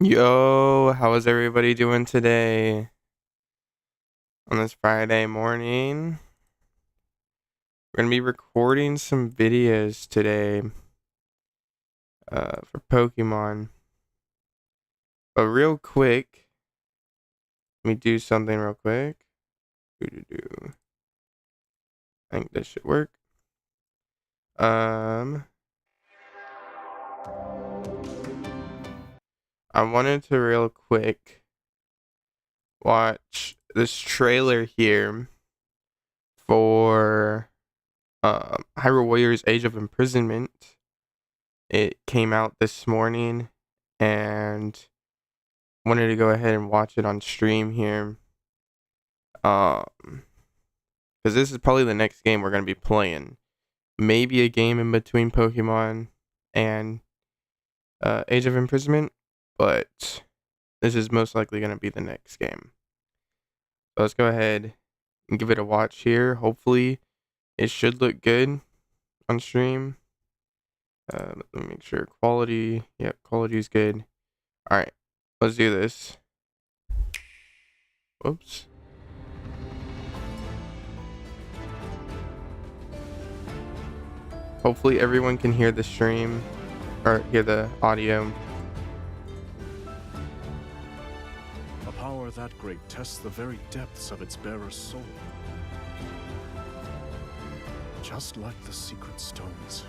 Yo, how is everybody doing today on this Friday morning? We're gonna be recording some videos today for Pokemon. But real quick, let me do something real quick. Do. I think this should work. I wanted to real quick watch this trailer here for Hyrule Warriors Age of Imprisonment. It came out this morning and wanted to go ahead and watch it on stream here. Because this is probably the next game we're gonna be playing. Maybe a game in between Pokemon and Age of Imprisonment, but this is most likely gonna be the next game. So let's go ahead and give it a watch here. Hopefully, it should look good on stream. Let me make sure quality. Yep, quality is good. All right, let's do this. Whoops. Hopefully everyone can hear the stream or hear the audio. A power that great tests the very depths of its bearer's soul. Just like the secret stones.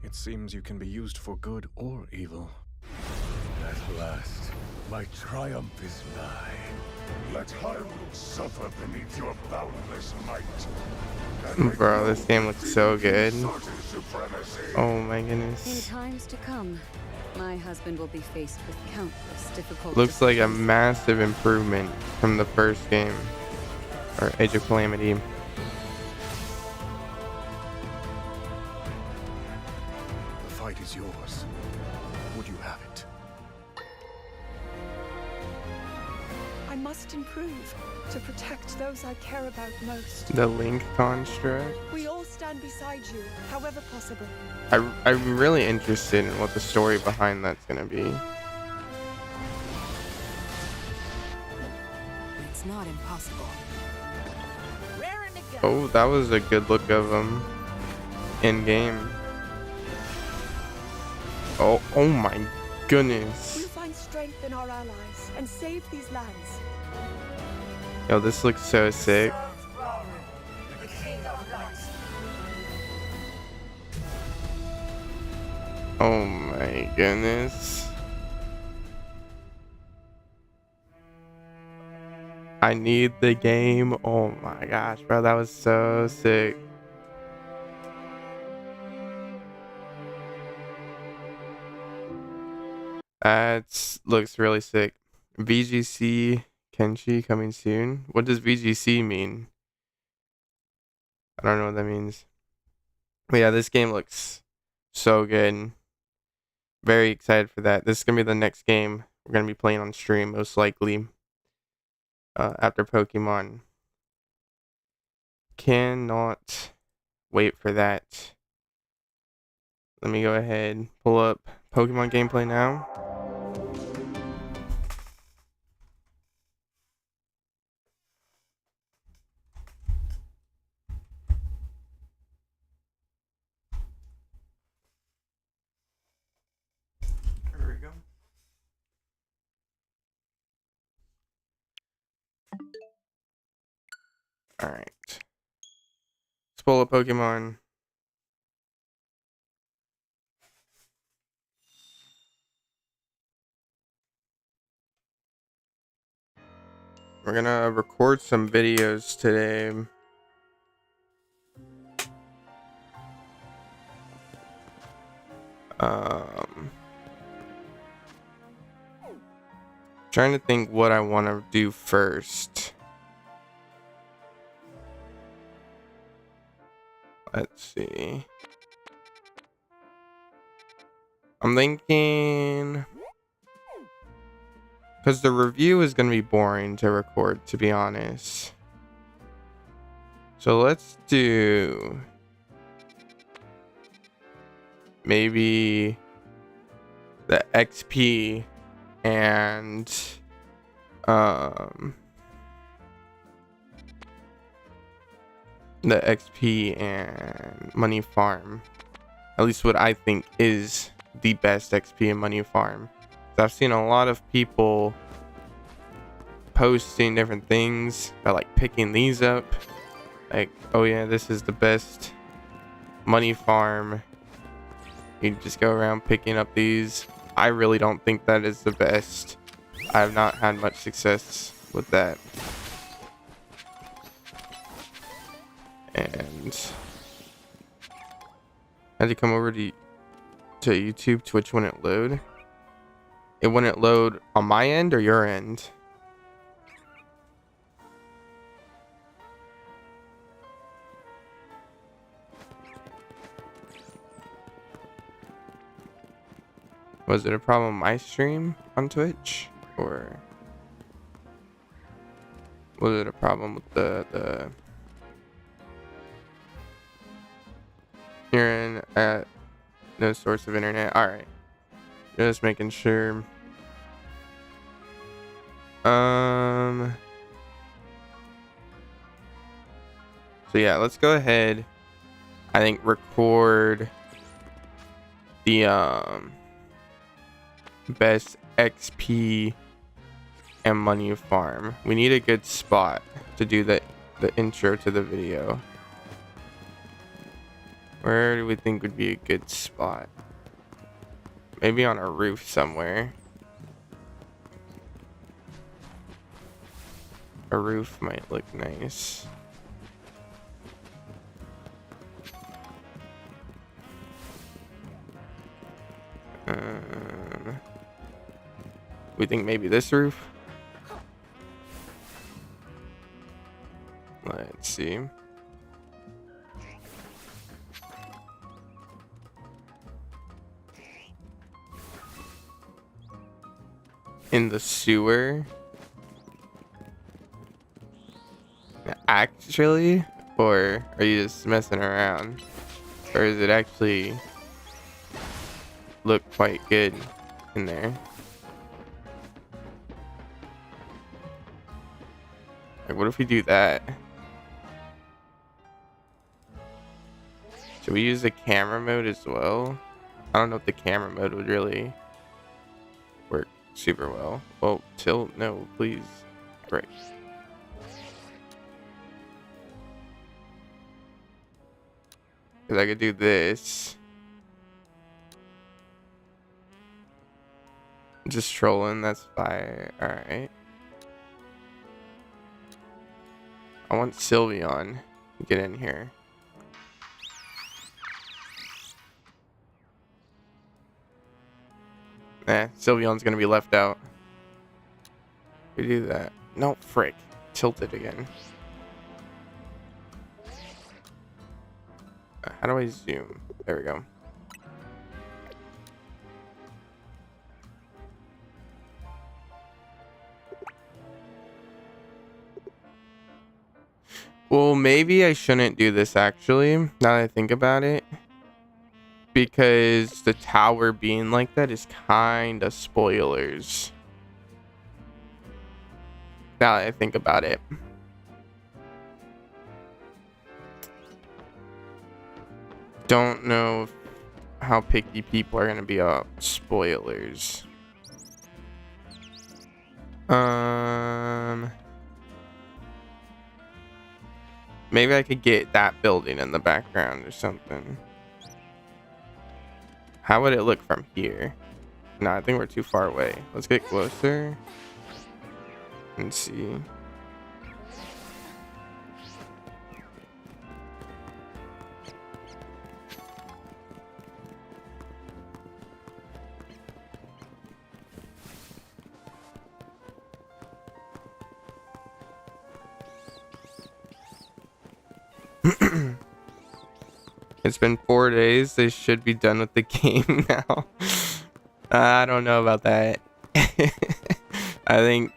It seems you can be used for good or evil. At last, my triumph is nigh. Let Hyrule suffer beneath your boundless might. Bro, this game looks so good. Oh my In goodness. times to come, my husband will be faced with countless difficult Looks like a decisions. massive improvement from the first game, or Age of Calamity. The fight is yours. Would you have it? I must improve to protect those I care about most. The Link construct. We all stand beside you, however possible. I'm really interested in what the story behind that's gonna be. It's not impossible. Oh, that was a good look of him in game. Oh my goodness. We'll find strength in our allies and save these lands. Yo, this looks so sick. Oh my goodness. I need the game. Oh my gosh, bro, that was so sick. That looks really sick. VGC Kenshi coming soon. What does VGC mean? I don't know what that means. But yeah, this game looks so good. Very excited for that. This is gonna be the next game we're gonna be playing on stream, most likely. After Pokemon. Cannot wait for that. Let me go ahead, pull up Pokemon gameplay now. There we go. Alright. Let's pull up Pokemon. We're gonna record some videos today. Trying to think what I want to do first. Let's see. I'm thinking, because the review is going to be boring to record, to be honest. So let's do maybe the XP and the XP and money farm. At least what I think is the best XP and money farm. So I've seen a lot of people posting different things by like picking these up. Like, oh yeah, this is the best money farm. You just go around picking up these. I really don't think that is the best. I have not had much success with that. And I had to come over to YouTube. Twitch wouldn't load. It wouldn't load on my end or your end. Was it a problem with my stream on Twitch, or was it a problem with the you're in at no source of internet? All right, just making sure. So yeah, let's go ahead. I think record the best XP and money farm. We need a good spot to do the intro to the video. Where do we think would be a good spot? Maybe on a roof somewhere. A roof might look nice. We think maybe this roof. Let's see. In the sewer? Actually? Or are you just messing around? Or is it actually look quite good in there? Like, what if we do that? Should we use the camera mode as well? I don't know if the camera mode would really work super well. Well, tilt, no, please. Right. Because I could do this. Just trolling, that's fire. Alright. I want Sylveon to get in here. Sylveon's gonna be left out. We do that. No, frick. Tilt it again. How do I zoom? There we go. Well, maybe I shouldn't do this actually, now that I think about it. Because the tower being like that is kind of spoilers. Now that I think about it. Don't know how picky people are going to be about spoilers. Maybe I could get that building in the background or something. How would it look from here? No, I think we're too far away. Let's get closer and see. It's been 4 days. They should be done with the game now. I don't know about that. I think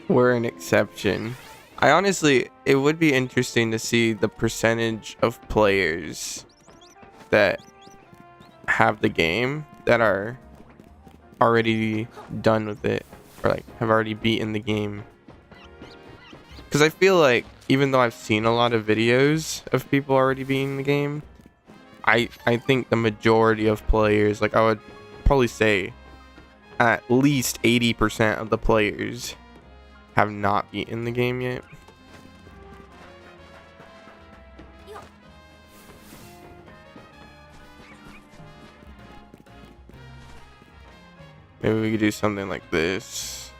we're an exception. I honestly, it would be interesting to see the percentage of players that have the game that are already done with it, or like have already beaten the game. Because I feel like even though I've seen a lot of videos of people already beating the game, I think the majority of players, like I would probably say at least 80% of the players have not beaten the game yet. Maybe we could do something like this.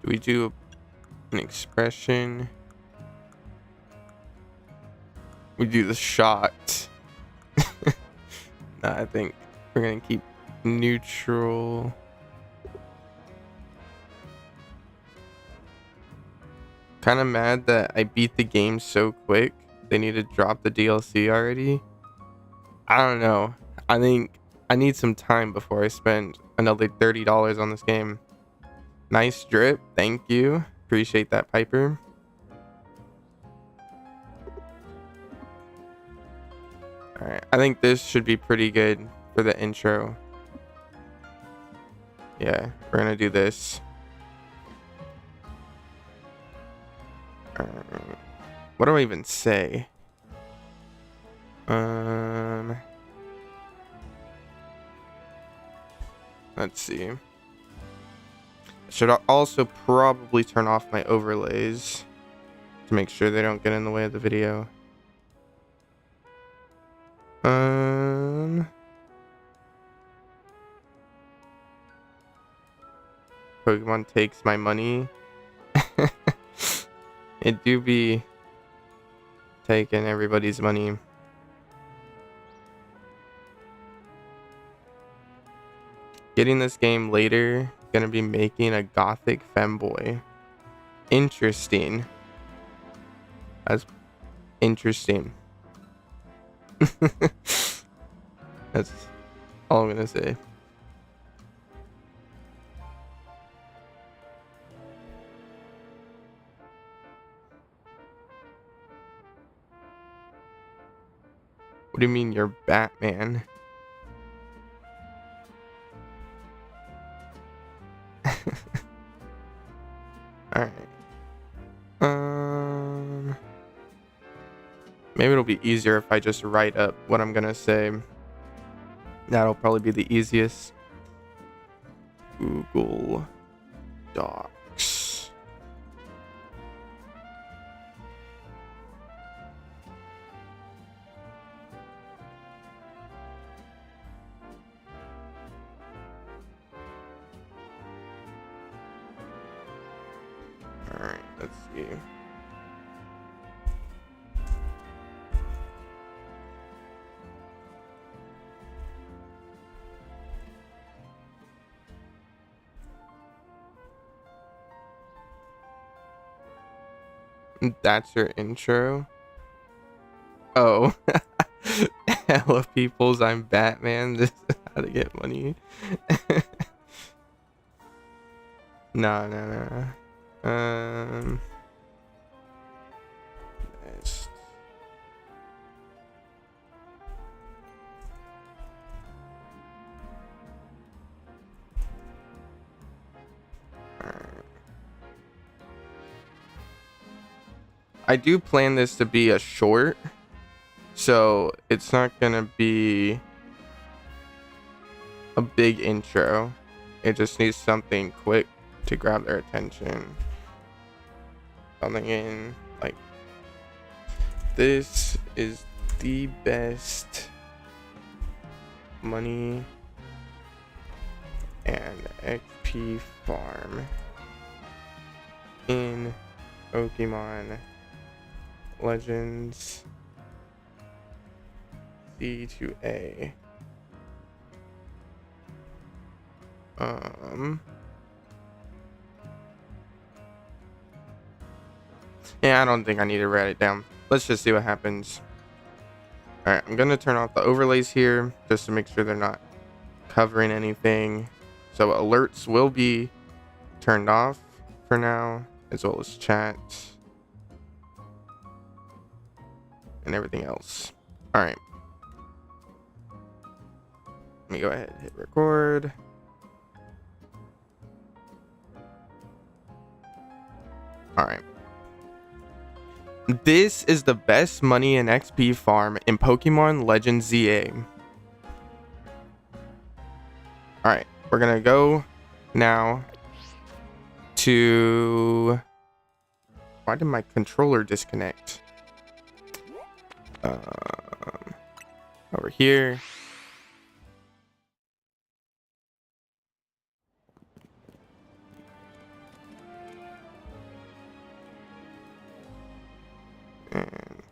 Do we do an expression? We do the shot. Nah, I think we're gonna keep neutral. Kind of mad that I beat the game so quick. They need to drop the DLC already. I don't know. I think I need some time before I spend another $30 on this game. Nice drip. Thank you. Appreciate that, Piper. Alright. I think this should be pretty good for the intro. Yeah, we're gonna do this. What do I even say? Let's see. Should also probably turn off my overlays to make sure they don't get in the way of the video. Pokemon takes my money. It do be taking everybody's money. Getting this game later, gonna be making a gothic femboy. Interesting. That's interesting. That's all I'm gonna say. What do you mean you're Batman? Alright. Maybe it'll be easier if I just write up what I'm gonna say. That'll probably be the easiest. Google Docs. Alright, let's see. That's your intro? Oh. Hello peoples, I'm Batman. This is how to get money. No. Next. I do plan this to be a short, so it's not gonna be a big intro. It just needs something quick to grab their attention. Something in like, this is the best money and XP farm in Pokemon Legends C2A. Yeah, I don't think I need to write it down. Let's just see what happens. Alright, I'm gonna turn off the overlays here just to make sure they're not covering anything. So alerts will be turned off for now, as well as chat and everything else. All right. Let me go ahead and hit record. All right. This is the best money and XP farm in Pokemon Legends ZA. All right, we're gonna go now to. Why did my controller disconnect? Over here. And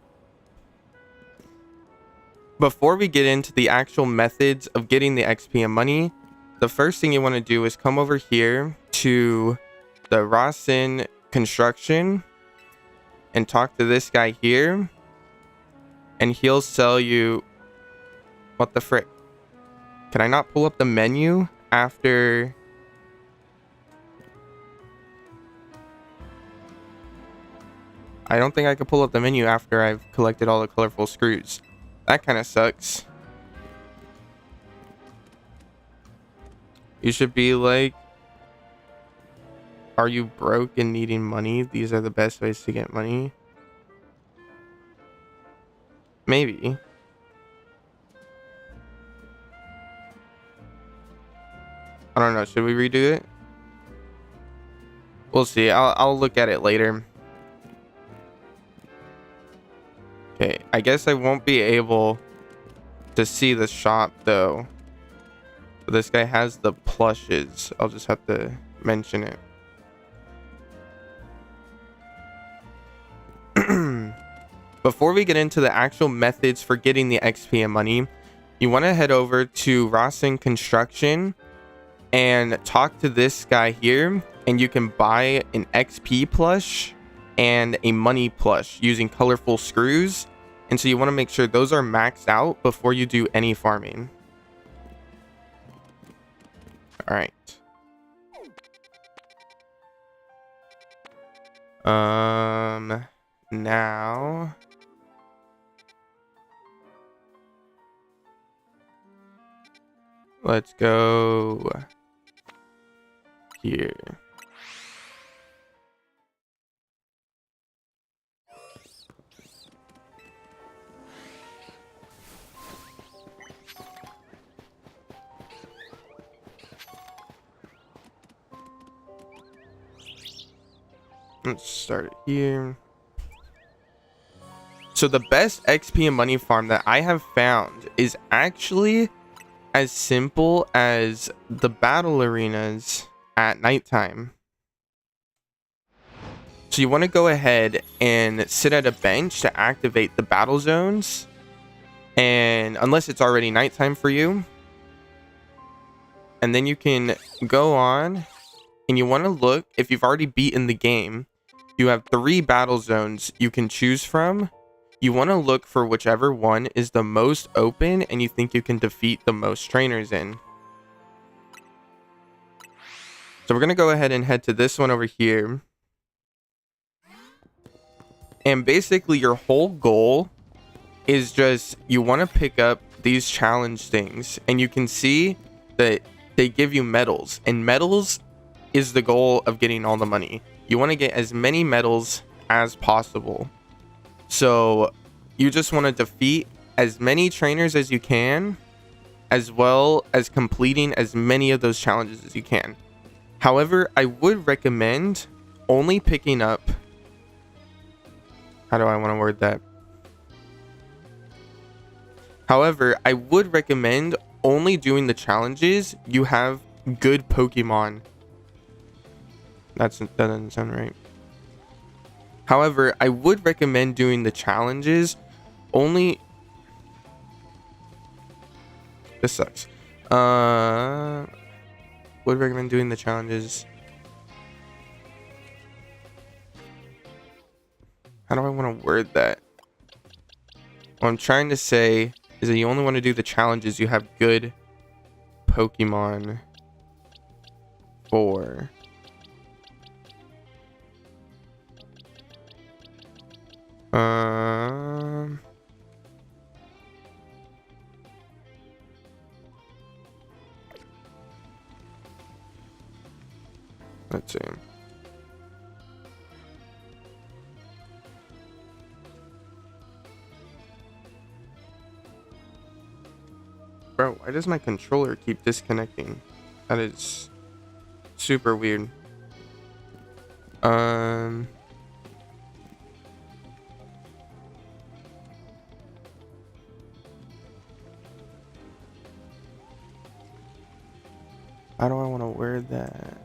before we get into the actual methods of getting the XP and money, the first thing you want to do is come over here to the Rasen construction and talk to this guy here, and he'll sell you. What the frick? Can I not pull up the menu after? I don't think I could pull up the menu after I've collected all the colorful screws. That kind of sucks. You should be like, are you broke and needing money? These are the best ways to get money. Maybe. I don't know. Should we redo it? We'll see. I'll look at it later. Okay, I guess I won't be able to see the shop though. But this guy has the plushes. I'll just have to mention it. Before we get into the actual methods for getting the XP and money, you want to head over to Rasen Construction and talk to this guy here, and you can buy an XP plush and a money plush using colorful screws. And so you want to make sure those are maxed out before you do any farming. All right. Now let's go here. Let's start it here. So the best XP and money farm that I have found is actually as simple as the battle arenas at nighttime. So you want to go ahead and sit at a bench to activate the battle zones. And unless it's already nighttime for you. And then you can go on and you want to look, if you've already beaten the game, you have 3 battle zones you can choose from. You want to look for whichever one is the most open and you think you can defeat the most trainers in. So we're going to go ahead and head to this one over here. And basically your whole goal is just, you want to pick up these challenge things. And you can see that they give you medals. And medals is the goal of getting all the money. You want to get as many medals as possible. So you just want to defeat as many trainers as you can, as well as completing as many of those challenges as you can. However, I would recommend only picking up... How do I want to word that? However, I would recommend only doing the challenges you have good Pokemon. That doesn't sound right. However, I would recommend doing the challenges only... This sucks. Would recommend doing the challenges... How do I want to word that? What I'm trying to say is that you only want to do the challenges you have good Pokemon for. Um, let's see. Bro, why does my controller keep disconnecting? That is super weird. How do I want to wear that?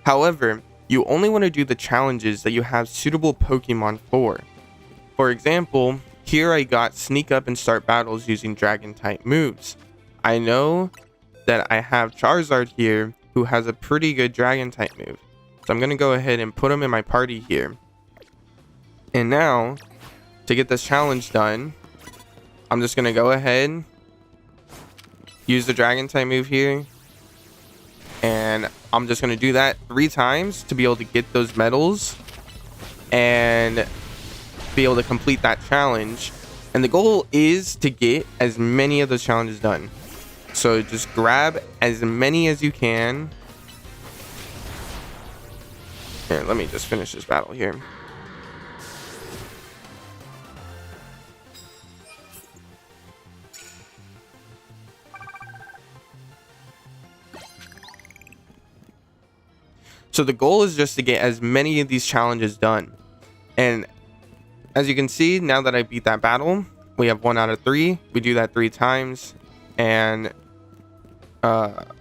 However, you only want to do the challenges that you have suitable Pokemon for. For example, here I got sneak up and start battles using dragon type moves. I know that I have Charizard here who has a pretty good dragon type move. So I'm going to go ahead and put him in my party here. And now, to get this challenge done, I'm just going to go ahead, use the dragon type move here. And I'm just going to do that 3 times to be able to get those medals and be able to complete that challenge. And the goal is to get as many of those challenges done. So just grab as many as you can. Here, let me just finish this battle here. So the goal is just to get as many of these challenges done. And as you can see, now that I beat that battle, we have 1 out of 3. We do that 3 times. And that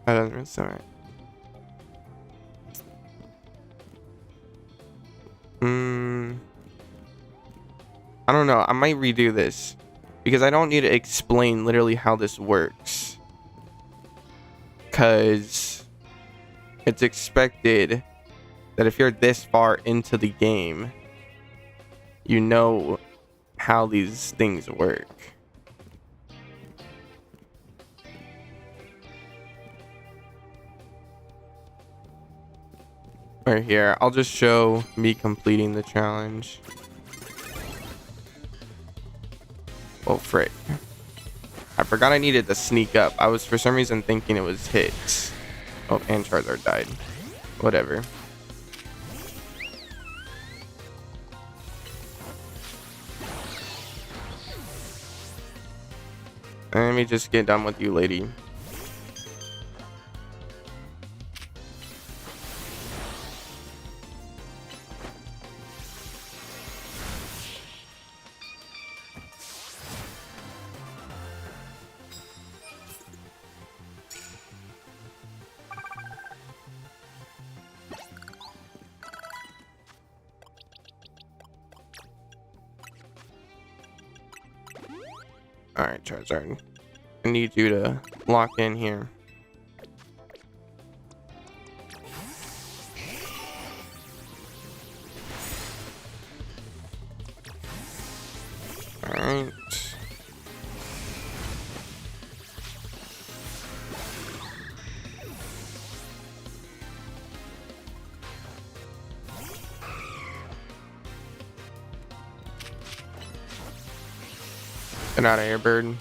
doesn't really sound right. I don't know. I might redo this because I don't need to explain literally how this works. Because it's expected that if you're this far into the game, you know how these things work. Right here, I'll just show me completing the challenge. Oh, frick. I forgot I needed to sneak up. I was for some reason thinking it was hits. Oh, and Charizard died. Whatever. Let me just get done with you, lady. Alright, Charizard. I need you to lock in here. Alright. Get out of here, bird.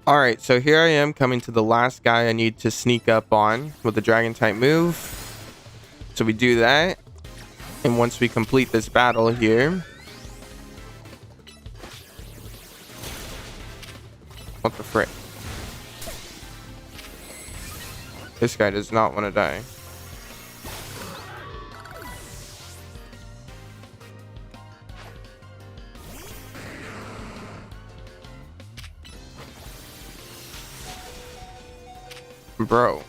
Alright, so here I am coming to the last guy I need to sneak up on with the dragon type move. So we do that. And once we complete this battle here. What the frick? This guy does not want to die. Bro.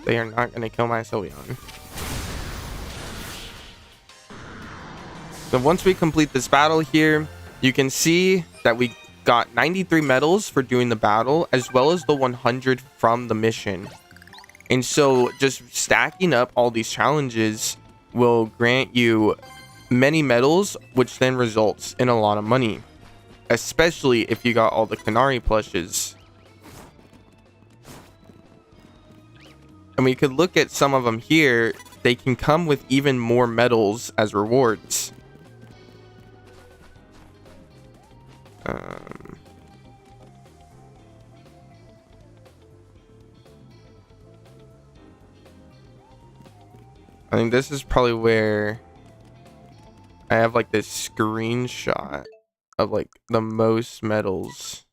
They are not going to kill my Sylveon. So once we complete this battle here, you can see that we got 93 medals for doing the battle, as well as the 100 from the mission. And so just stacking up all these challenges will grant you many medals, which then results in a lot of money, especially if you got all the Canary plushes. And we could look at some of them here. They can come with even more medals as rewards. I think this is probably where I have like this screenshot of like the most medals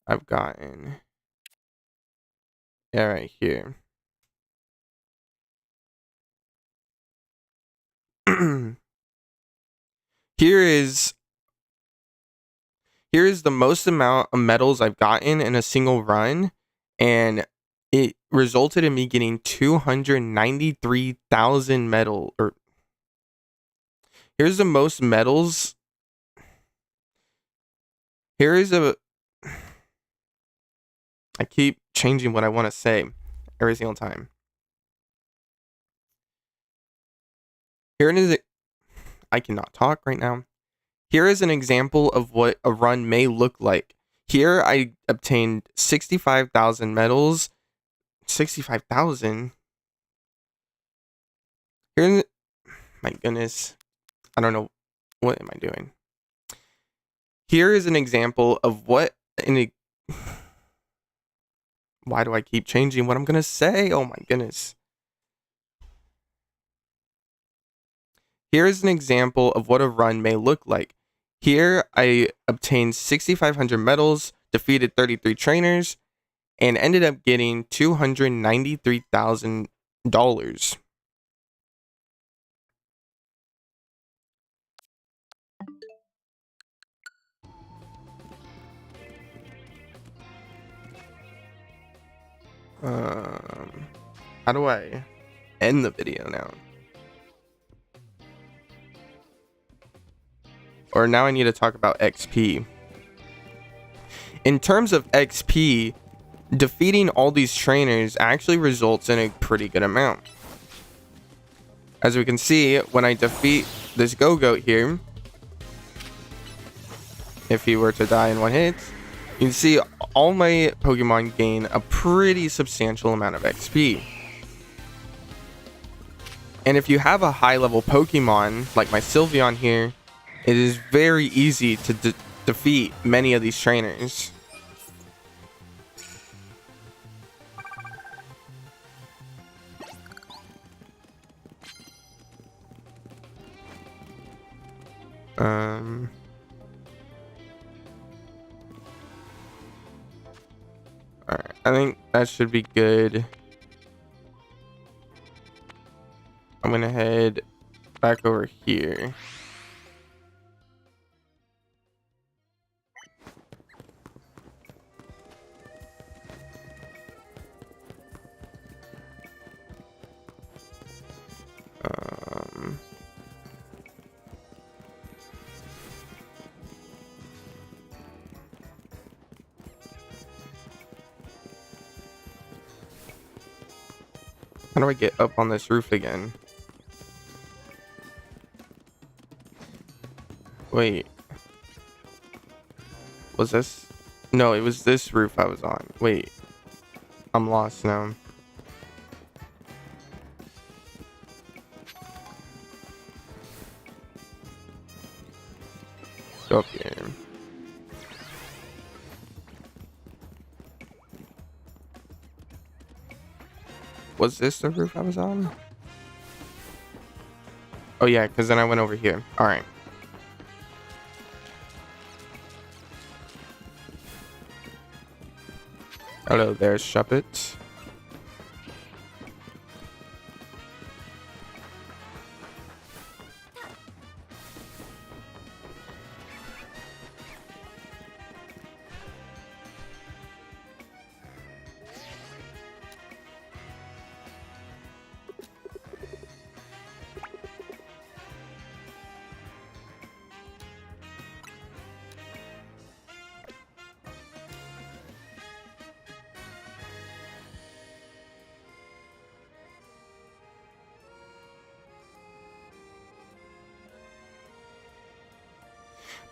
I've gotten. Yeah, right here. Here is the most amount of medals I've gotten in a single run, and it resulted in me getting 293,000 medal. Or here's the most medals. Here is a. I keep changing what I want to say every single time. Here it is. I cannot talk right now. Here is an example of what a run may look like. Here I obtained 65,000 medals. 65,000? Here, my goodness. I don't know. What am I doing? Here is an example of what why do I keep changing what I'm going to say? Oh my goodness. Here is an example of what a run may look like. Here I obtained 6,500 medals, defeated 33 trainers, and ended up getting $293,000. How do I end the video now? Or now I need to talk about XP. In terms of XP, defeating all these trainers actually results in a pretty good amount. As we can see, when I defeat this Go-Goat here, if he were to die in one hit, you can see all my Pokemon gain a pretty substantial amount of XP. And if you have a high level Pokemon, like my Sylveon here, it is very easy to defeat many of these trainers. Alright, I think that should be good. I'm gonna head back over here. How do I get up on this roof again? Wait. Was this? No, it was this roof I was on. Wait. I'm lost now. Go up here. Was this the roof I was on? Oh yeah, because then I went over here. Alright. Hello there, Shuppet.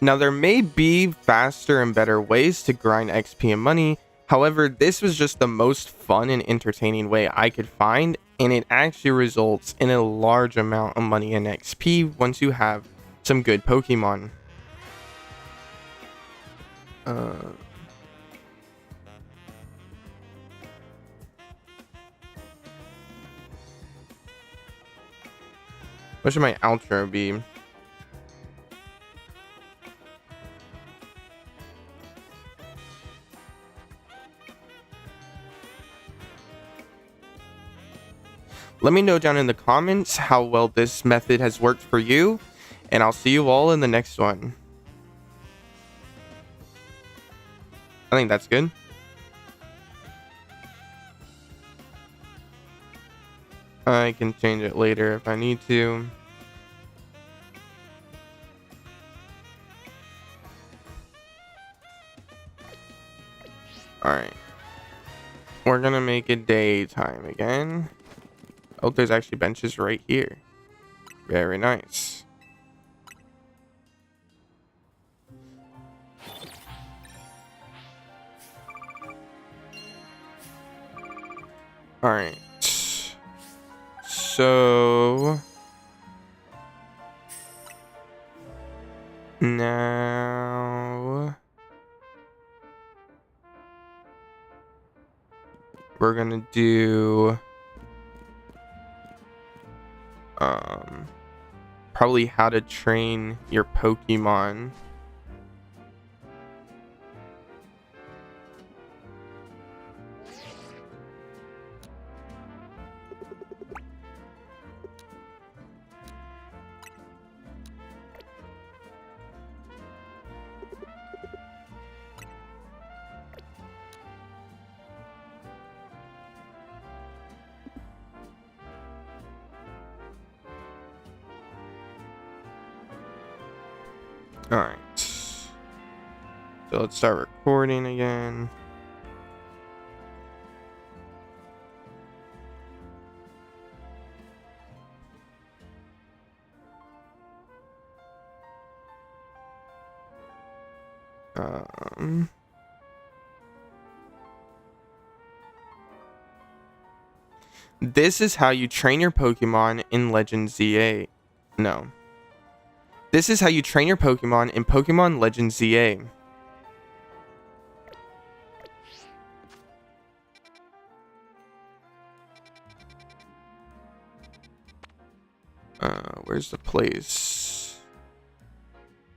Now, there may be faster and better ways to grind XP and money. However, this was just the most fun and entertaining way I could find, and it actually results in a large amount of money and XP once you have some good Pokemon. What should my outro be? Let me know down in the comments how well this method has worked for you, and I'll see you all in the next one. I think that's good. I can change it later if I need to. Alright. We're gonna make it daytime again. Oh, there's actually benches right here. Very nice. Alright. So now we're gonna do probably how to train your Pokemon. Alright. So let's start recording again. This is how you train your Pokemon in Legend ZA. No. This is how you train your Pokemon in Pokemon Legend ZA. Where's the place?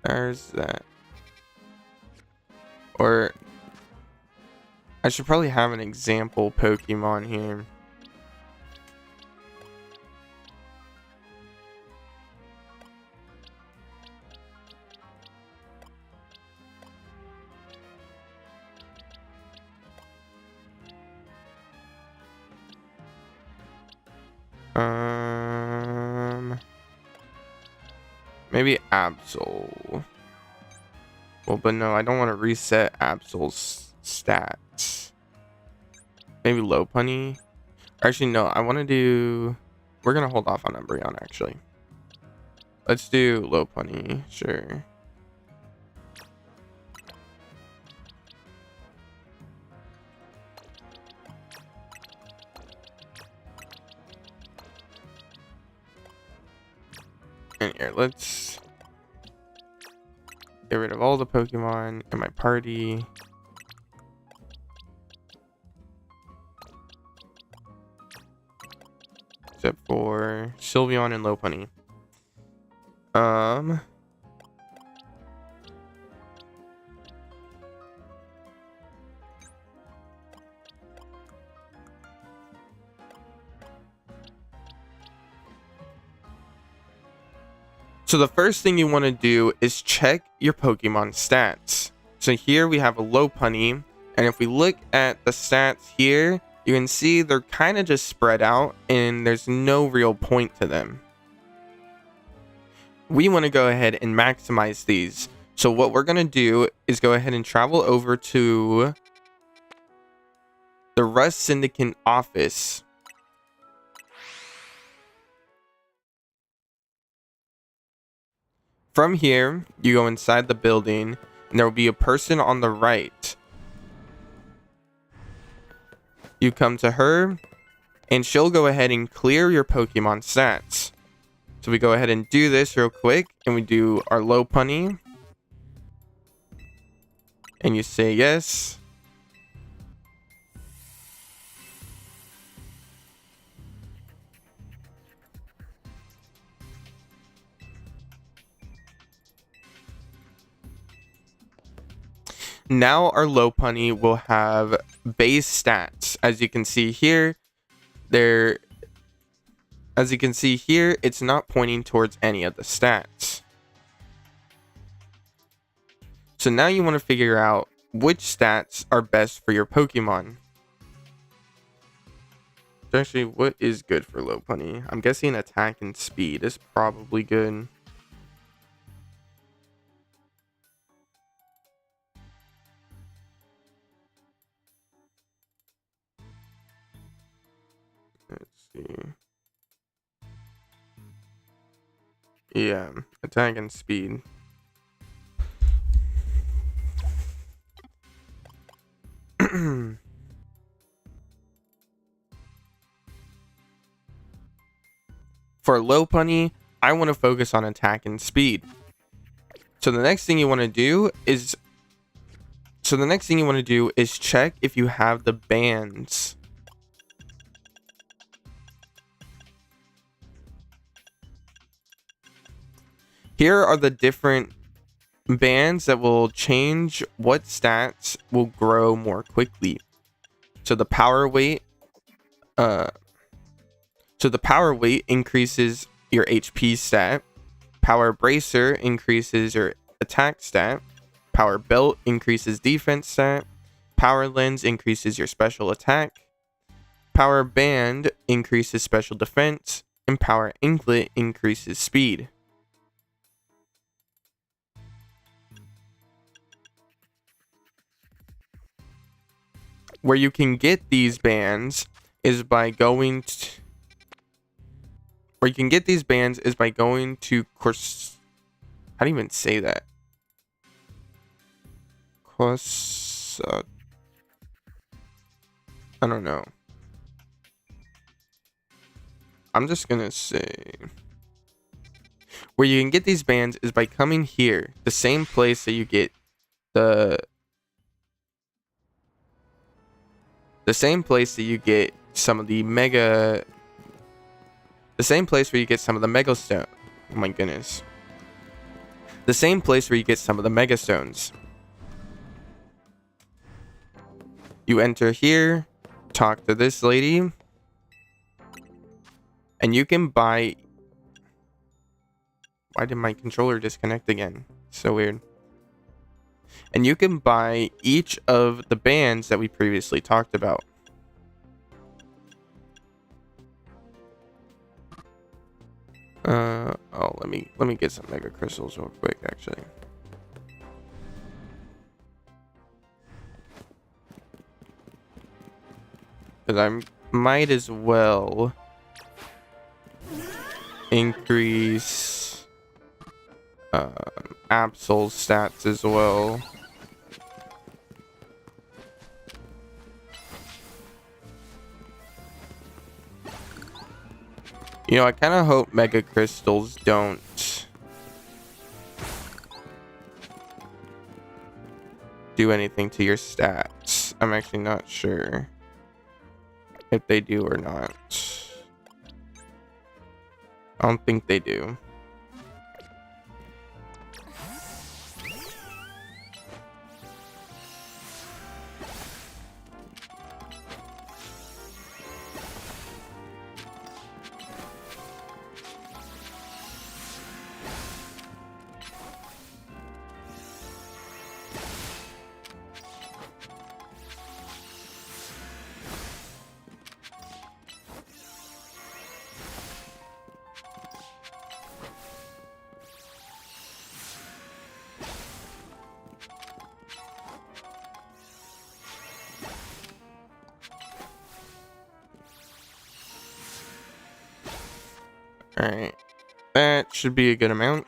There's that. Or I should probably have an example Pokemon here. Maybe Absol. Well, but no, I don't want to reset Absol's stats. Maybe Lopunny. Actually, no, I want to do... We're going to hold off on Umbreon, actually. Let's do Lopunny, sure. And here, let's get rid of all the Pokemon in my party. Except for Sylveon and Lopunny. So the first thing you want to do is check your Pokemon stats. So here we have a Lopunny, and if we look at the stats here, you can see they're kind of just spread out and there's no real point to them. We want to go ahead and maximize these. So what we're going to do is go ahead and travel over to the Rust Syndicate office. From here, you go inside the building, and there will be a person on the right. You come to her, and she'll go ahead and clear your Pokemon stats. So we go ahead and do this real quick, and we do our Lopunny. And you say yes. Now our Lopunny will have base stats. As you can see here, it's not pointing towards any of the stats. So now you want to figure out which stats are best for your Pokemon. Actually, what is good for Lopunny? I'm guessing attack and speed is probably good. Let's see. Yeah, attack and speed. For Lopunny, I want to focus on attack and speed. So the next thing you want to do is check if you have the bands. Here are the different bands that will change what stats will grow more quickly. So the power weight increases your HP stat. Power bracer increases your attack stat. Power belt increases defense stat. Power lens increases your special attack. Power band increases special defense, and power anklet increases speed. Where you can get these bands is by going to course. How do you even say that? Course. I don't know. I'm just gonna say where you can get these bands is by coming here, the same place that you get some of the mega. The same place where you get some of the Mega Stone. Oh my goodness. The same place where you get some of the Mega Stones. You enter here, talk to this lady, and you can buy. Why did my controller disconnect again? So weird. And you can buy each of the bands that we previously talked about. Let me get some Mega Crystals real quick, actually. Because I might as well increase Absol's stats as well. You know, I kind of hope Mega Crystals don't do anything to your stats. I'm actually not sure if they do or not. I don't think they do. Alright, that should be a good amount.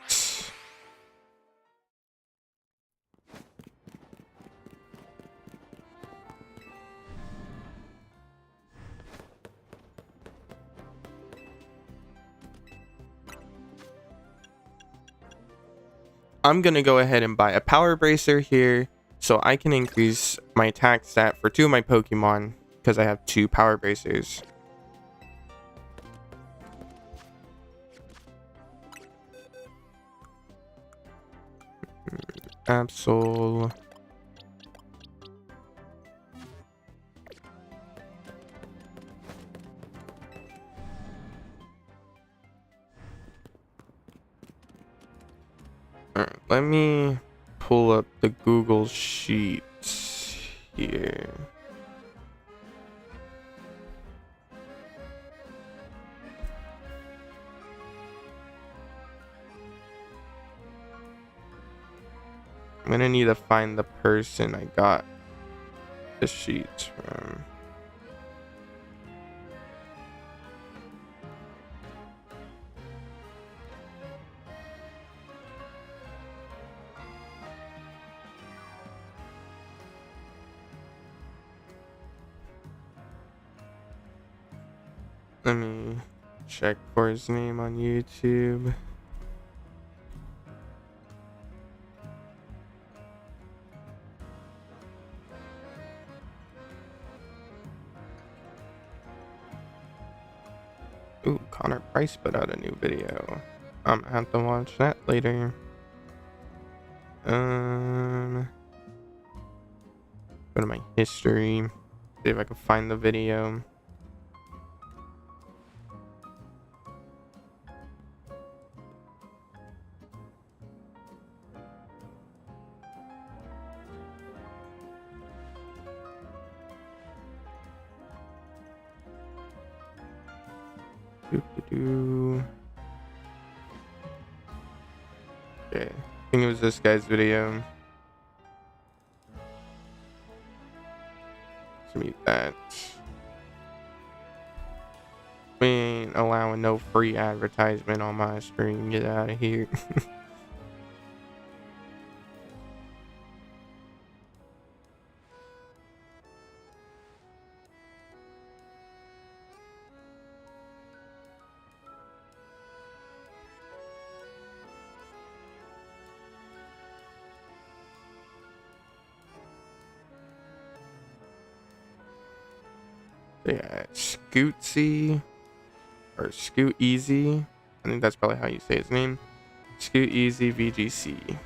I'm going to go ahead and buy a Power Bracer here so I can increase my attack stat for 2 of my Pokemon because I have 2 Power Bracers. Absol. Alright, let me pull up the Google Sheets here. I'm gonna need to find the person I got the sheets from. Let me check for his name on YouTube. Ooh, Connor Price put out a new video. I'm gonna have to watch that later. Go to my history. See if I can find the video. Okay, I think it was this guy's video. Let's mute that. We ain't allowing no free advertisement on my screen. Get out of here. Yeah, Scootsy or Scoot Easy. I think that's probably how you say his name. Scoot Easy VGC.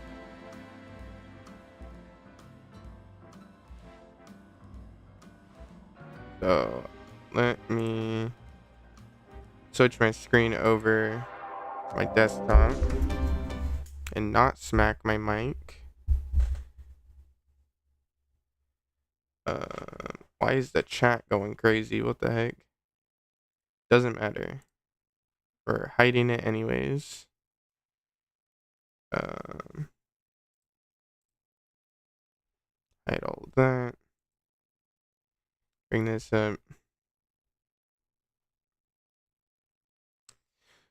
So let me switch my screen over to my desktop and not smack my mic. Why is the chat going crazy? What the heck? Doesn't matter. We're hiding it anyways. Hide all of that. Bring this up.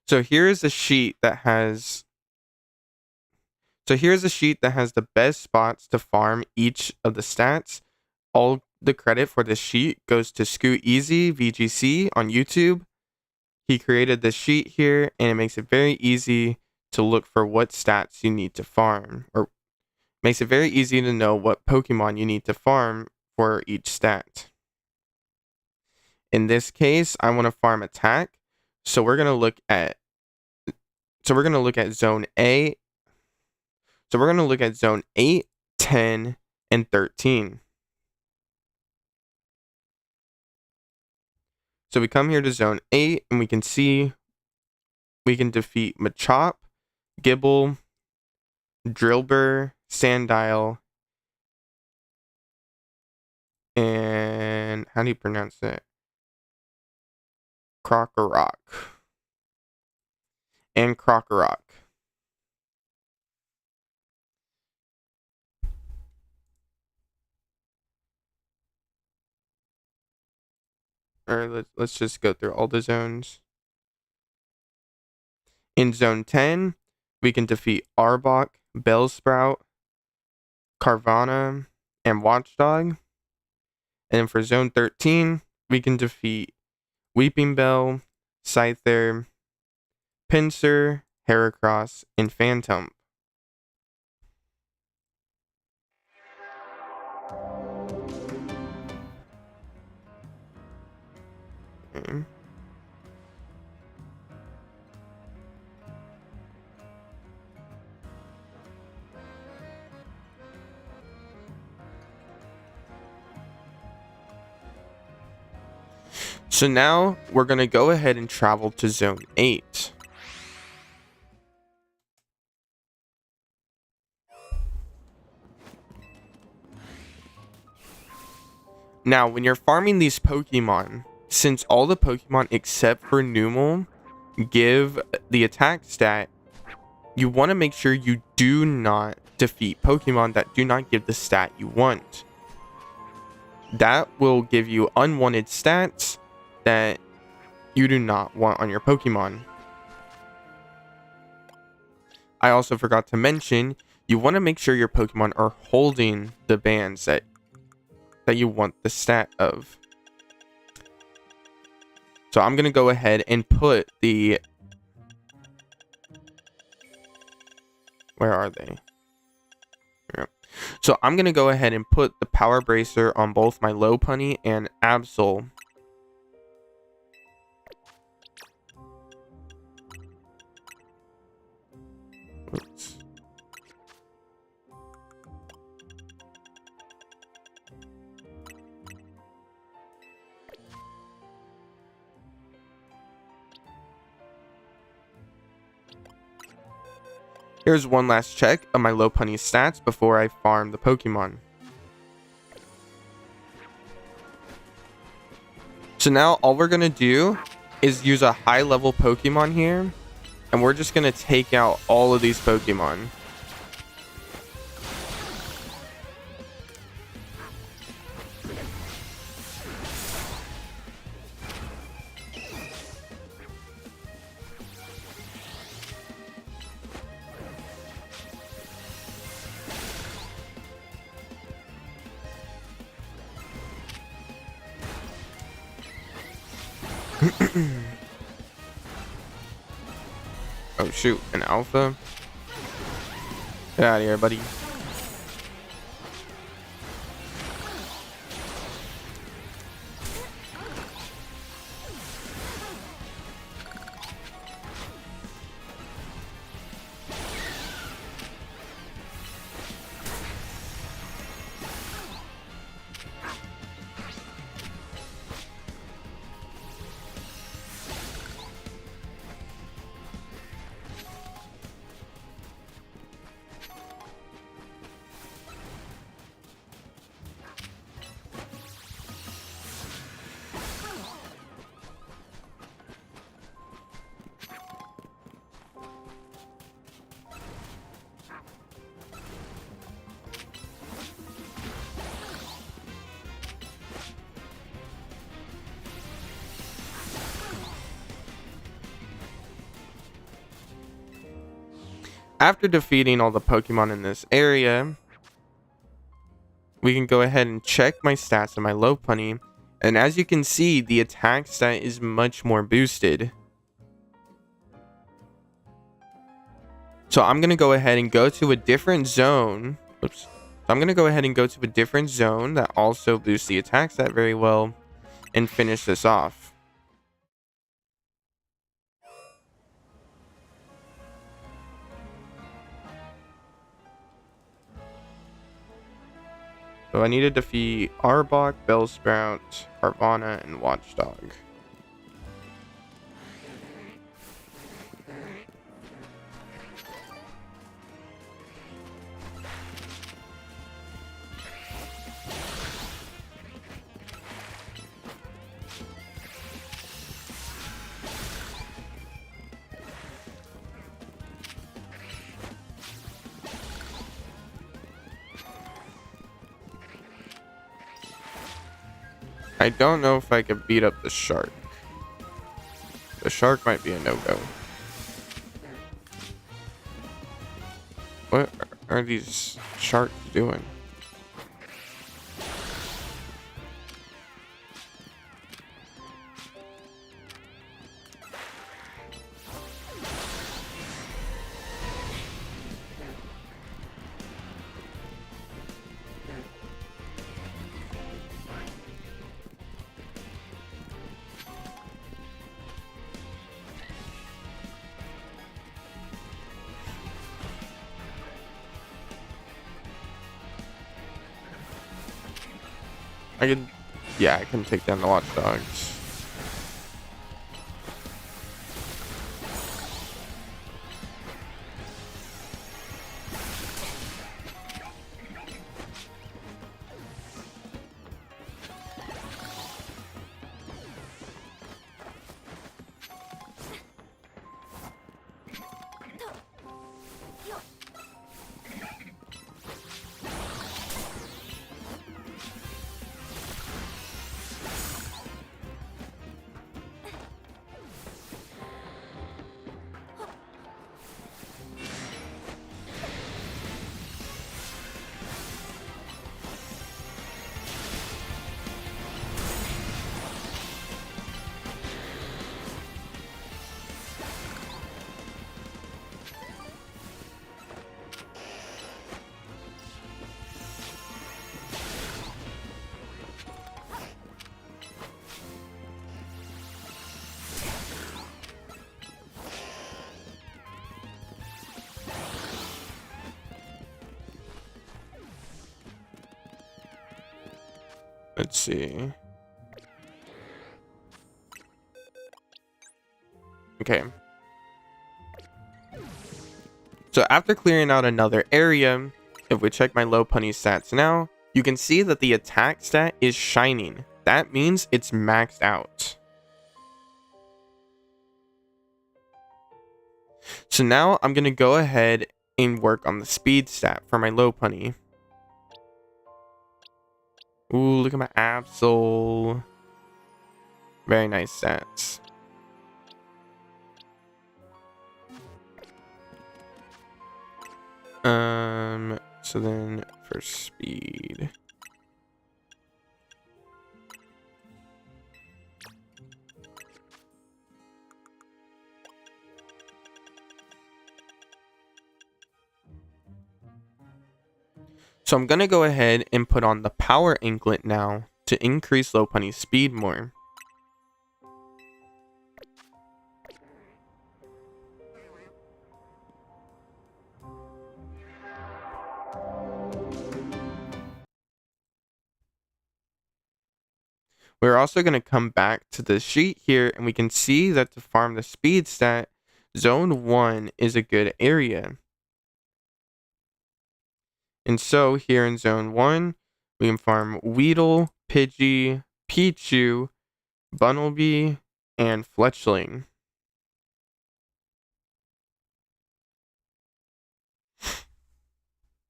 So here's a sheet that has the best spots to farm each of the stats. All the credit for this sheet goes to Scoot Easy VGC on YouTube. He created this sheet here, and it makes it very easy to look for what stats you need to farm, or makes it very easy to know what Pokemon you need to farm for each stat. In this case, I want to farm attack, so we're gonna look at zone A. So we're gonna look at zone 8, 10, and 13. So we come here to zone 8, and we can see we can defeat Machop, Gibble, Drillbur, Sandile, and how do you pronounce it? Krokorok. And Krokorok. Or let's just go through all the zones. In zone 10, we can defeat Arbok, Bellsprout, Carvanha, and Watchdog. And then for zone 13, we can defeat Weeping Bell, Scyther, Pinsir, Heracross, and Phantom. Okay. So now we're going to go ahead and travel to Zone 8. Now, when you're farming these Pokemon, since all the Pokemon except for Numel give the attack stat, you want to make sure you do not defeat Pokemon that do not give the stat you want. That will give you unwanted stats that you do not want on your Pokemon. I also forgot to mention, you want to make sure your Pokemon are holding the bands that you want the stat of. So I'm going to go ahead and put the... Where are they? Here. So I'm going to go ahead and put the Power Bracer on both my Lopunny and Absol. Oops. Here's one last check of my Lopunny's stats before I farm the Pokemon. So now all we're going to do is use a high level Pokemon here. And we're just going to take out all of these Pokemon. Oh shoot, an alpha? Get out of here, buddy. After defeating all the Pokemon in this area, we can go ahead and check my stats on my Lopunny. And as you can see, the attack stat is much more boosted. So I'm going to go ahead and go to a different zone. Oops. I'm going to go ahead and go to a different zone that also boosts the attack stat very well and finish this off. So I need to defeat Arbok, Bellsprout, Carvanha, and Watchdog. I don't know if I could beat up the shark. The shark might be a no-go. What are these sharks doing? I can, yeah, I can take down the watchdogs. Let's see. Okay. So after clearing out another area, if we check my low punny stats now, you can see that the attack stat is shining. That means it's maxed out. So now I'm going to go ahead and work on the speed stat for my low punny. Ooh, look at my Absol. Very nice stats. So then for speed. So I'm gonna go ahead and put on the power anklet now to increase low punny's speed more. We're also going to come back to the sheet here, and we can see that to farm the speed stat, zone 1 is a good area. And so here in zone 1, we can farm Weedle, Pidgey, Pichu, Bunnelby, and Fletchling.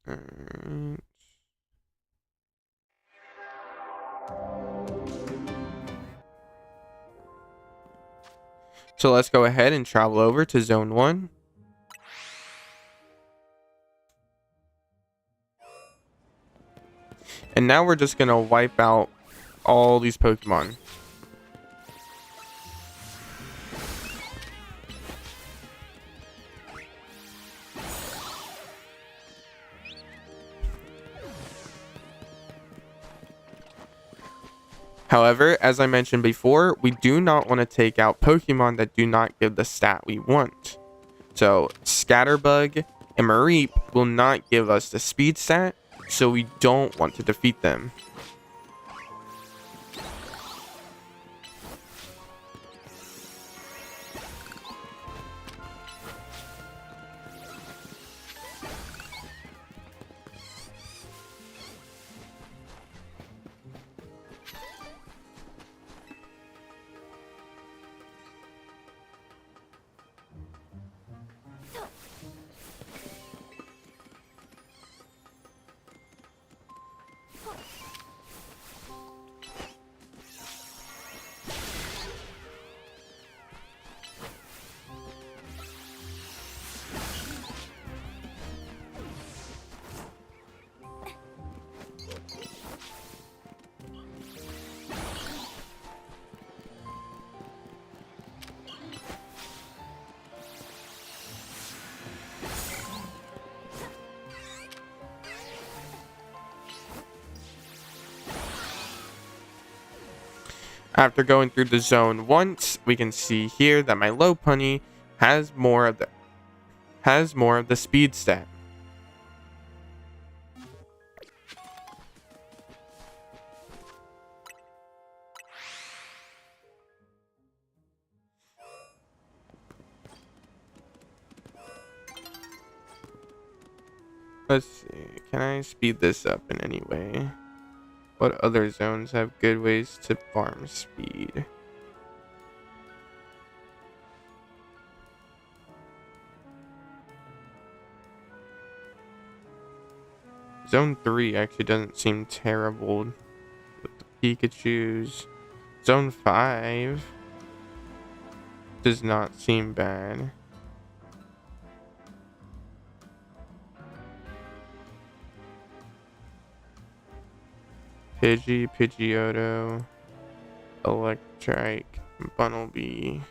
Alright. So let's go ahead and travel over to zone 1. And now we're just going to wipe out all these Pokemon. However, as I mentioned before, we do not want to take out Pokemon that do not give the stat we want. So Scatterbug and Mareep will not give us the speed stat, so we don't want to defeat them. After going through the zone once, we can see here that my Lopunny has more of the speed stat. Let's see. Can I speed this up in any way? What other zones have good ways to farm speed? Zone 3 actually doesn't seem terrible with the Pikachus. Zone 5 does not seem bad. Pidgey, Pidgeotto, Electrike, Bunnelby.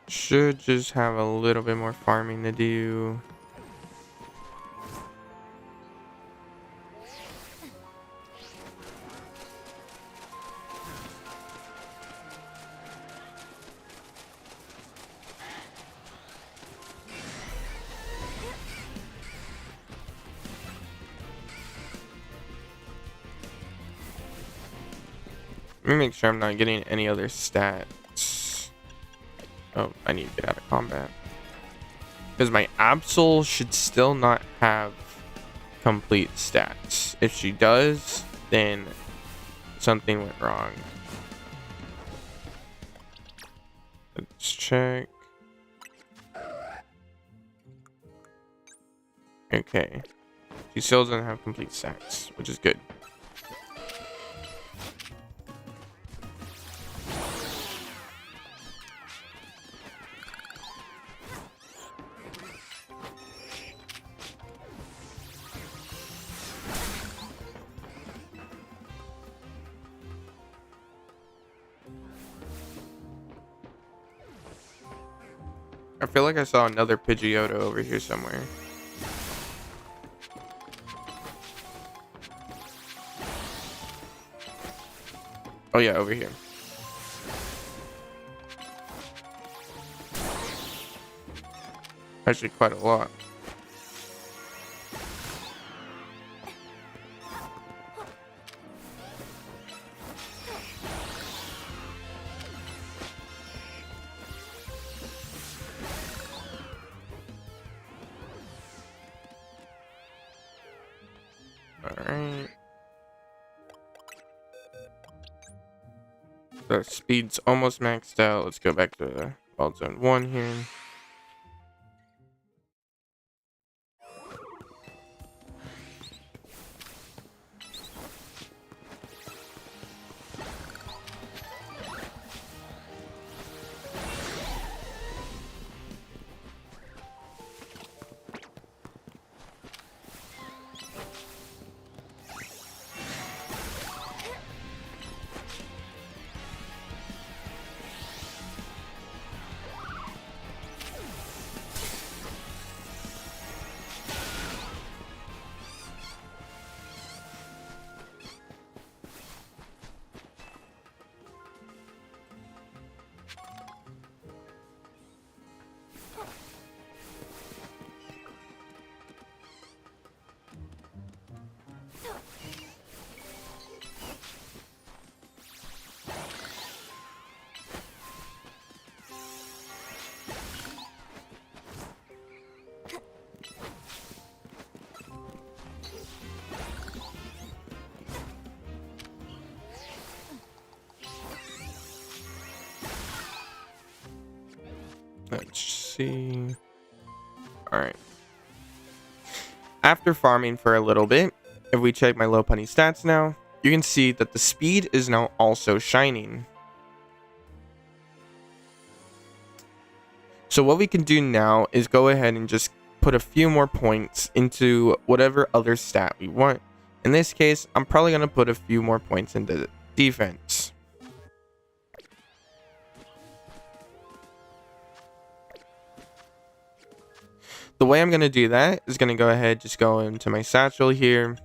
Should just have a little bit more farming to do. Let me make sure I'm not getting any other stats. Oh, I need to get out of combat. Because my Absol should still not have complete stats. If she does, then something went wrong. Let's check. Okay. She still doesn't have complete stats, which is good. I feel like I saw another Pidgeotto over here somewhere. Oh yeah, over here. Actually quite a lot. Alright. The speed's almost maxed out. Let's go back to Wild Zone 1 here. Let's see. Alright. After farming for a little bit, if we check my Lopunny stats now, you can see that the speed is now also shining. So what we can do now is go ahead and just put a few more points into whatever other stat we want. In this case, I'm probably going to put a few more points into defense. The way I'm going to do that is going to go ahead, just go into my satchel here.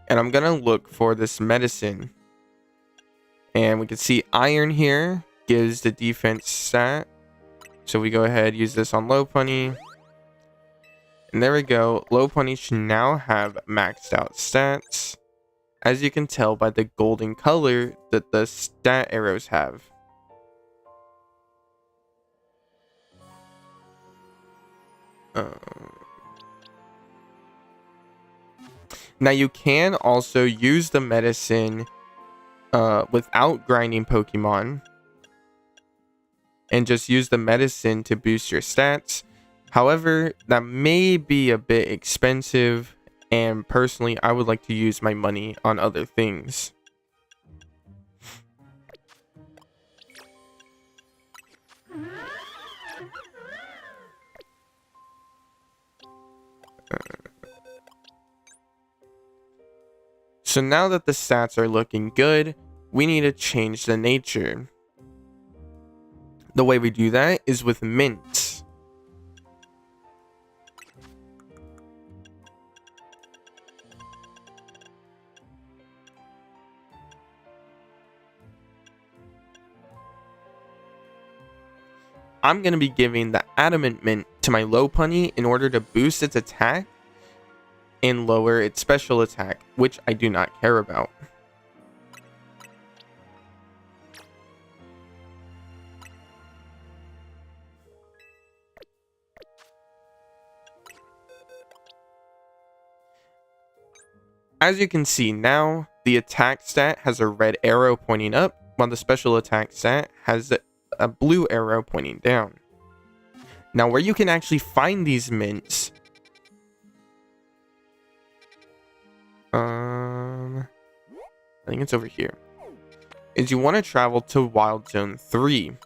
And I'm going to look for this medicine. And we can see iron here gives the defense stat. So we go ahead, use this on Lopunny. And there we go. Lopunny should now have maxed out stats, as you can tell by the golden color that the stat arrows have. Now you can also use the medicine without grinding Pokemon, and just use the medicine to boost your stats. However, that may be a bit expensive, and personally I would like to use my money on other things. So now that the stats are looking good, we need to change the nature. The way we do that is with mints. I'm going to be giving the Adamant Mint to my Lopunny in order to boost its attack and lower its special attack, which I do not care about. As you can see now, the attack stat has a red arrow pointing up, while the special attack stat has a blue arrow pointing down. Now, where you can actually find these mints, I think it's over here, is you want to travel to Wild Zone 3.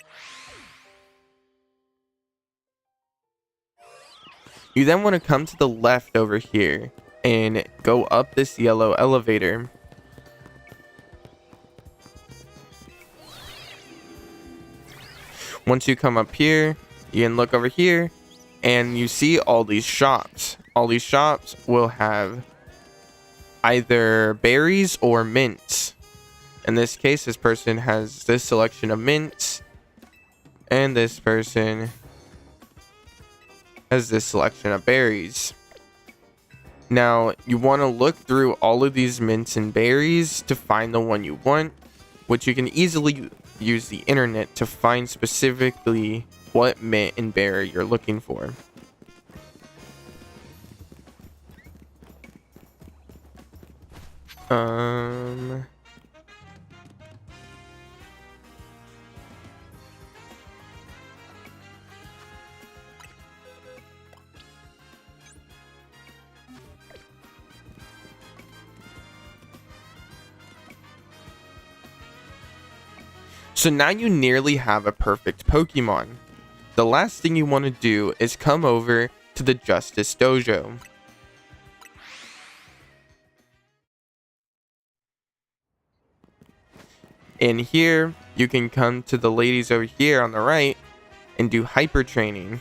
You then want to come to the left over here and go up this yellow elevator. Once you come up here, you can look over here and you see all these shops. All these shops will have either berries or mints. In this case, this person has this selection of mints, and this person has this selection of berries. Now, you want to look through all of these mints and berries to find the one you want, which you can easily use the internet to find specifically what mint and berry you're looking for. So now you nearly have a perfect Pokemon. The last thing you want to do is come over to the Justice Dojo. In here, you can come to the ladies over here on the right and do hyper training.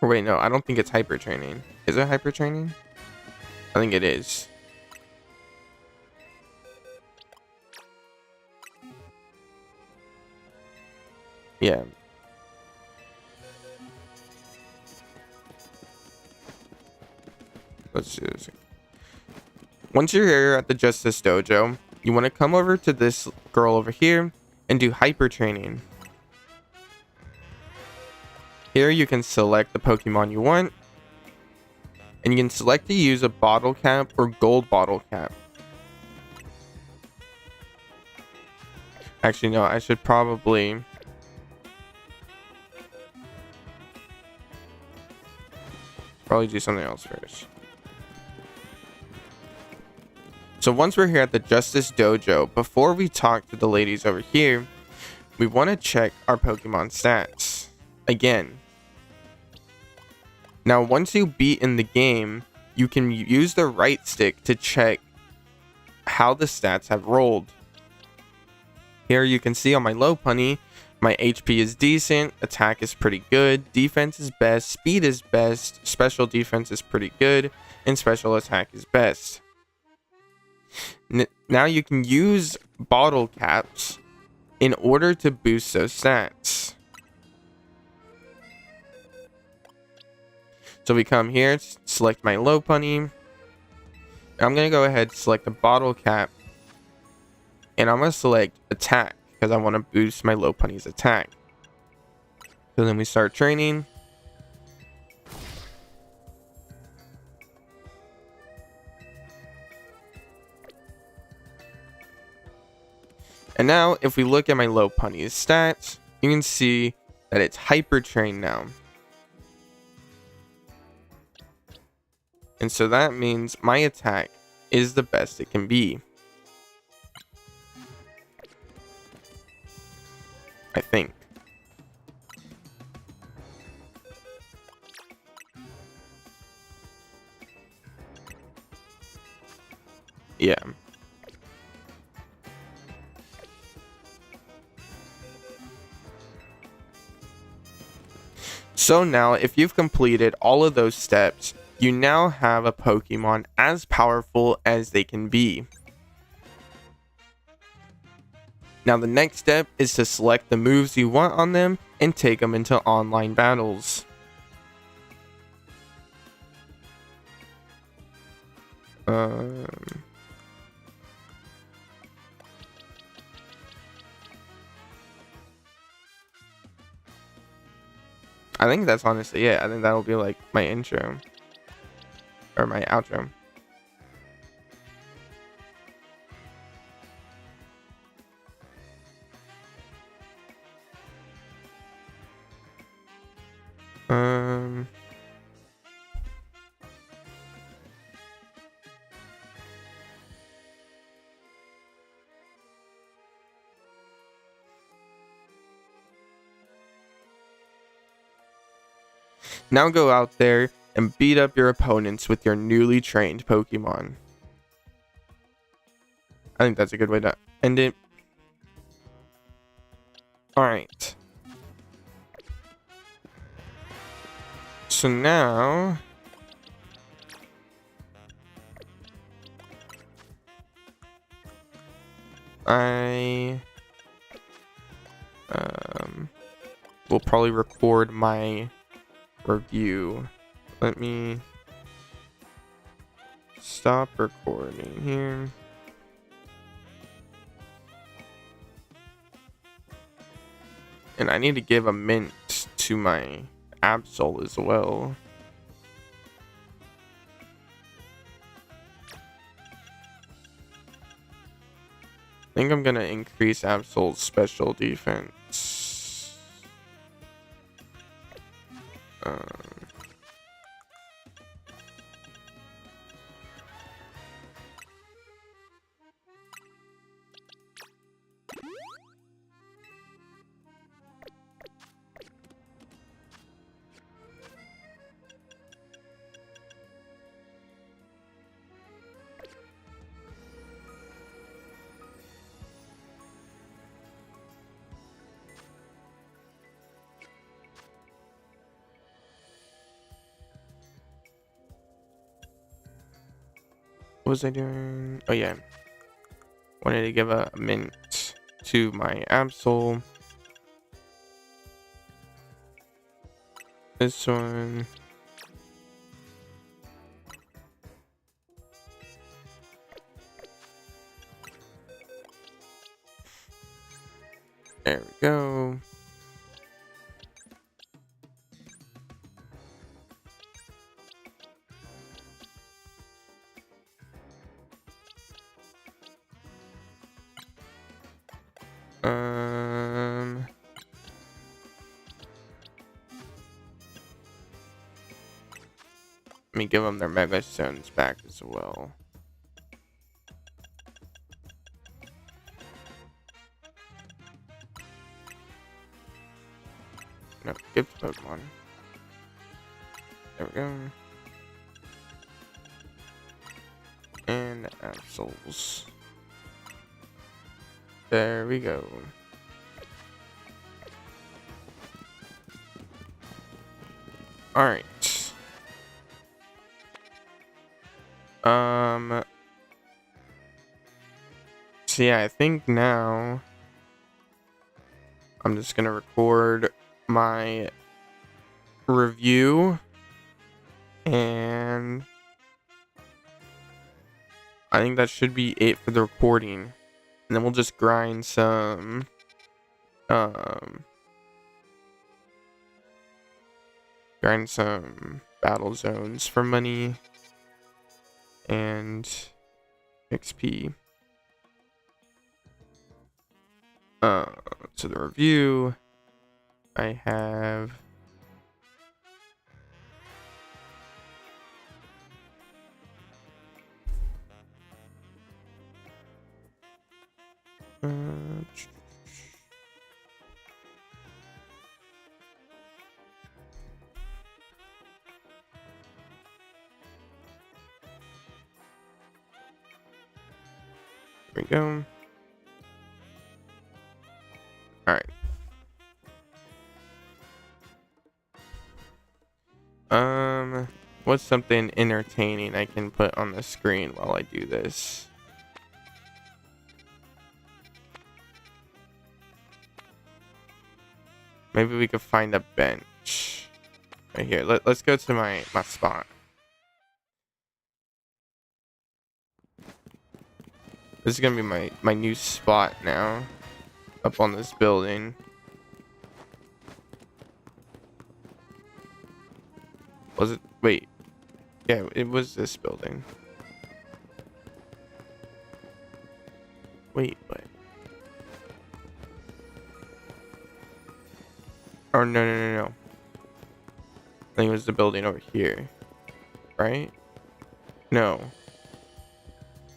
Or wait, no, I don't think it's hyper training. Is it hyper training? I think it is. Yeah. Let's do this. Once you're here at the Justice Dojo, you want to come over to this girl over here and do hyper training. Here you can select the Pokemon you want, And you can select to use a bottle cap or gold bottle cap. Actually, no, I should probably do something else first. So once we're here at the Justice Dojo, before we talk to the ladies over here, we want to check our Pokemon stats again. Now, once you beat in the game, you can use the right stick to check how the stats have rolled. Here you can see on my Lopunny, my HP is decent, attack is pretty good, defense is best, speed is best, special defense is pretty good, and special attack is best. Now you can use bottle caps in order to boost those stats. So we come here, select my Lopunny. I'm going to go ahead and select the bottle cap. And I'm going to select attack because I want to boost my Lopunny's attack. So then we start training. And now if we look at my Lopunny's stats, you can see that it's hyper trained now. And so that means my attack is the best it can be. I think. Yeah. So now, if you've completed all of those steps, you now have a Pokemon as powerful as they can be. Now the next step is to select the moves you want on them and take them into online battles. I think that's honestly it. I think that'll be like my intro. Or my outro. Now go out there and beat up your opponents with your newly trained Pokemon. I think that's a good way to end it. Alright. So now... I... will probably record my review. Let me stop recording here. And I need to give a mint to my Absol as well. I think I'm gonna increase Absol's special defense. What was I doing? Oh yeah. Wanted to give a mint to my Absol. This one. There we go. me give them their Mega Stones back as well. No, gift Pokemon. There we go. And Absols. There we go. Alright. So yeah, I think now I'm just gonna record my review, and I think that should be it for the recording, and then we'll just grind some battle zones for money and XP. So the review, I have there we go. Alright. What's something entertaining I can put on the screen while I do this? Maybe we could find a bench right here. Let's go to my spot. This is gonna be my new spot now, up on this building. Was it? Wait. Yeah, it was this building. Wait, what? Oh, no. I think it was the building over here. Right? No.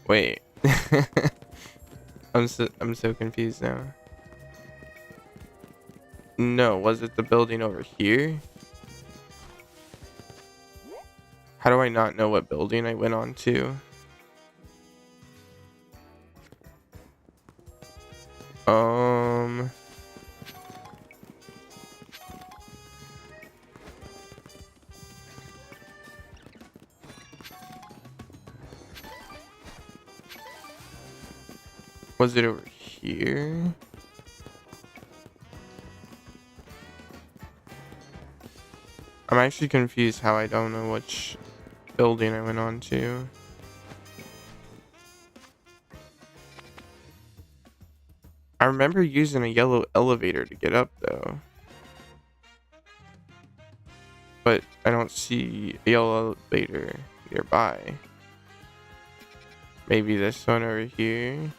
Wait. I'm so confused now. No, was it the building over here? How do I not know what building I went on to? Was it over here? I'm actually confused how I don't know which building I went on to. I remember using a yellow elevator to get up though. But I don't see a yellow elevator nearby. Maybe this one over here?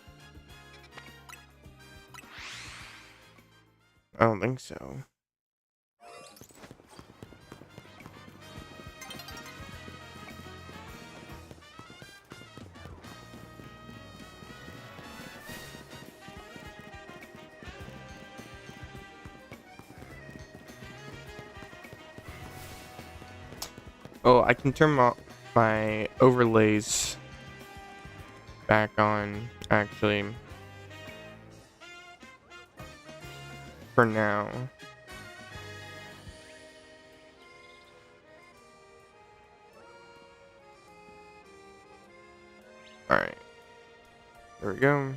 I don't think so. Oh, I can turn my overlays back on, actually. For now. Alright. There we go.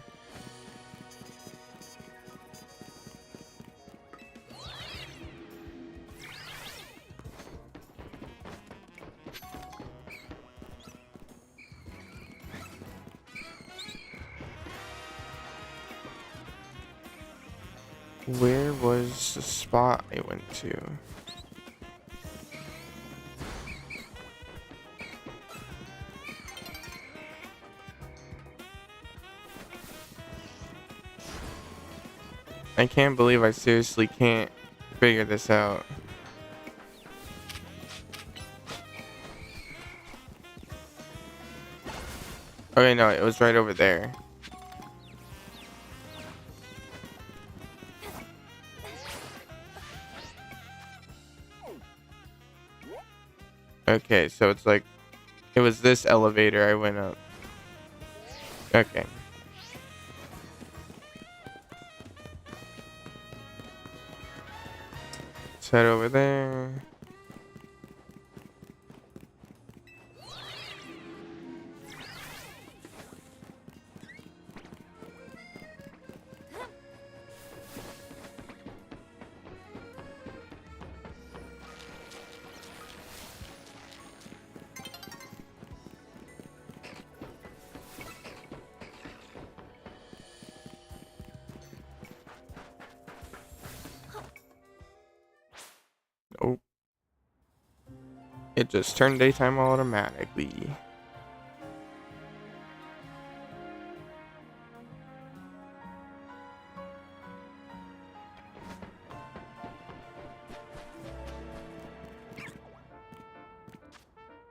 Where was the spot I went to? I can't believe I seriously can't figure this out. Okay, no, it was right over there. Okay, so it's like, it was this elevator I went up. Okay. Let's head over there. Oh. It just turned daytime automatically.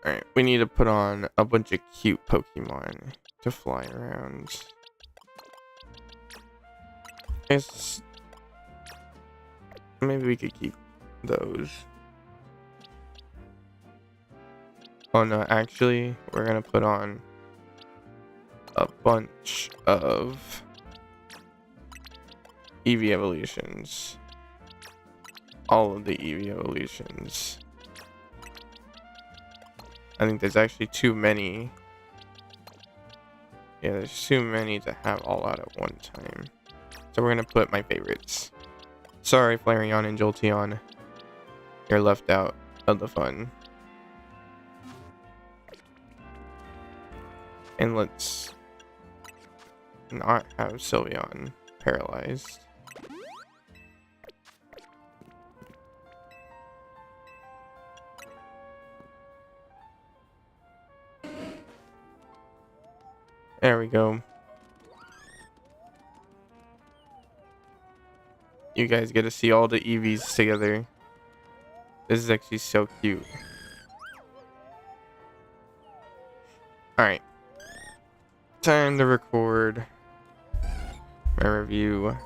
Alright, we need to put on a bunch of cute Pokemon to fly around. Maybe we could keep those. Oh no, actually, we're gonna put on a bunch of Eevee evolutions. All of the Eevee evolutions. I think there's actually too many. Yeah, there's too many to have all out at one time. So we're gonna put my favorites. Sorry, Flareon and Jolteon. You're left out of the fun. And let's not have Sylveon paralyzed. There we go. You guys get to see all the Eevees together. This is actually so cute. Alright. Time to record my review.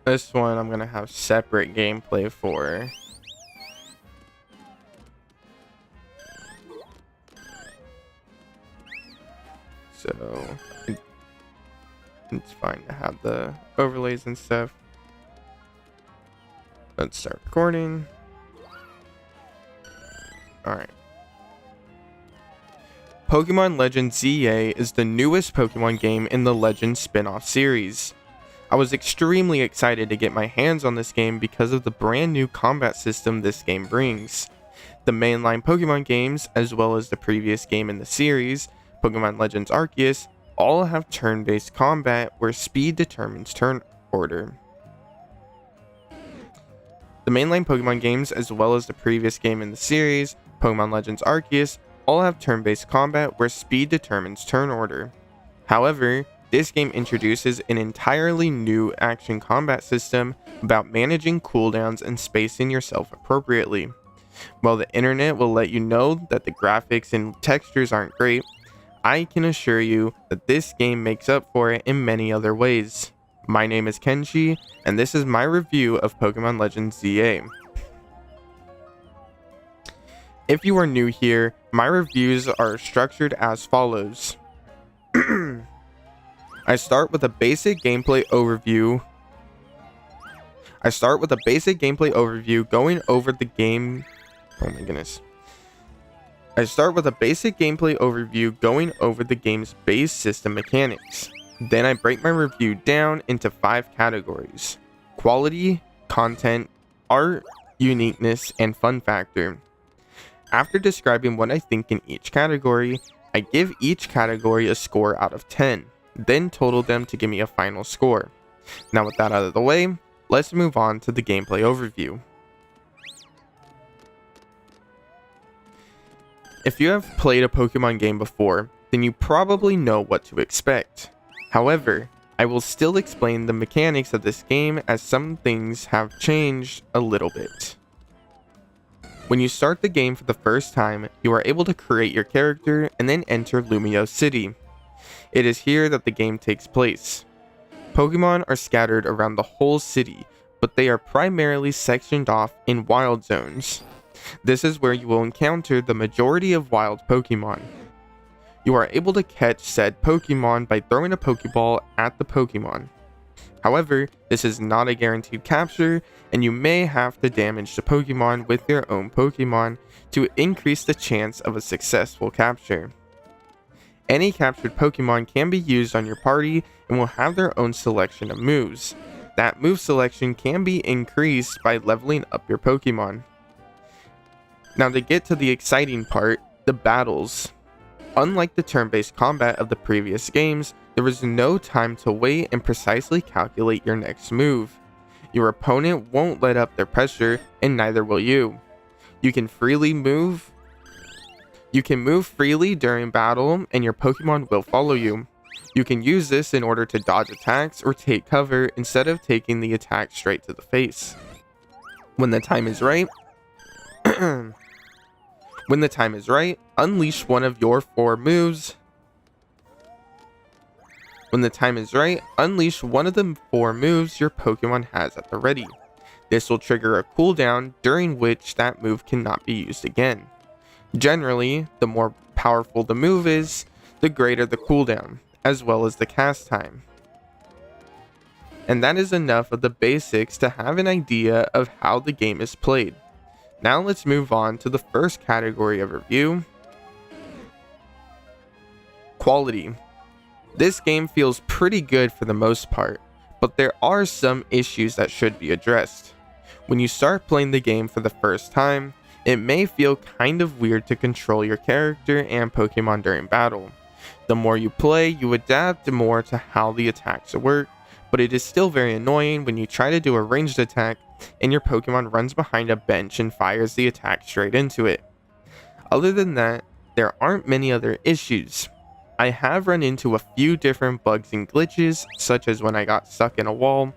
This one I'm gonna have separate gameplay for. So it's fine to have the overlays and stuff. Let's start recording. Alright. Pokemon Legends ZA is the newest Pokemon game in the Legends spin-off series. I was extremely excited to get my hands on this game because of the brand new combat system this game brings. The mainline Pokemon games, as well as the previous game in the series, Pokemon Legends Arceus, all have turn-based combat where speed determines turn order. The mainline Pokemon games, as well as the previous game in the series, Pokemon Legends Arceus, all have turn-based combat where speed determines turn order. However, this game introduces an entirely new action combat system about managing cooldowns and spacing yourself appropriately. While the internet will let you know that the graphics and textures aren't great, I can assure you that this game makes up for it in many other ways. My name is Kenshi, and this is my review of Pokemon Legends ZA. If you are new here, my reviews are structured as follows. I start with a basic gameplay overview. Going over the game. Oh my goodness. I start with a basic gameplay overview going over the game's base system mechanics. Then I break my review down into 5 categories: quality, content, art, uniqueness, and fun factor. After describing what I think in each category, I give each category a score out of 10, then total them to give me a final score. Now with that out of the way, let's move on to the gameplay overview. If you have played a Pokemon game before, then you probably know what to expect. However, I will still explain the mechanics of this game as some things have changed a little bit. When you start the game for the first time, you are able to create your character and then enter Lumio City. It is here that the game takes place. Pokemon are scattered around the whole city, but they are primarily sectioned off in wild zones. This is where you will encounter the majority of wild Pokemon. You are able to catch said Pokemon by throwing a Pokeball at the Pokemon. However, this is not a guaranteed capture, and you may have to damage the Pokemon with your own Pokemon to increase the chance of a successful capture. Any captured Pokemon can be used on your party and will have their own selection of moves. That move selection can be increased by leveling up your Pokemon. Now to get to the exciting part, the battles. Unlike the turn-based combat of the previous games, there is no time to wait and precisely calculate your next move. Your opponent won't let up their pressure, and neither will you. You can move freely during battle, and your Pokemon will follow you. You can use this in order to dodge attacks or take cover instead of taking the attack straight to the face. When the time is right, unleash one of your 4 moves. When the time is right, unleash one of the 4 moves your Pokemon has at the ready. This will trigger a cooldown during which that move cannot be used again. Generally, the more powerful the move is, the greater the cooldown, as well as the cast time. And that is enough of the basics to have an idea of how the game is played. Now let's move on to the first category of review. Quality. This game feels pretty good for the most part, but there are some issues that should be addressed. When you start playing the game for the first time, it may feel kind of weird to control your character and Pokemon during battle. The more you play, you adapt more to how the attacks work, but it is still very annoying when you try to do a ranged attack and your Pokemon runs behind a bench and fires the attack straight into it. Other than that, there aren't many other issues. I have run into a few different bugs and glitches, such as when I got stuck in a wall,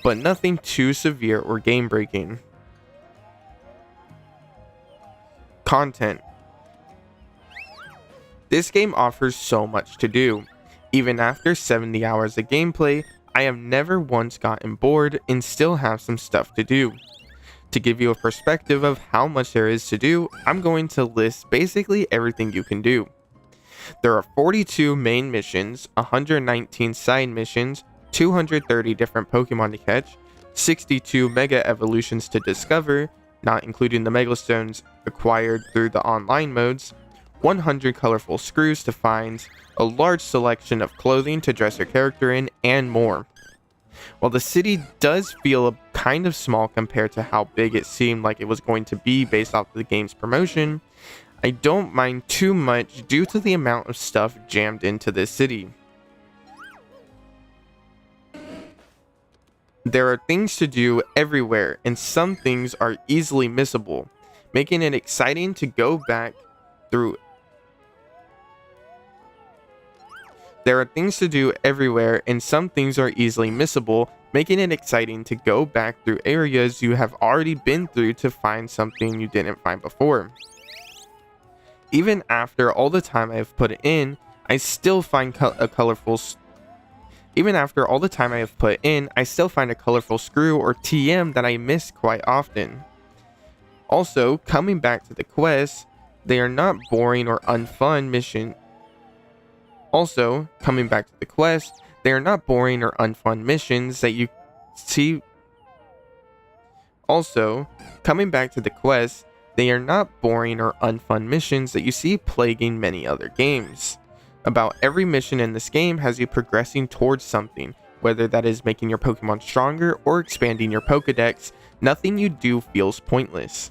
but nothing too severe or game breaking. Content. This game offers so much to do. Even after 70 hours of gameplay, I have never once gotten bored and still have some stuff to do. To give you a perspective of how much there is to do, I'm going to list basically everything you can do. There are 42 main missions, 119 side missions, 230 different Pokemon to catch, 62 Mega Evolutions to discover, not including the Megastones acquired through the online modes, 100 colorful screws to find, a large selection of clothing to dress your character in, and more. While the city does feel kind of small compared to how big it seemed like it was going to be based off the game's promotion, I don't mind too much due to the amount of stuff jammed into this city. There are things to do everywhere, and some things are easily missable, making it exciting to go back through. There are things to do everywhere, and some things are easily missable, making it exciting to go back through areas you have already been through to find something you didn't find before. Even after all the time I have put in, I still find a colorful screw or TM that I miss quite often. Also, coming back to the quests, they are not boring or unfun missions that you see. They are not boring or unfun missions that you see plaguing many other games. About every mission in this game has you progressing towards something, whether that is making your Pokemon stronger or expanding your Pokedex. Nothing you do feels pointless.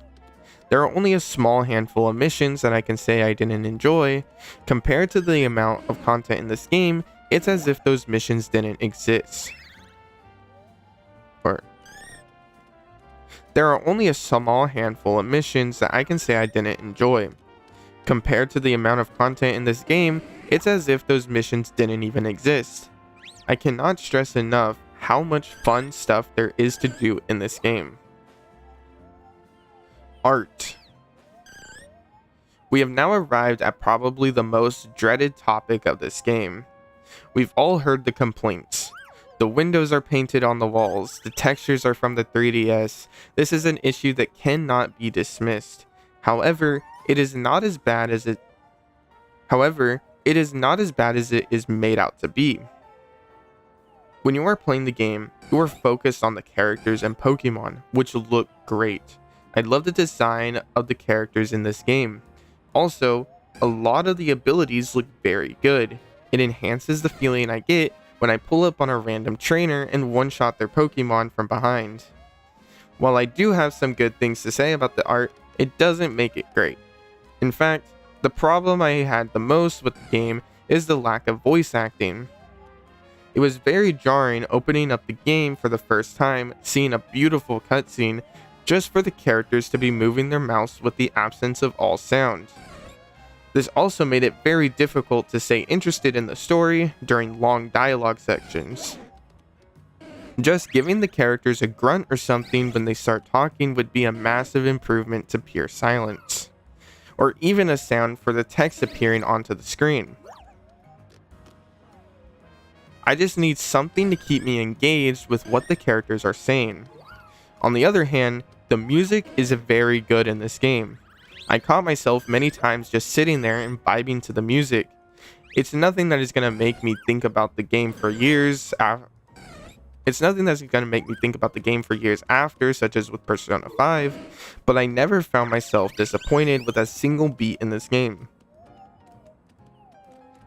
There are only a small handful of missions that I can say I didn't enjoy. Compared to the amount of content in this game, it's as if those missions didn't exist. There are only a small handful of missions that I can say I didn't enjoy. Compared to the amount of content in this game, it's as if those missions didn't even exist. I cannot stress enough how much fun stuff there is to do in this game. Art. We have now arrived at probably the most dreaded topic of this game. We've all heard the complaints. The windows are painted on the walls, the textures are from the 3DS. This is an issue that cannot be dismissed. However, it is not as bad as it is made out to be. When you are playing the game, you are focused on the characters and Pokemon, which look great. I love the design of the characters in this game. Also, a lot of the abilities look very good. It enhances the feeling I get when I pull up on a random trainer and one-shot their Pokemon from behind. While I do have some good things to say about the art, it doesn't make it great. In fact, the problem I had the most with the game is the lack of voice acting. It was very jarring opening up the game for the first time, seeing a beautiful cutscene, just for the characters to be moving their mouse with the absence of all sound. This also made it very difficult to stay interested in the story during long dialogue sections. Just giving the characters a grunt or something when they start talking would be a massive improvement to pure silence, or even a sound for the text appearing onto the screen. I just need something to keep me engaged with what the characters are saying. On the other hand, the music is very good in this game. I caught myself many times just sitting there and vibing to the music. It's nothing that is going to make me think about the game for years after, such as with Persona 5, but I never found myself disappointed with a single beat in this game.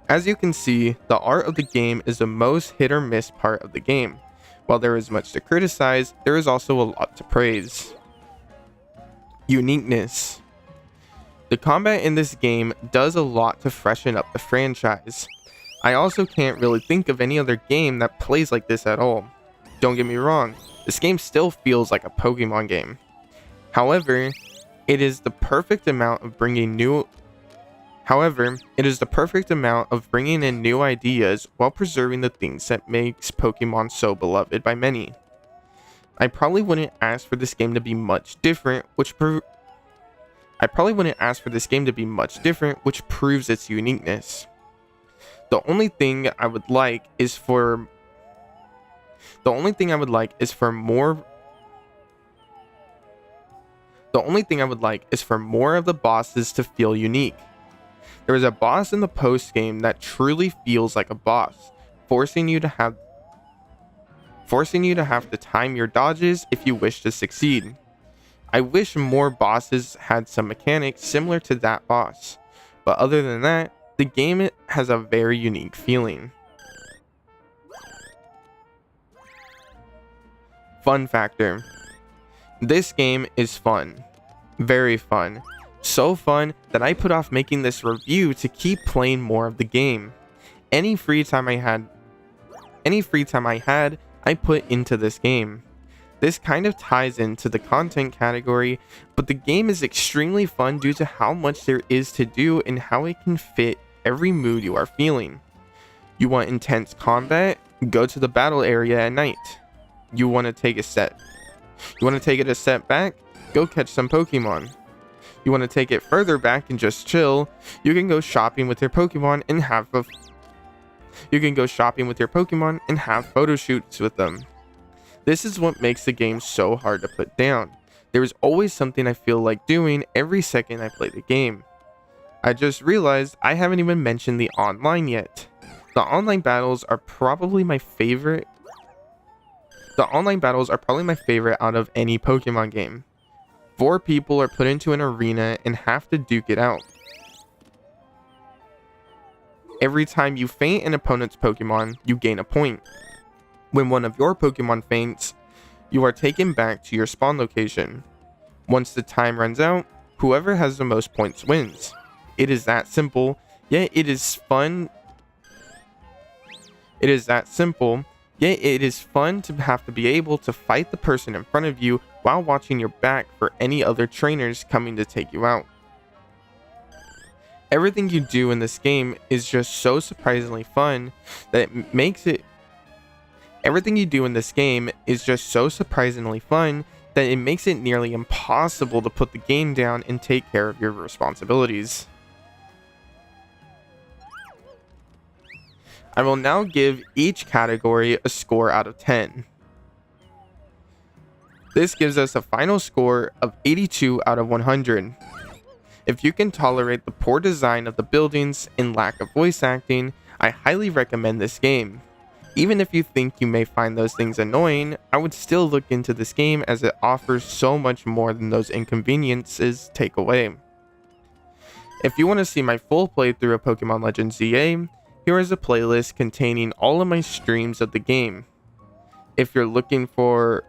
As you can see, the art of the game is the most hit or miss part of the game. While there is much to criticize, there is also a lot to praise. Uniqueness. The combat in this game does a lot to freshen up the franchise. I also can't really think of any other game that plays like this at all. Don't get me wrong, this game still feels like a Pokemon game. However, it is the perfect amount of bringing in new ideas while preserving the things that makes Pokemon so beloved by many. I probably wouldn't ask for this game to be much different, which proves its uniqueness. The only thing I would like is for more of the bosses to feel unique. There is a boss in the post game that truly feels like a boss, forcing you to have to time your dodges if you wish to succeed. I wish more bosses had some mechanics similar to that boss, but other than that, the game has a very unique feeling. Fun factor. This game is fun. Very fun. So fun that I put off making this review to keep playing more of the game. Any free time I had, I put into this game. This kind of ties into the content category, but the game is extremely fun due to how much there is to do and how it can fit every mood you are feeling. You want intense combat? Go to the battle area at night. You want to take it a step back? Go catch some Pokemon. You want to take it further back and just chill? You can go shopping with your Pokemon and have photo shoots with them. This is what makes the game so hard to put down. There is always something I feel like doing every second I play the game. I just realized I haven't even mentioned the online yet. The online battles are probably my favorite out of any Pokemon game. 4 people are put into an arena and have to duke it out. Every time you faint an opponent's Pokemon, you gain a point. When one of your Pokemon faints, you are taken back to your spawn location. Once the time runs out, whoever has the most points wins. It is that simple, yet it is fun. It is fun to have to be able to fight the person in front of you while watching your back for any other trainers coming to take you out. Everything you do in this game is just so surprisingly fun that it makes it nearly impossible to put the game down and take care of your responsibilities. I will now give each category a score out of 10. This gives us a final score of 82 out of 100. If you can tolerate the poor design of the buildings and lack of voice acting, I highly recommend this game. Even if you think you may find those things annoying, I would still look into this game as it offers so much more than those inconveniences take away. If you want to see my full playthrough of Pokemon Legends ZA, here is a playlist containing all of my streams of the game. If you're looking for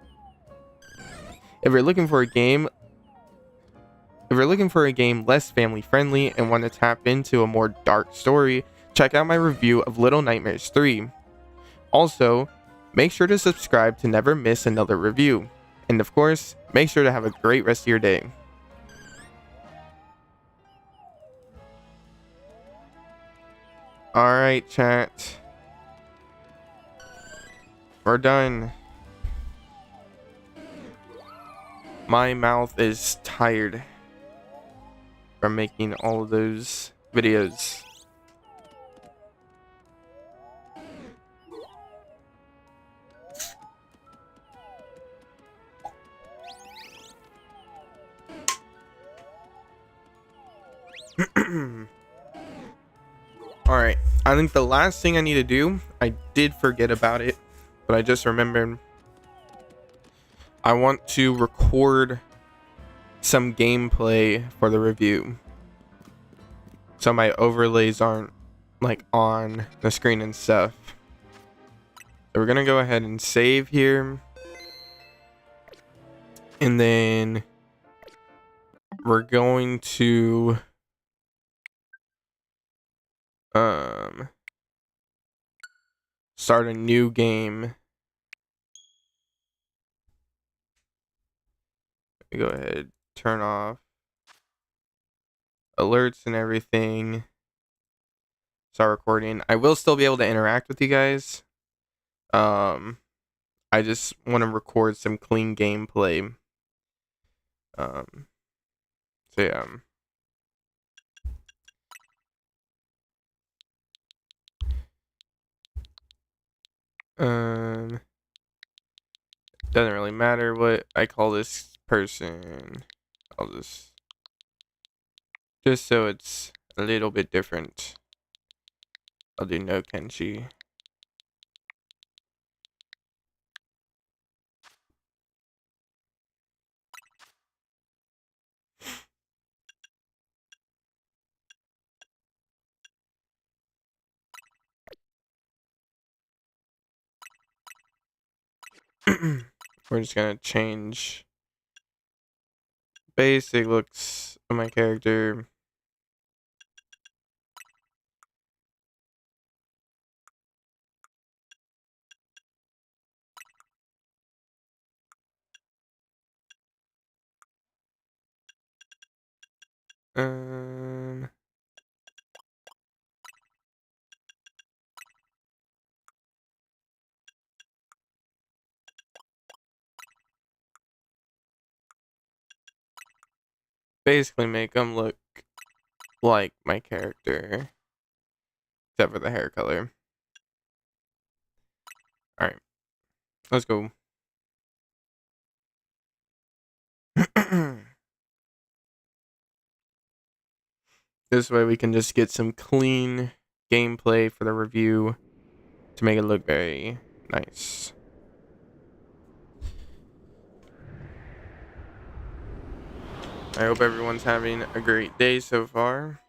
a game less family friendly and want to tap into a more dark story, check out my review of Little Nightmares 3. Also, make sure to subscribe to never miss another review. And of course, make sure to have a great rest of your day. Alright, chat. We're done. My mouth is tired from making all of those videos. Alright, I think the last thing I need to do, I did forget about it, but I just remembered. I want to record some gameplay for the review, so my overlays aren't like on the screen and stuff. So we're gonna go ahead and save here, and then we're going to start a new game. Go ahead, turn off alerts and everything. Start recording. I will still be able to interact with you guys. I just want to record some clean gameplay. So yeah. Doesn't really matter what I call this person. I'll just so it's a little bit different. I'll do no Kenshi. We're just gonna change basic looks of my character. Basically make them look like my character, except for the hair color. Alright, let's go. This way we can just get some clean gameplay for the review to make it look very nice. I hope everyone's having a great day so far.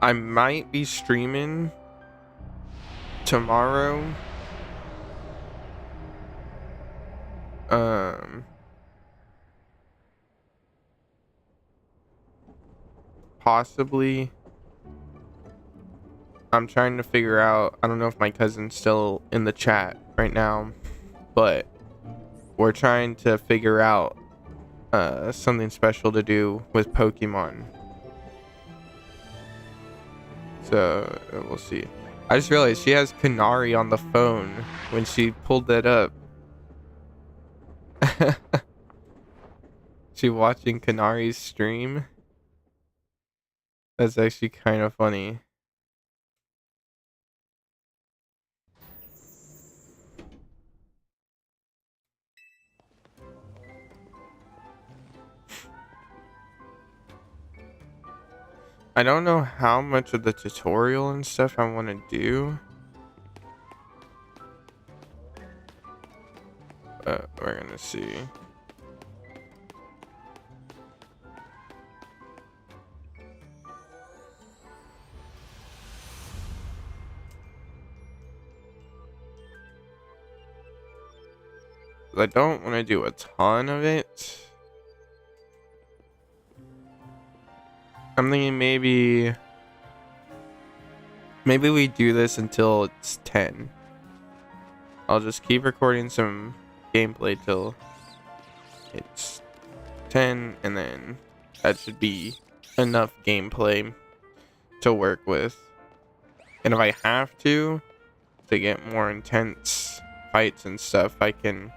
I might be streaming tomorrow. Possibly. I'm trying to figure out, I don't know if my cousin's still in the chat right now, but we're trying to figure out something special to do with Pokemon. So we'll see. I just realized she has Kanari on the phone when she pulled that up. She watching Kanari's stream. That's actually kind of funny. I don't know how much of the tutorial and stuff I want to do. But we're gonna see. I don't want to do a ton of it. I'm thinking maybe we do this until it's 10. I'll just keep recording some gameplay till it's 10, and then that should be enough gameplay to work with. And if I have to get more intense fights and stuff, I can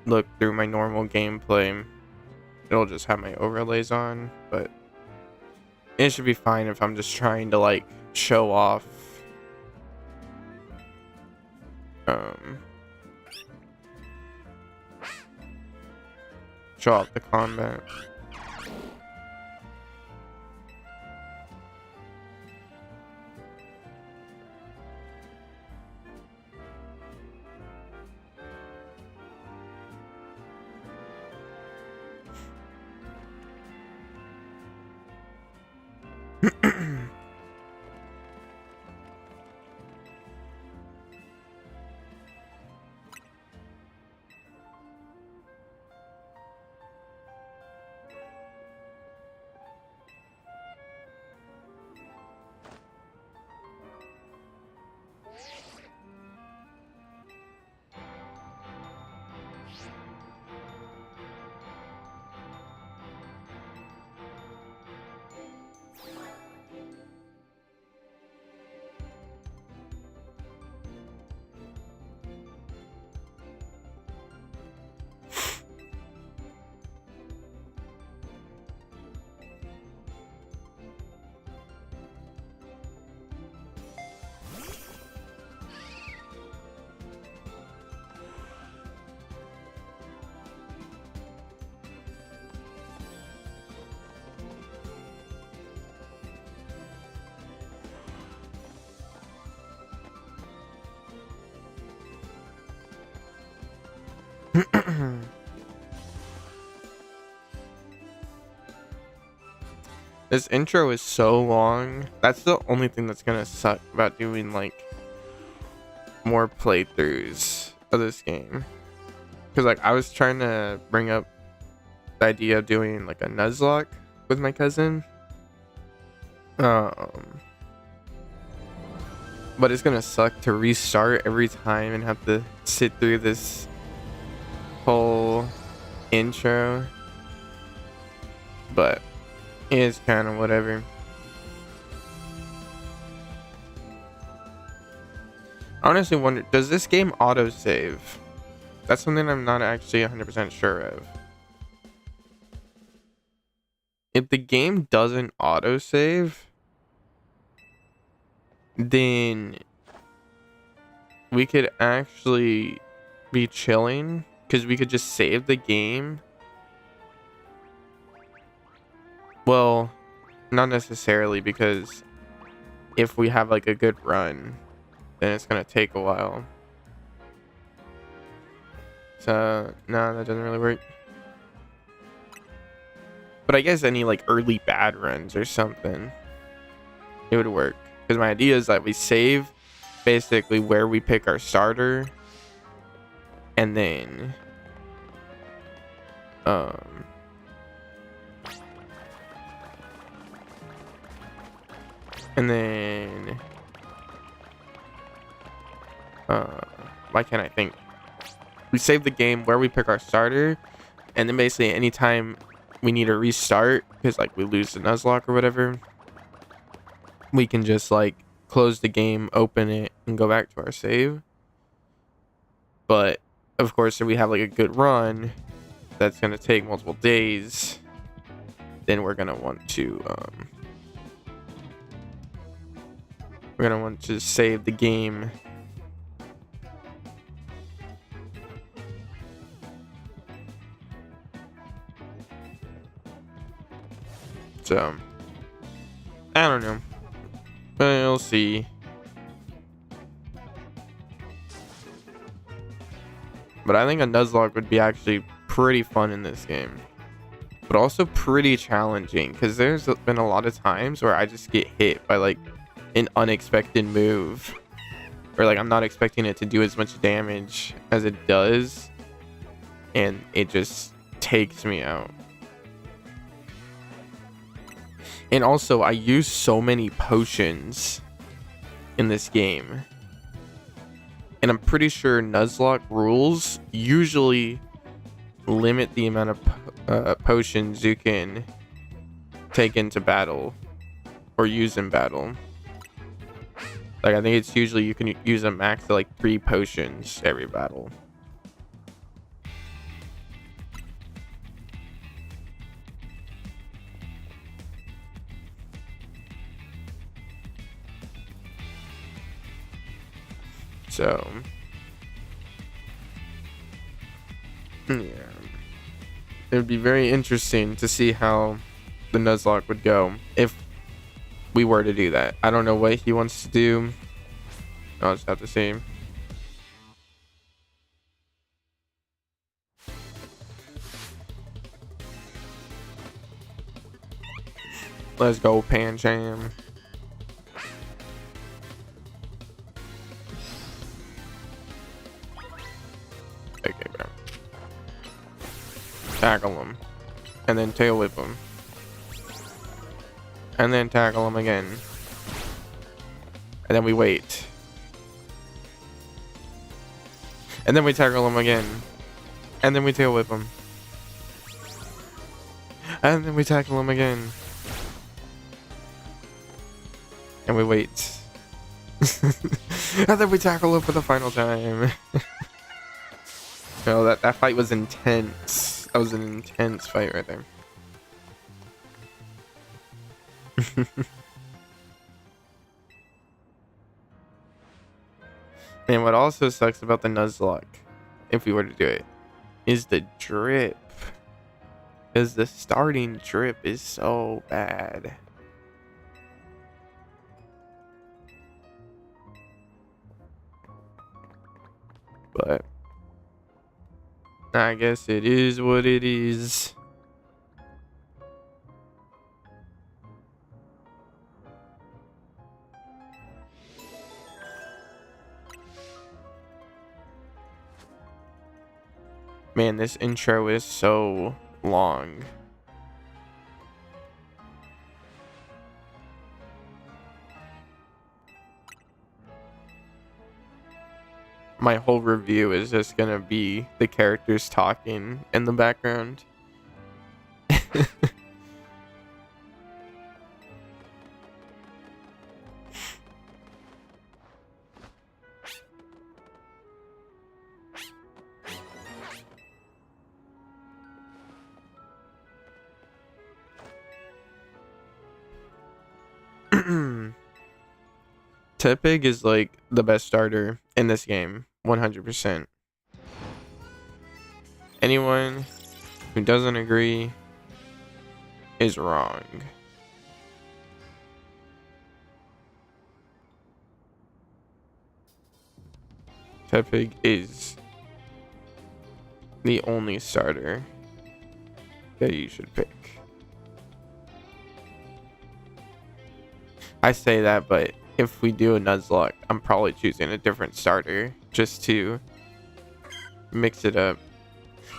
look through my normal gameplay. It'll just have my overlays on, but it should be fine if I'm just trying to like show off the combat. This intro is so long. That's the only thing that's gonna suck about doing like more playthroughs of this game. Because like I was trying to bring up the idea of doing like a Nuzlocke with my cousin. But it's gonna suck to restart every time and have to sit through this whole intro. But it's kind of whatever. I honestly wonder, does this game autosave? That's something I'm not actually 100% sure of. If the game doesn't autosave, then we could actually be chilling, because we could just save the game. Well, not necessarily, because if we have like a good run, then it's gonna take a while. So no, that doesn't really work. But I guess any like early bad runs or something, it would work. Because my idea is that we save basically where we pick our starter, and then Why can't I think? We save the game where we pick our starter, and then basically anytime we need to restart because like we lose the Nuzlocke or whatever, we can just like close the game, open it, and go back to our save. But of course, if we have like a good run that's gonna take multiple days, then we're gonna want to save the game. So I don't know. We'll see. But I think a Nuzlocke would be actually pretty fun in this game. But also pretty challenging, because there's been a lot of times where I just get hit by like an unexpected move. Or like I'm not expecting it to do as much damage as it does. And it just takes me out. And also, I use so many potions in this game. And I'm pretty sure Nuzlocke rules usually limit the amount of potions you can take into battle or use in battle. Like, I think it's usually you can use a max of like 3 potions every battle. So, yeah, it would be very interesting to see how the Nuzlocke would go if we were to do that. I don't know what he wants to do. I'll just have to see. Let's go, Pancham. Okay, bro. Tackle him. And then tail whip him. And then tackle him again. And then we wait. And then we tackle him again. And then we tail whip him. And then we tackle him again. And we wait. And then we tackle him for the final time. No, that fight was intense. That was an intense fight right there. And what also sucks about the Nuzlocke, if we were to do it, is the drip. Because the starting drip is so bad. But I guess it is what it is. Man, this intro is so long. My whole review is just gonna be the characters talking in the background. Tepig is like the best starter in this game, 100%. Anyone who doesn't agree is wrong. Tepig is the only starter that you should pick. I say that, but if we do a Nuzlocke, I'm probably choosing a different starter just to mix it up.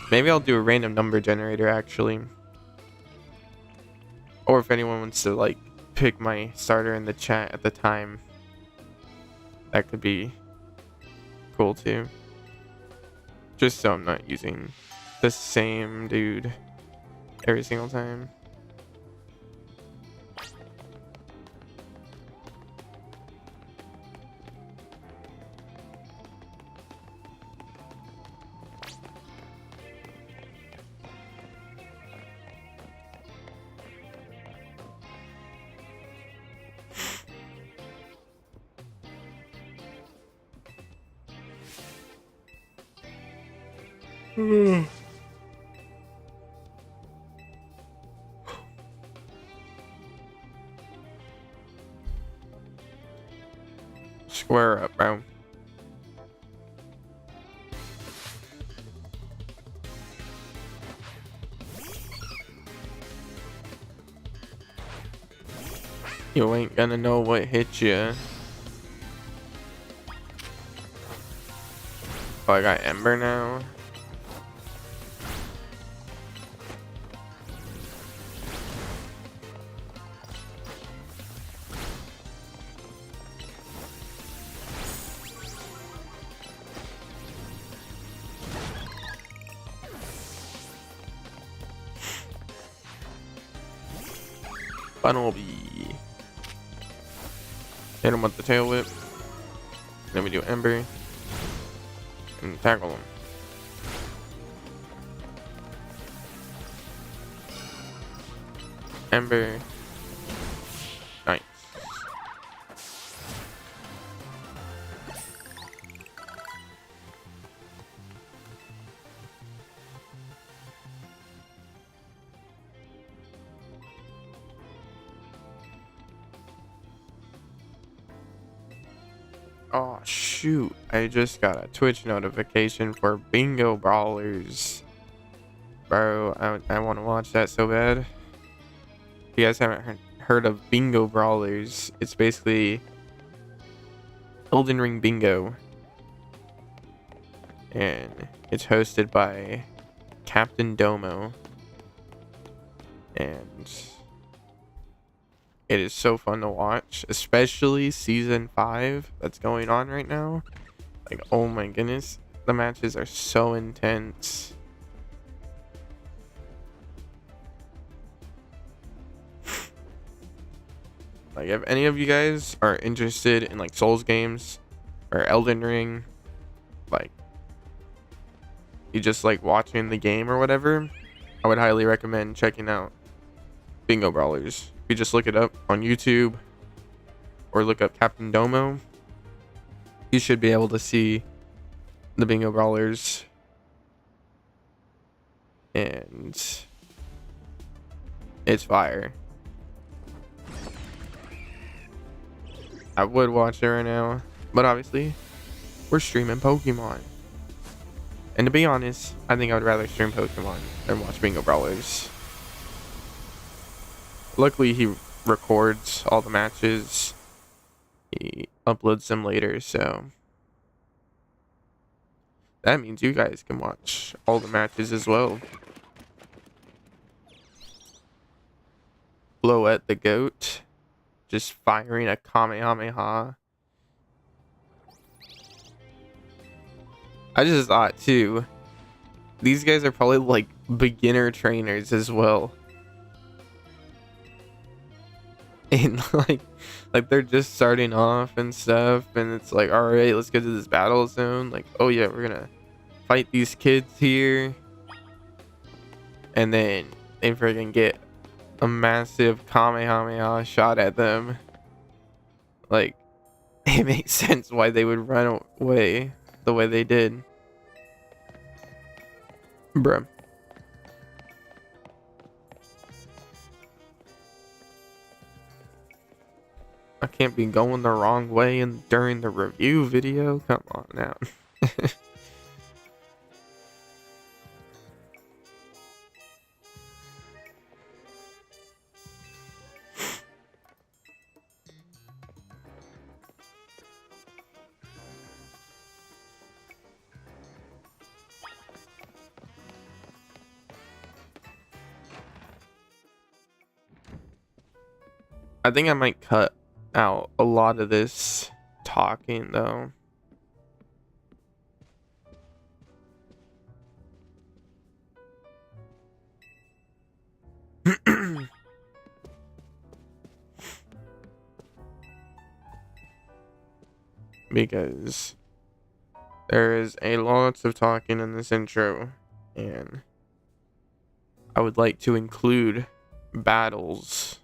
Maybe I'll do a random number generator actually. Or if anyone wants to like pick my starter in the chat at the time, that could be cool too. Just so I'm not using the same dude every single time. Square up, bro. You ain't gonna know what hit you. Oh, I got Ember now. Funnelby. Hit him with the tail whip. Then we do Ember. And tackle him. Ember. Nice. Oh shoot, I just got a Twitch notification for Bingo Brawlers. Bro, I want to watch that so bad. If you guys haven't heard of Bingo Brawlers, it's basically Elden Ring Bingo. And it's hosted by Captain Domo. And it is so fun to watch, especially season 5 that's going on right now. Like, oh my goodness, the matches are so intense. Like, if any of you guys are interested in like Souls games or Elden Ring, like you just like watching the game or whatever, I would highly recommend checking out Bingo Brawlers. You just look it up on YouTube or look up Captain Domo, you should be able to see the Bingo Brawlers. And it's fire. I would watch it right now, but obviously we're streaming Pokemon. And to be honest, I think I would rather stream Pokemon than watch Bingo Brawlers. Luckily, he records all the matches. He uploads them later, so that means you guys can watch all the matches as well. Floette the Goat, just firing a Kamehameha. I just thought too, these guys are probably like beginner trainers as well. And like they're just starting off and stuff, and it's like, all right, let's get to this battle zone. Like, oh yeah, we're gonna fight these kids here, and then they freaking get a massive Kamehameha shot at them. Like, it makes sense why they would run away the way they did, bruh. I can't be going the wrong way during the review video. Come on now. I think I might cut out a lot of this talking though. Because there is a lot of talking in this intro, and I would like to include battles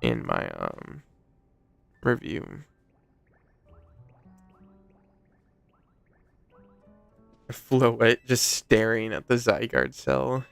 in my review. Floette just staring at the Zygarde cell.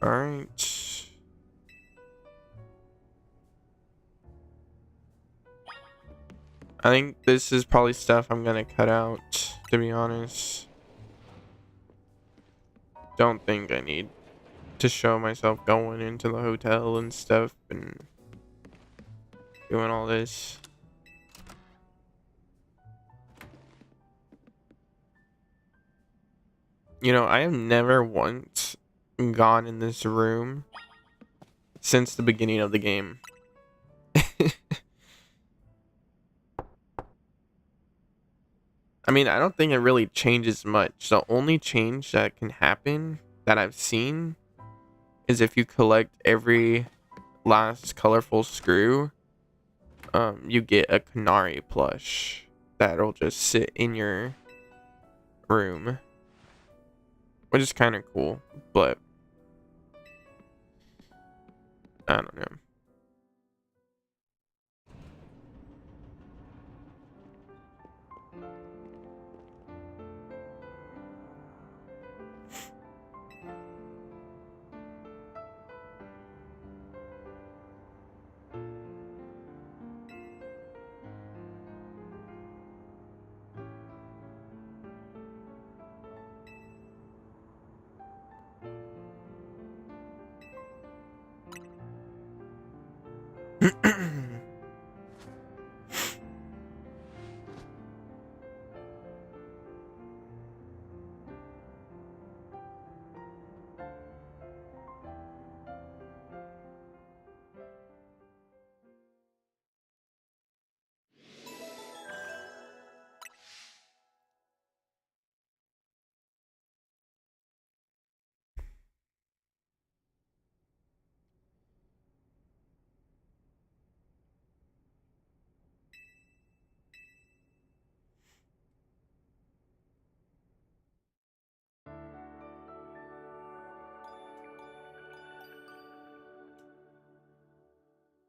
Alright. I think this is probably stuff I'm gonna cut out, to be honest. Don't think I need to show myself going into the hotel and stuff and doing all this. You know, I have never once gone in this room since the beginning of the game. I mean, I don't think it really changes much. The only change that can happen that I've seen is if you collect every last colorful screw, you get a Canary plush that'll just sit in your room, which is kind of cool, but I don't know.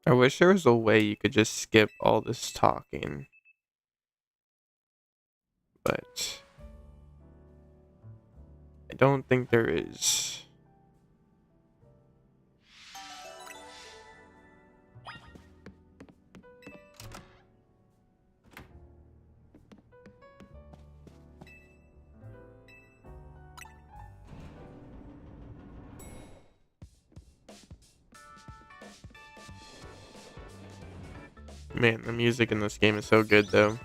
I wish there was a way you could just skip all this talking, but I don't think there is. Man, the music in this game is so good though.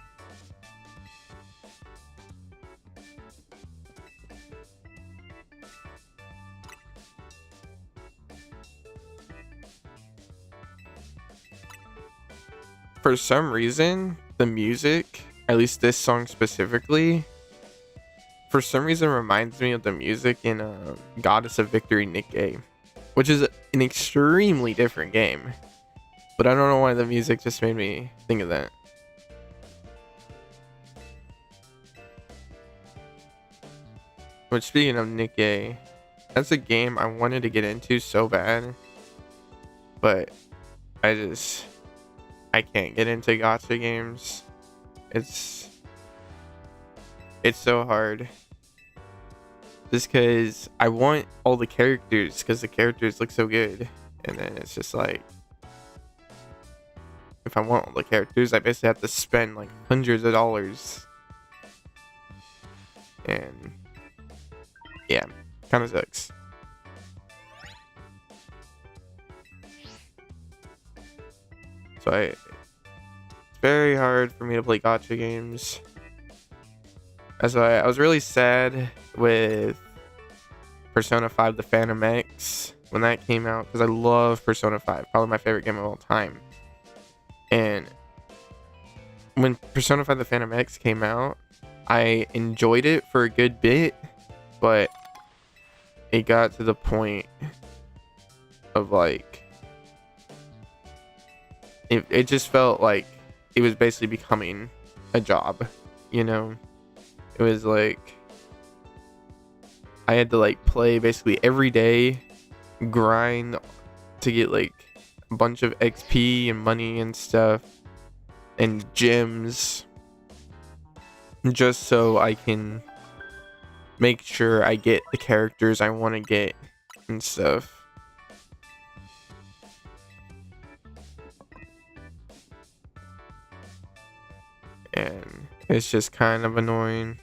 For some reason, the music, at least this song specifically, for some reason reminds me of the music in Goddess of Victory Nikke, which is an extremely different game. But I don't know why the music just made me think of that. But speaking of Nikke, that's a game I wanted to get into so bad. But I can't get into gacha games. It's so hard. just because I want all the characters, because the characters look so good. And then it's just like, if I want all the characters, I basically have to spend like hundreds of dollars. And yeah, kind of sucks. So it's very hard for me to play gacha games. That's why I was really sad with Persona 5 The Phantom X when that came out, because I love Persona 5, probably my favorite game of all time. And when Persona 5 The Phantom X came out, I enjoyed it for a good bit, but it got to the point of like, it just felt like it was basically becoming a job, you know? It was like I had to like play basically every day, grind to get like a bunch of XP and money and stuff and gems, just so I can make sure I get the characters I want to get and stuff. And it's just kind of annoying.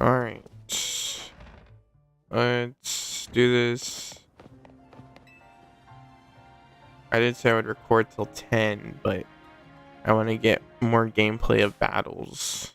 Alright. Let's do this. I did say I would record till 10, but I want to get more gameplay of battles.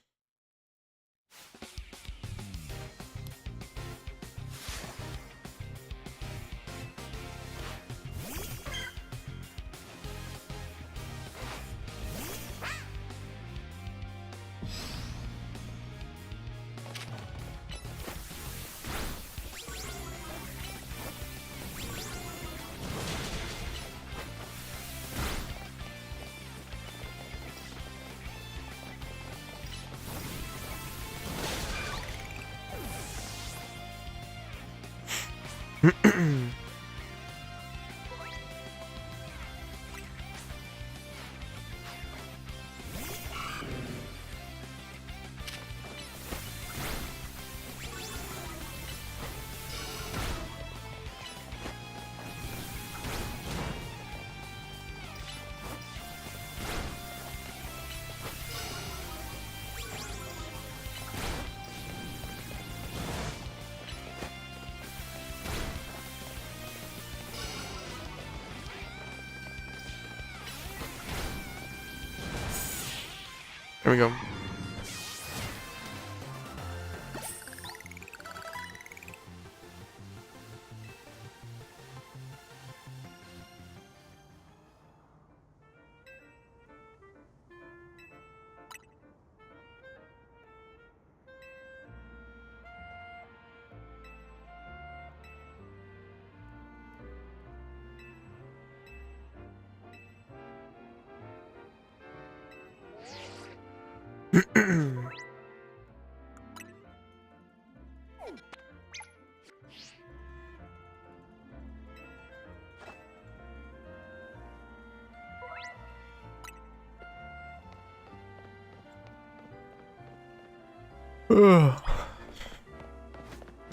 There we go.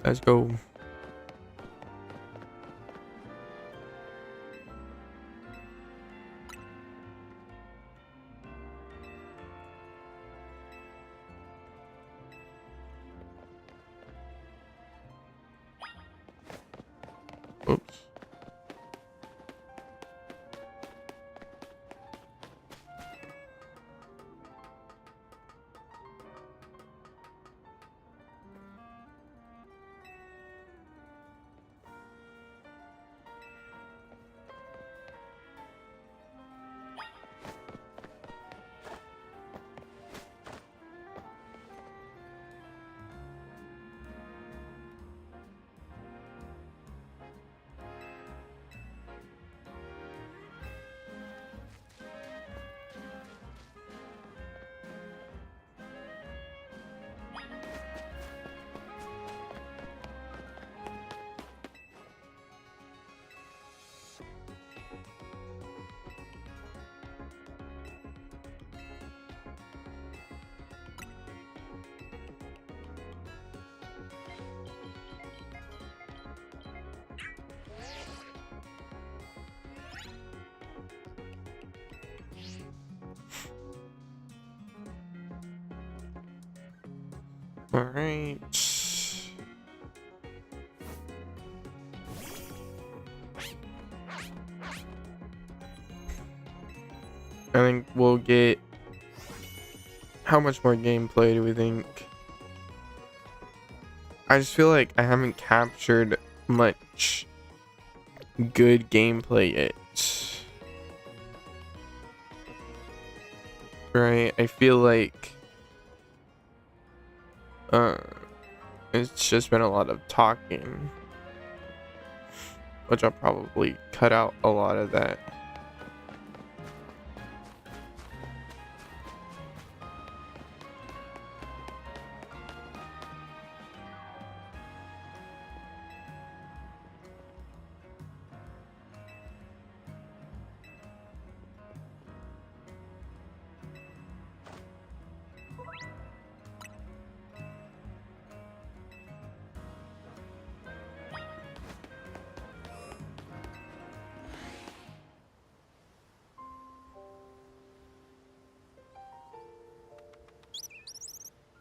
Let's go. Oops. All right. I think we'll get. How much more gameplay do we think? I just feel like I haven't captured much good gameplay yet. Right? I feel like it's just been a lot of talking, which I'll probably cut out a lot of that.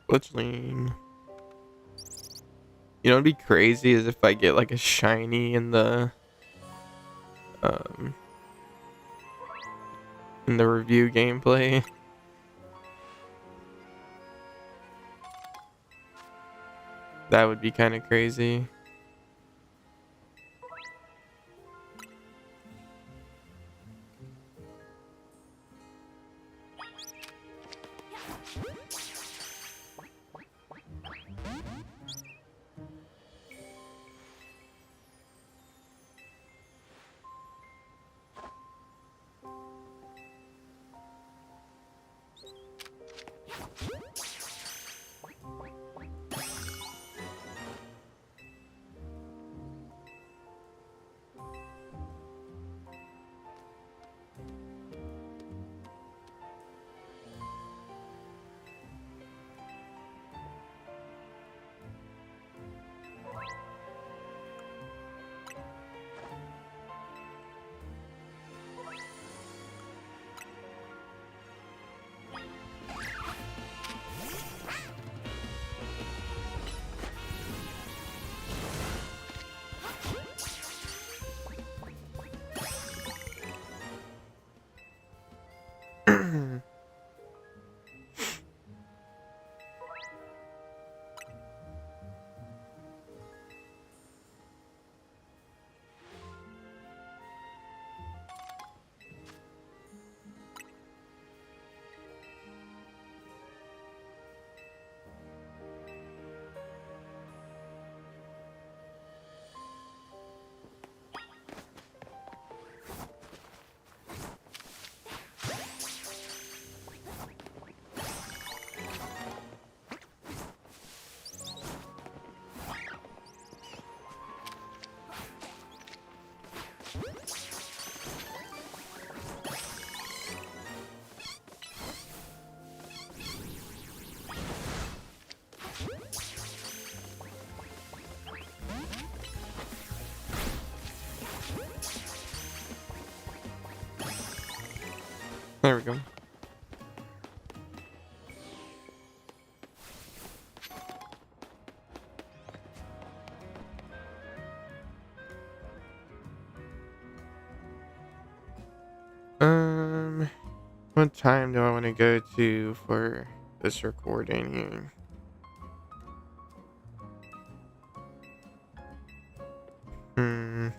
Fletchling. You know, it'd be crazy is if I get like a shiny in the review gameplay. That would be kind of crazy. There we go. What time do I want to go to for this recording here? Hmm.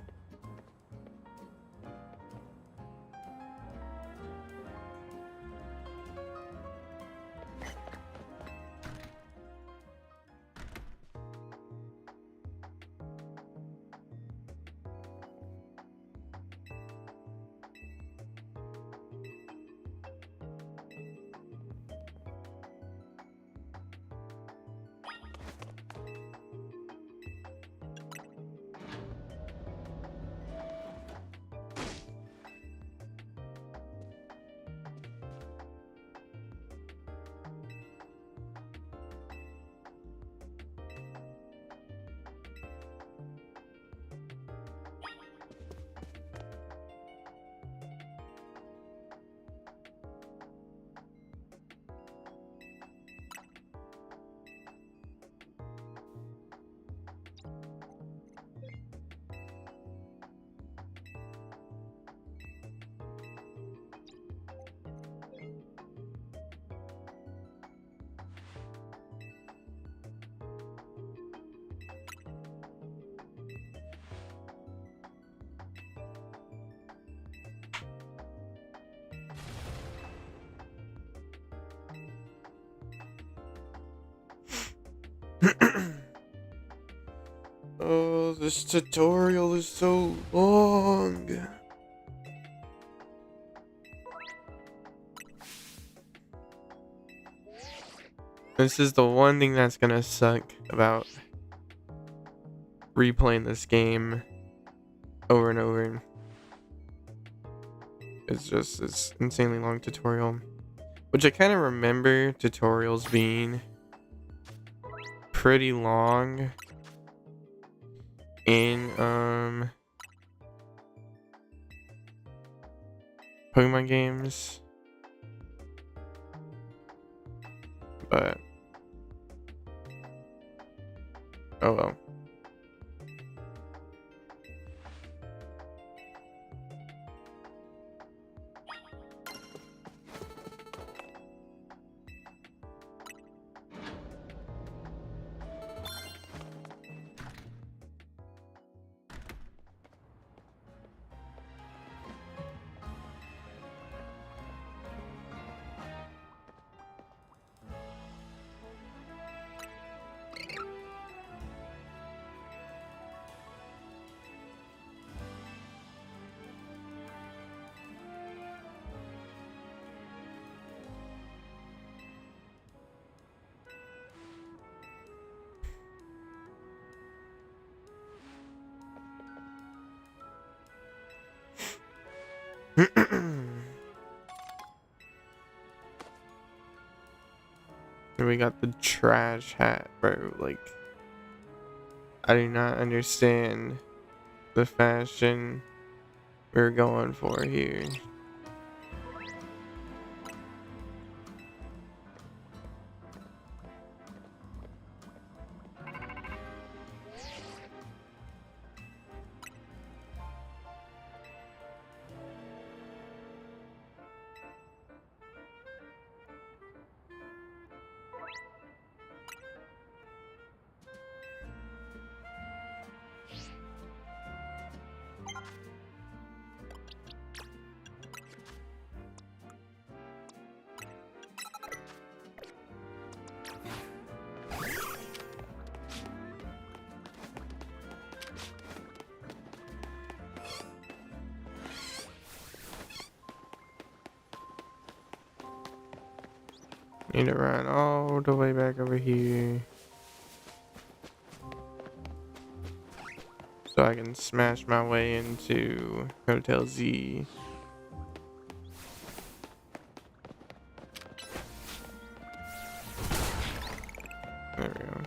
Oh, this tutorial is so long. This is the one thing that's gonna suck about replaying this game over and over. It's just this insanely long tutorial, which I kind of remember tutorials being pretty long in Pokemon games, but oh well. And we got the trash hat, bro. Like, I do not understand the fashion we're going for here. Need to run all the way back over here so I can smash my way into Hotel Z. There we go.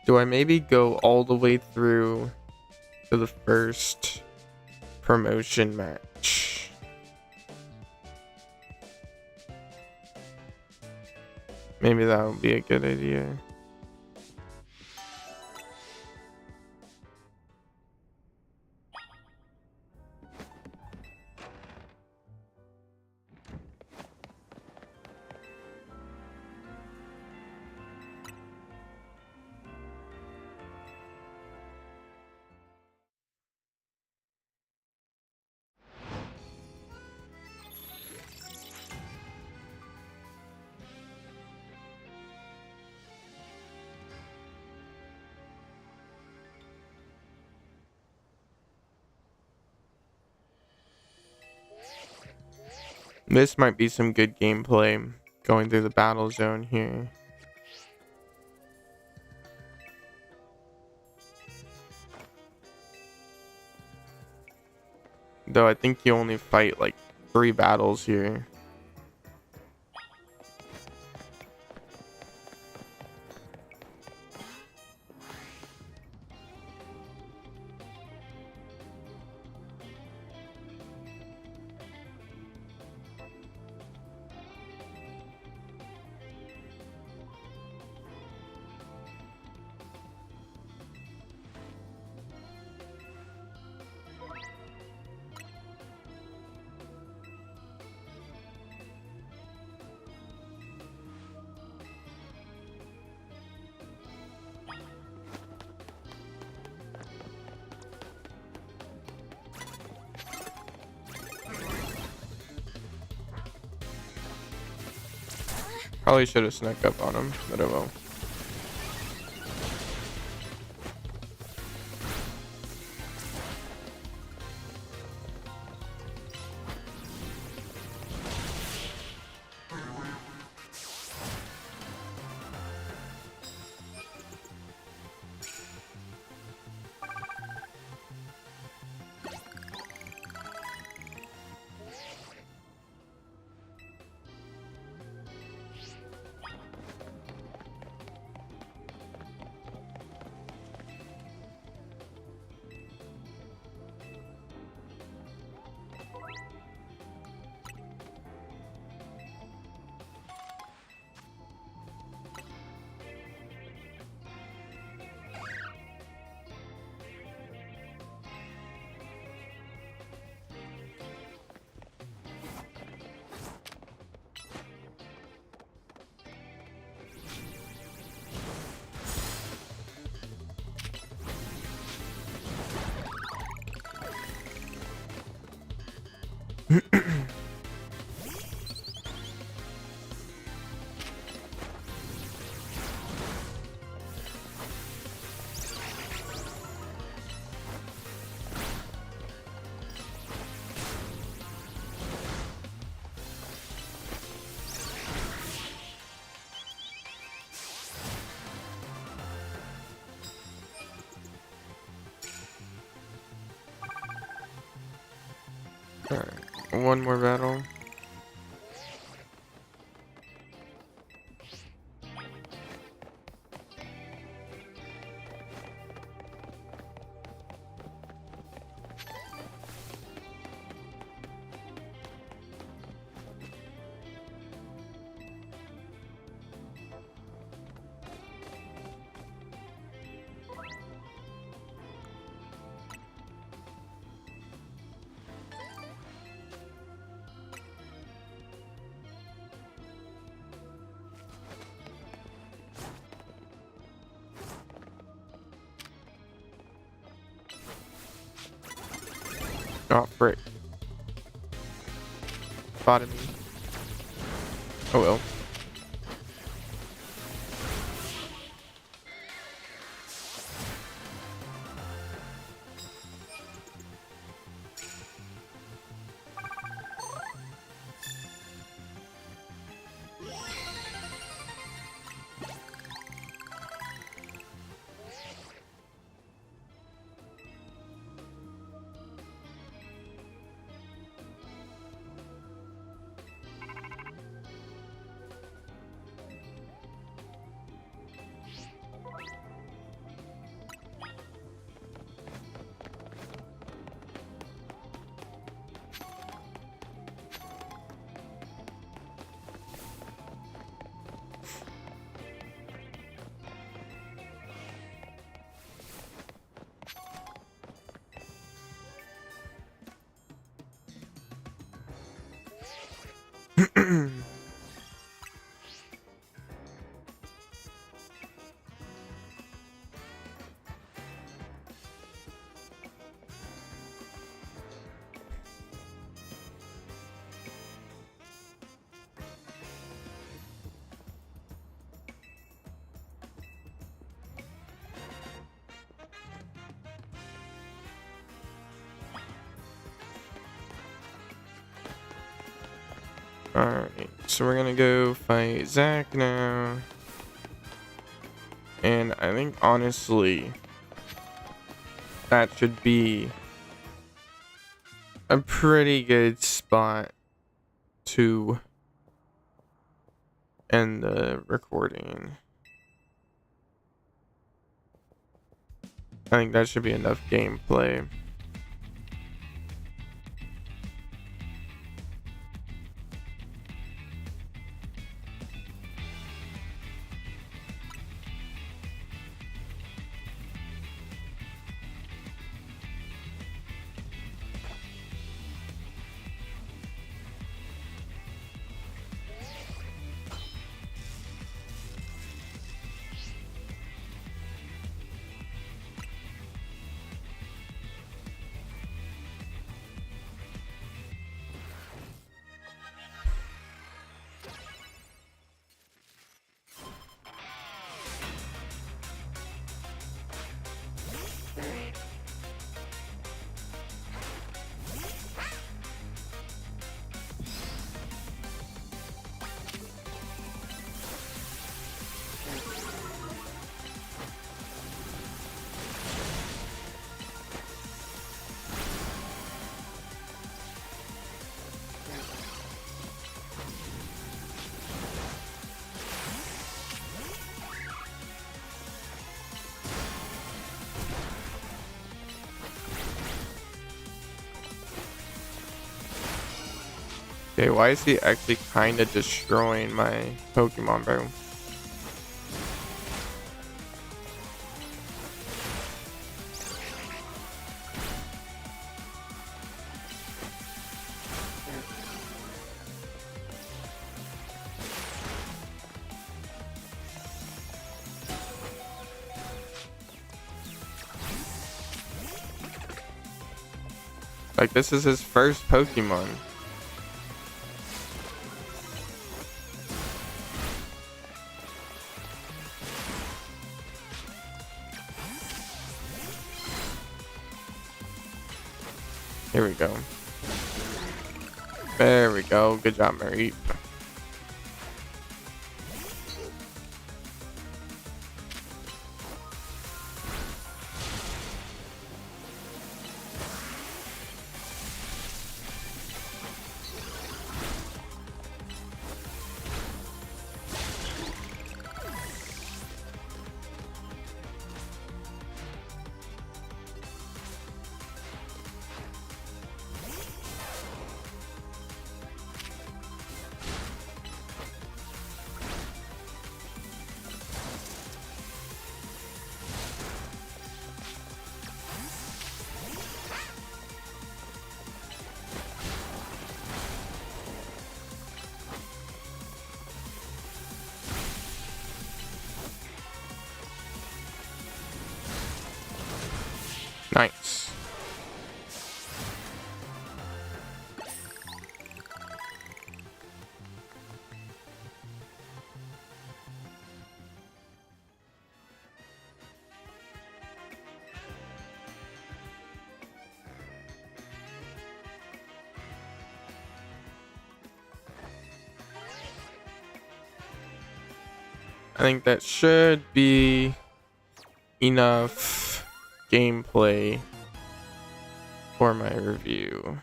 Do I maybe go all the way through to the first promotion match? Maybe that would be a good idea. This might be some good gameplay going through the battle zone here. Though I think you only fight like 3 battles here. Probably should have snuck up on him, but oh well. Alright, one more battle. Oh, frick. Spotted me. Oh well. Alright, so we're gonna go fight Zach now. And I think honestly, that should be a pretty good spot to end the recording. I think that should be enough gameplay. Okay, why is he actually kind of destroying my Pokemon, bro? Like, this is his first Pokemon. Here we go. There we go. Good job, Mareep. Nice. I think that should be enough gameplay for my review.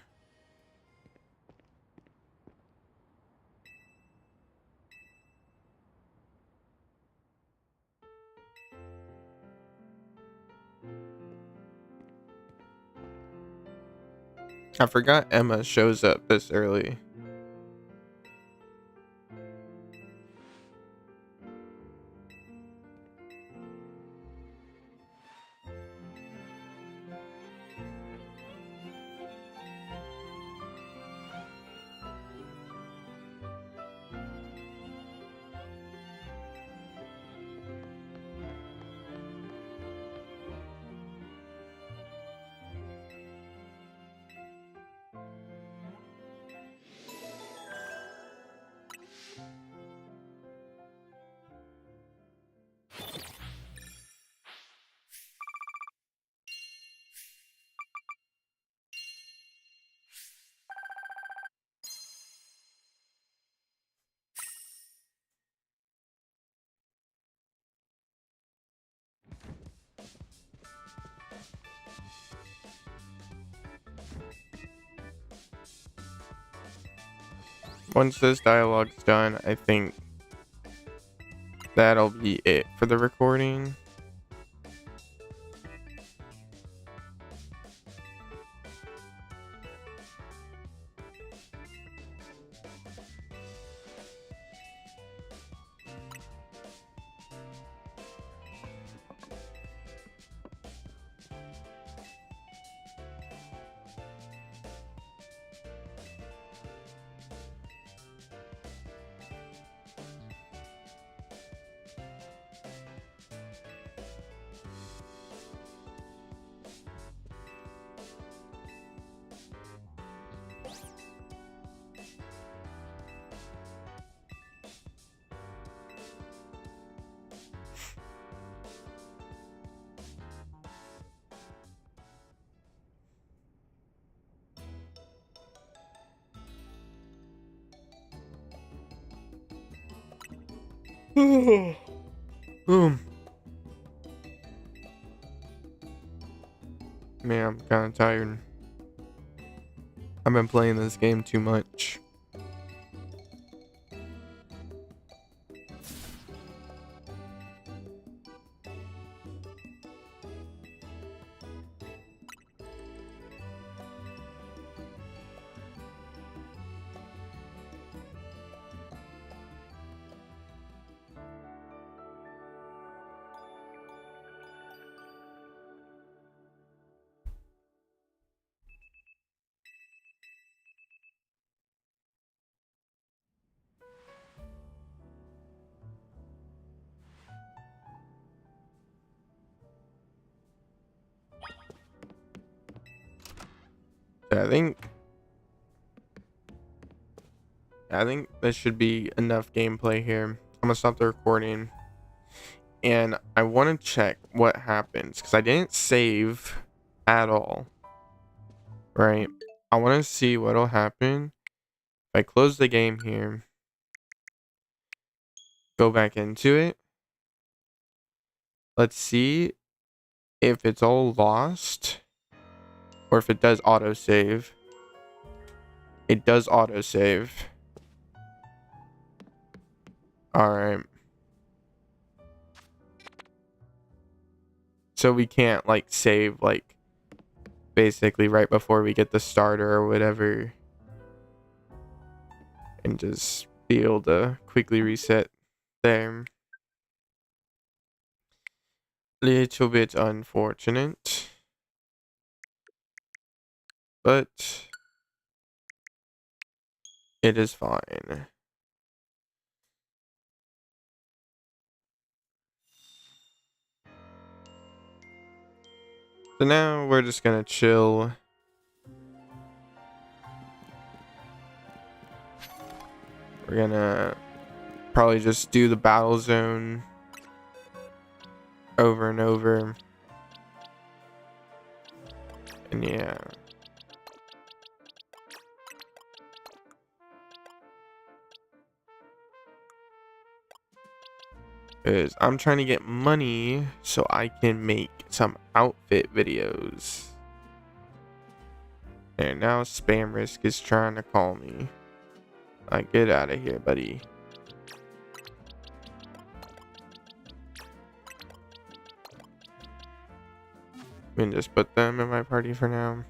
I forgot Emma shows up this early. once this dialogue's done, I think that'll be it for the recording. Boom. Man, I'm kind of tired. I've been playing this game too much. I think this should be enough gameplay here. I'm gonna stop the recording, and I want to check what happens because I didn't save at all. Right? I want to see what'll happen if I close the game here, go back into it. Let's see if it's all lost or if it does autosave. It does autosave. Alright. So we can't like save like basically right before we get the starter or whatever. And just be able to quickly reset there. Little bit unfortunate. But it is fine. So now we're just gonna chill. We're gonna probably just do the battle zone over and over. And yeah. Because I'm trying to get money so I can make some outfit videos. And now Spam Risk is trying to call me. Like, get out of here, buddy. And just put them in my party for now.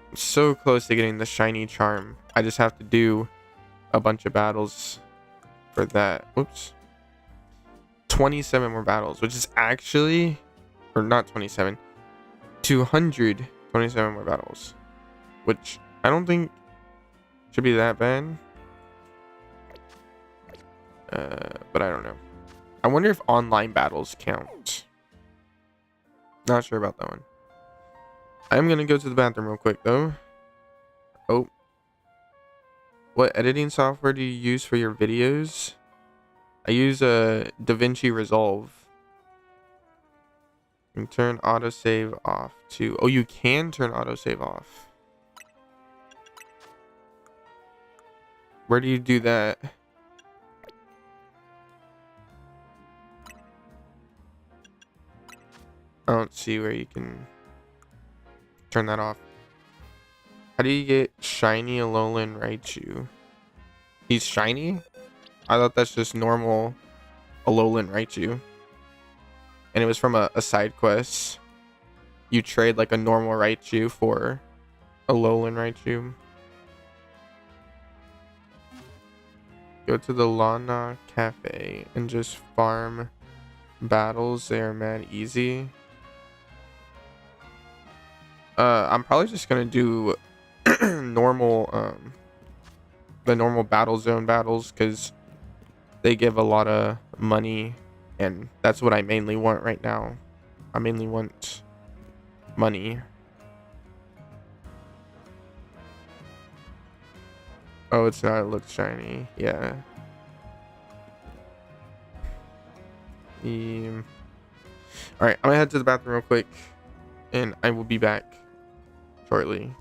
I'm so close to getting the shiny charm. I just have to do a bunch of battles for that. Whoops. 27 more battles, which is actually, or not 27, 227 more battles, which I don't think should be that bad. But I don't know. I wonder if online battles count. Not sure about that one. I'm gonna go to the bathroom real quick though. Oh. What editing software do you use for your videos? I use DaVinci Resolve. And turn autosave off too. Oh, you can turn autosave off. Where do you do that? I don't see where you can turn that off. How do you get shiny Alolan Raichu? He's shiny? I thought that's just normal Alolan Raichu. And it was from a side quest. You trade like a normal Raichu for Alolan Raichu. Go to the Lana Cafe and just farm battles. They are mad easy. I'm probably just gonna do normal the normal battle zone battles because they give a lot of money, and that's what I mainly want right now. I mainly want money. Oh, it's not. It looks shiny. Yeah. All right, I'm gonna head to the bathroom real quick, and I will be back shortly.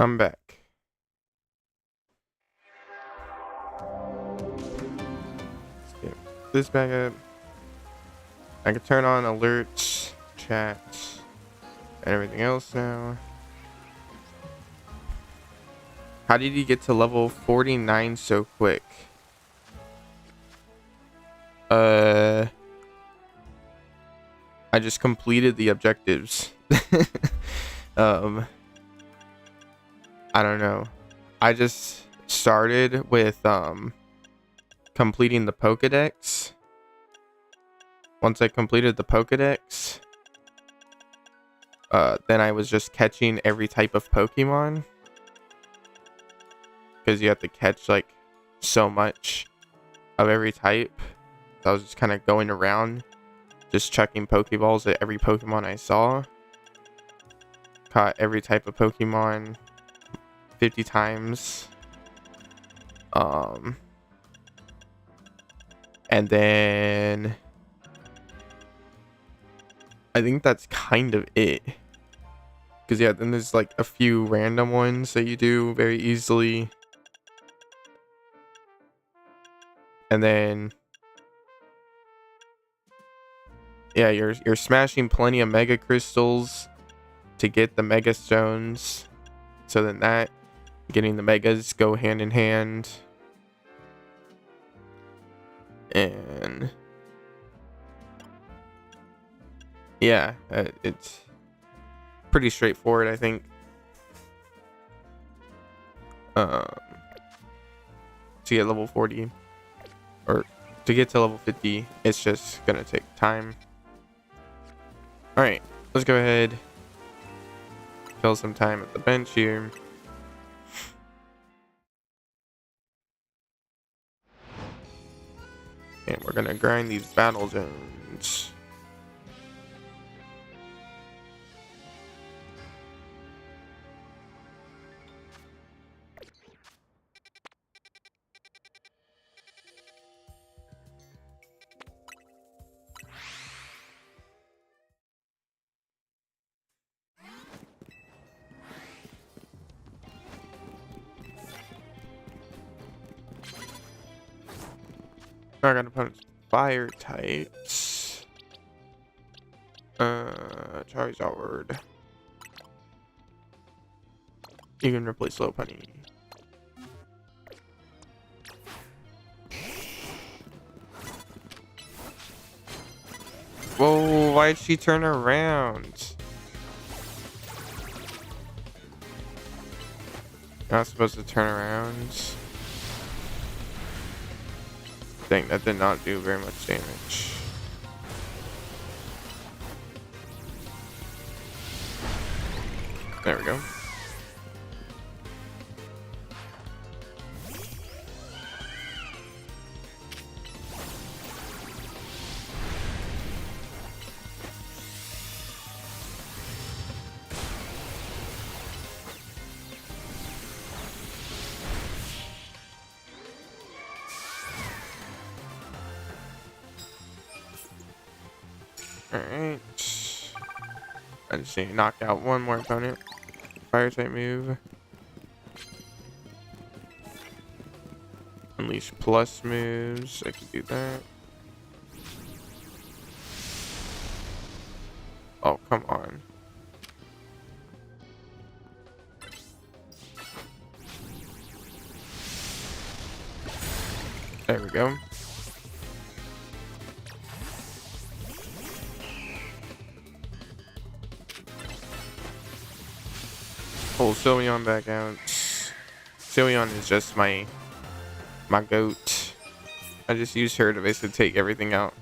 I'm back. Let's get this back up. I can turn on alerts, chat, and everything else now. How did you get to level 49 so quick? I just completed the objectives. I don't know. I just started with completing the Pokédex. Once I completed the Pokédex, then I was just catching every type of Pokemon. Because you have to catch like so much of every type. So I was just kind of going around, just checking Pokeballs at every Pokemon I saw. Caught every type of Pokemon 50 times. And then I think that's kind of it. Because yeah, then there's like a few random ones that you do very easily. And then yeah, you're smashing plenty of Mega Crystals to get the Mega Stones. So then that getting the Megas go hand in hand. And yeah, it's pretty straightforward, I think. To get level 40 or to get to level 50, it's just gonna take time. All right, let's go ahead, kill some time at the bench here. And we're gonna grind these battle zones. I got opponents fire types. Charizard. You can replace Lopunny. Whoa, why'd she turn around? Not supposed to turn around. Dang, that did not do very much damage. There we go. Alright. I just need to knock out one more opponent. Fire type move. Unleash plus moves. I can do that. Oh, come on. There we go. Pull Sylveon back out. Sylveon is just my goat. I just use her to basically take everything out.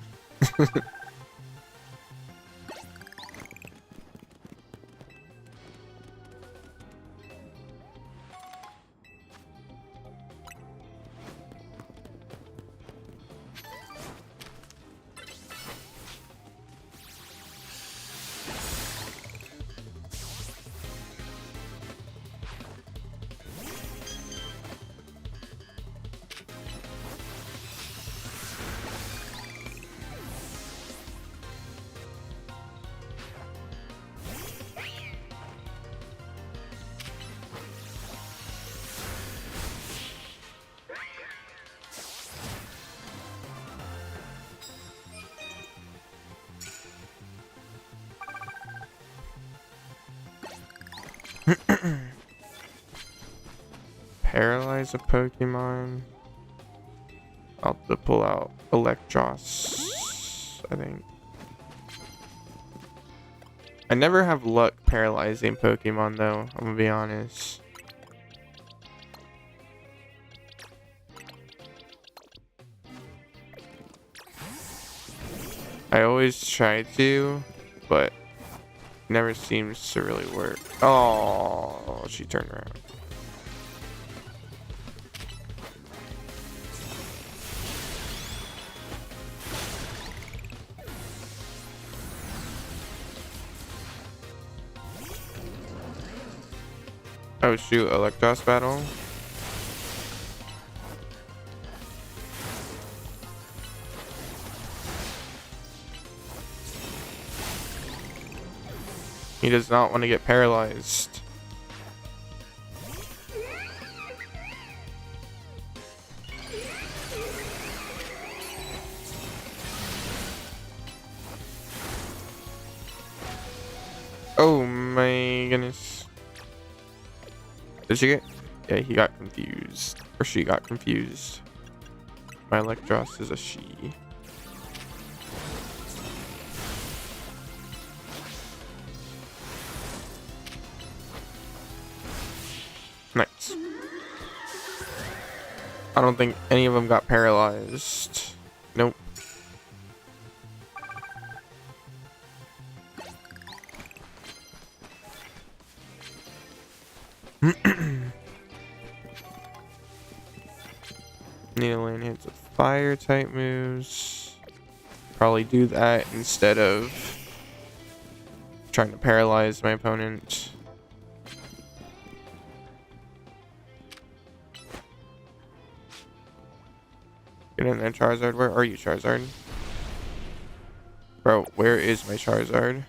Paralyze a Pokemon. I'll have to pull out Electros, I think. I never have luck paralyzing Pokemon though, I'm gonna be honest. I always try to, but never seems to really work. Oh, she turned around. Oh shoot, Electros battle. He does not want to get paralyzed. Oh my goodness. Did she get? Yeah, he got confused. Or she got confused. My Electros is a she. Nice. I don't think any of them got paralyzed. Nope. Needleland hits with fire type moves. Probably do that instead of trying to paralyze my opponent. Get in there, Charizard. Where are you, Charizard? Bro, where is my Charizard?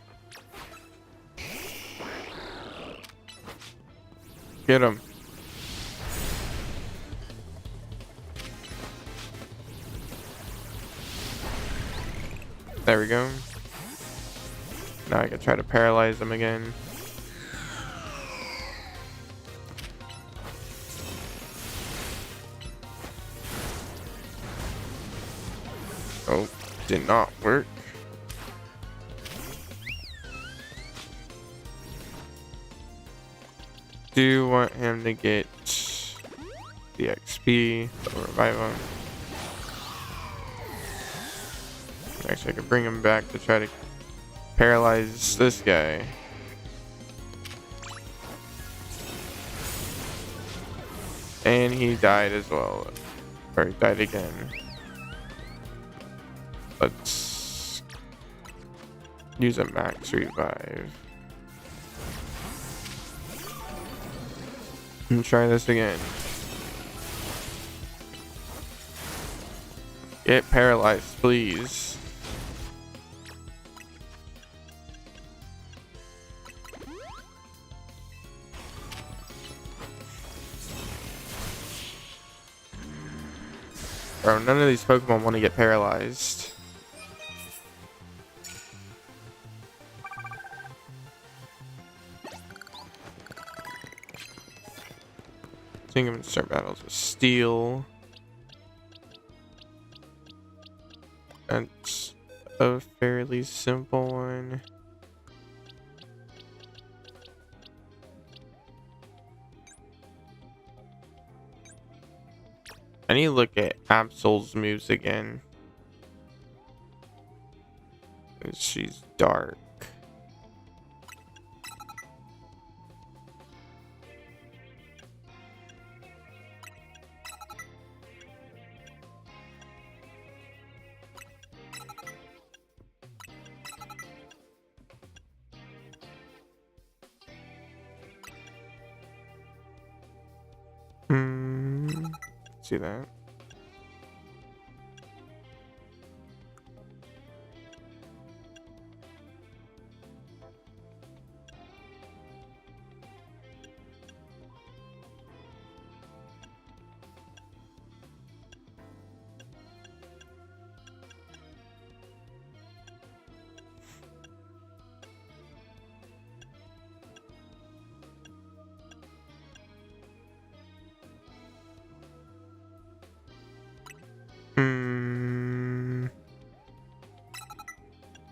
Get him. There we go. Now I can try to paralyze him again. Oh, did not work. Do want him to get the XP, so revive him. Actually, I could bring him back to try to paralyze this guy. And he died as well. Or he died again. Let's use a max revive. And try this again. Get paralyzed, please. Bro, none of these Pokemon want to get paralyzed. I think I'm gonna start battles with Steel. That's a fairly simple one. I need to look at Absol's moves again. She's dark. See that?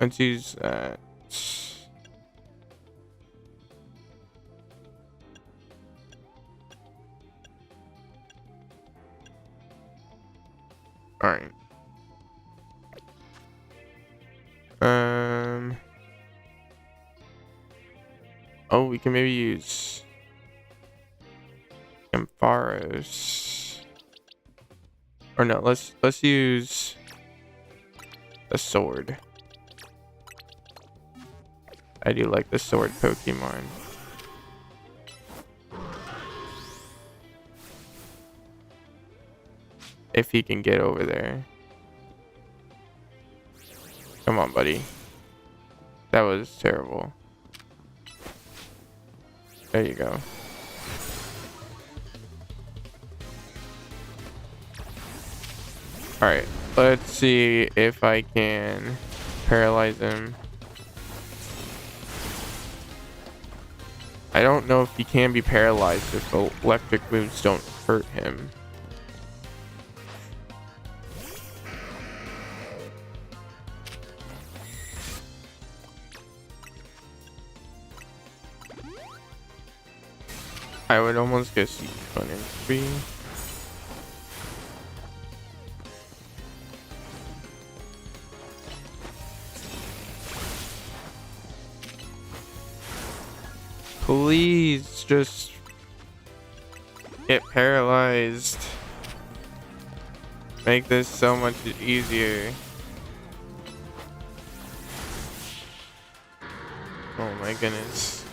Let's use that. All right. Oh, we can maybe use Ampharos. Or no, let's use a sword. I do like the sword Pokemon. If he can get over there. Come on, buddy. That was terrible. There you go. Alright, let's see if I can paralyze him. I don't know if he can be paralyzed if electric moves don't hurt him. I would almost guess he's going in 3. Please just get paralyzed. Make this so much easier. Oh my goodness.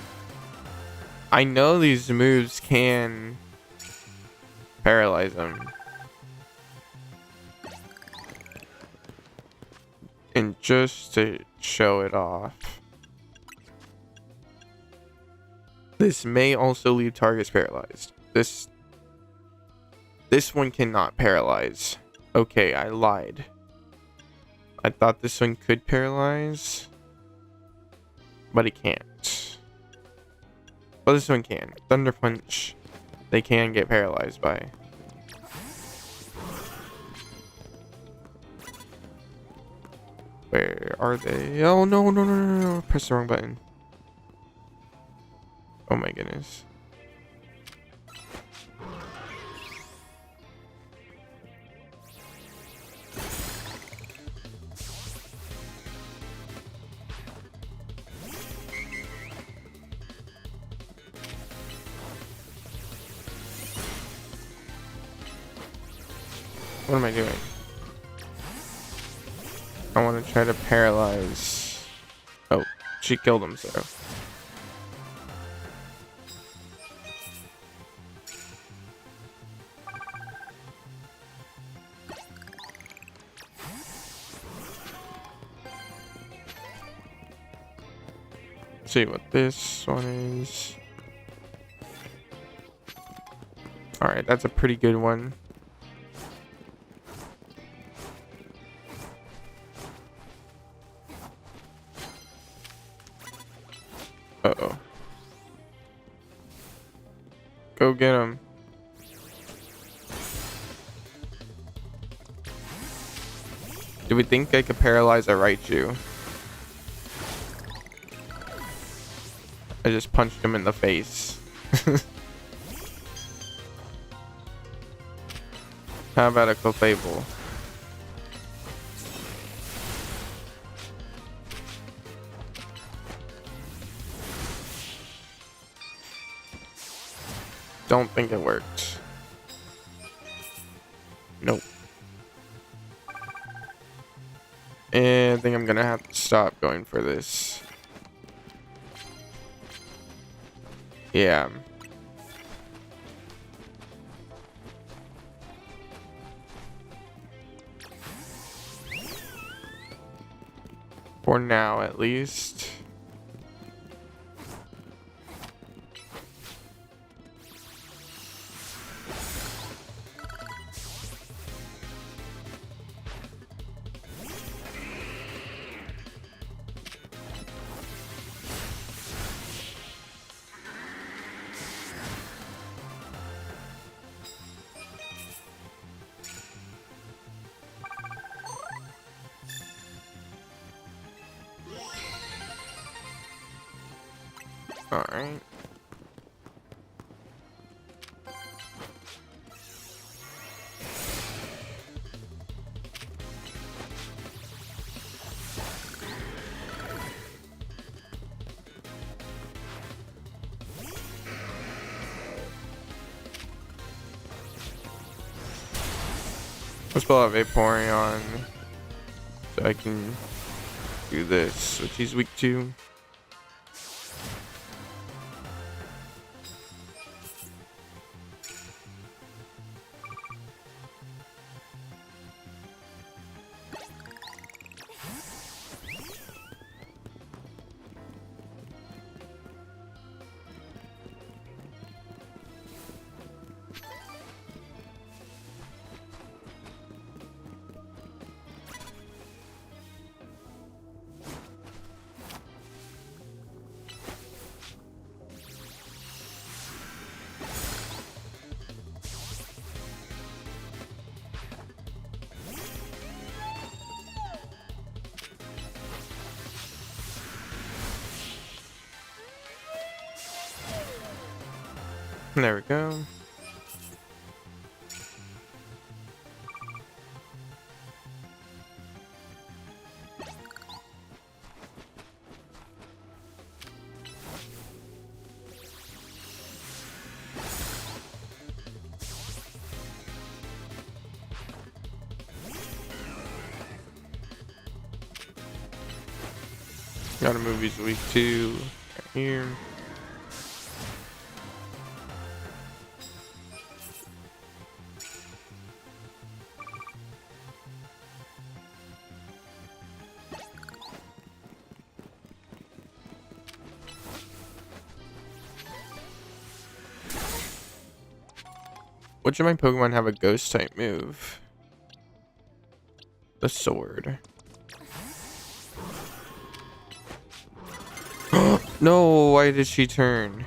I know these moves can paralyze them. And just to show it off. This may also leave targets paralyzed. This one cannot paralyze. Okay, I lied. I thought this one could paralyze. But it can't. Well, this one can. Thunder Punch, they can get paralyzed by. Where are they? Oh, no, no, no, no, no. Press the wrong button. Oh my goodness. What am I doing? I want to try to paralyze. Oh, she killed him, so. Let's see what this one is. Alright, that's a pretty good one. Uh-oh. Go get him. Do we think I could paralyze a Raichu? I just punched him in the face. How about a Clefable? Don't think it worked. Nope. And I think I'm gonna have to stop going for this. Yeah. For now, at least. Alright. Let's pull out Vaporeon so I can do this, which he's weak to. There we go. Gotta move these weak too. Right here. Which of my Pokemon have a ghost type move? The sword. No, why did she turn?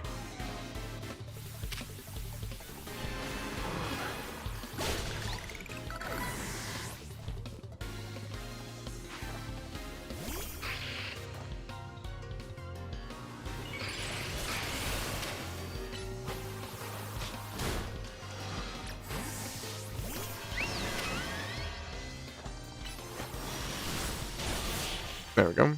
There we go.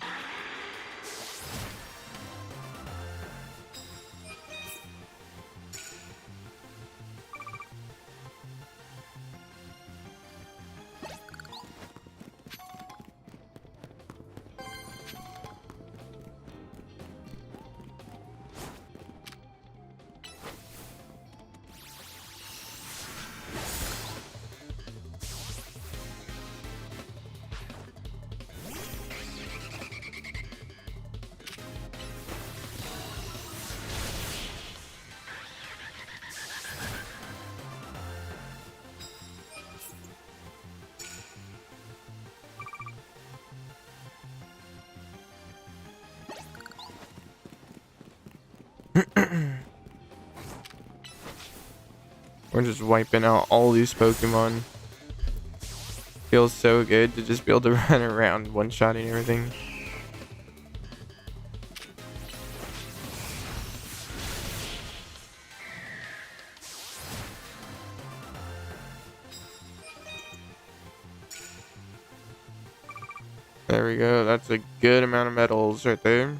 We're just wiping out all these Pokemon. Feels so good to just be able to run around one-shotting everything. There we go. That's a good amount of medals right there.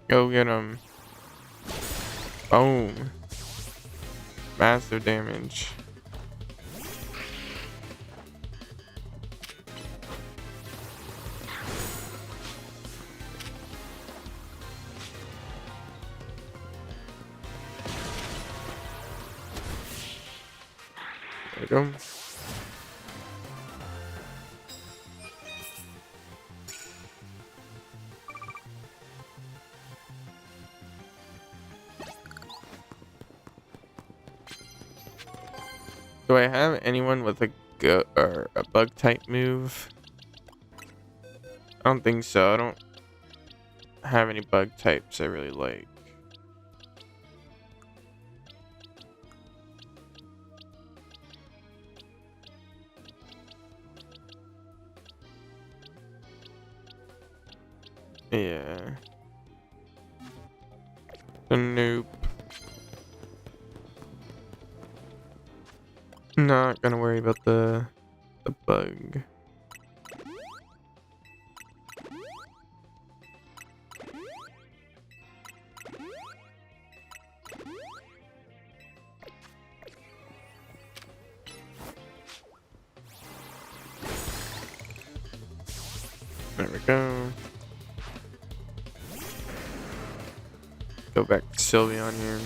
Go get him. Boom. Massive damage. we go. Do I have anyone with a go or a bug type move? I don't think so. I don't have any bug types I really like. Yeah. Nope. Not gonna worry about the bug. There we go. Go back to Sylveon here.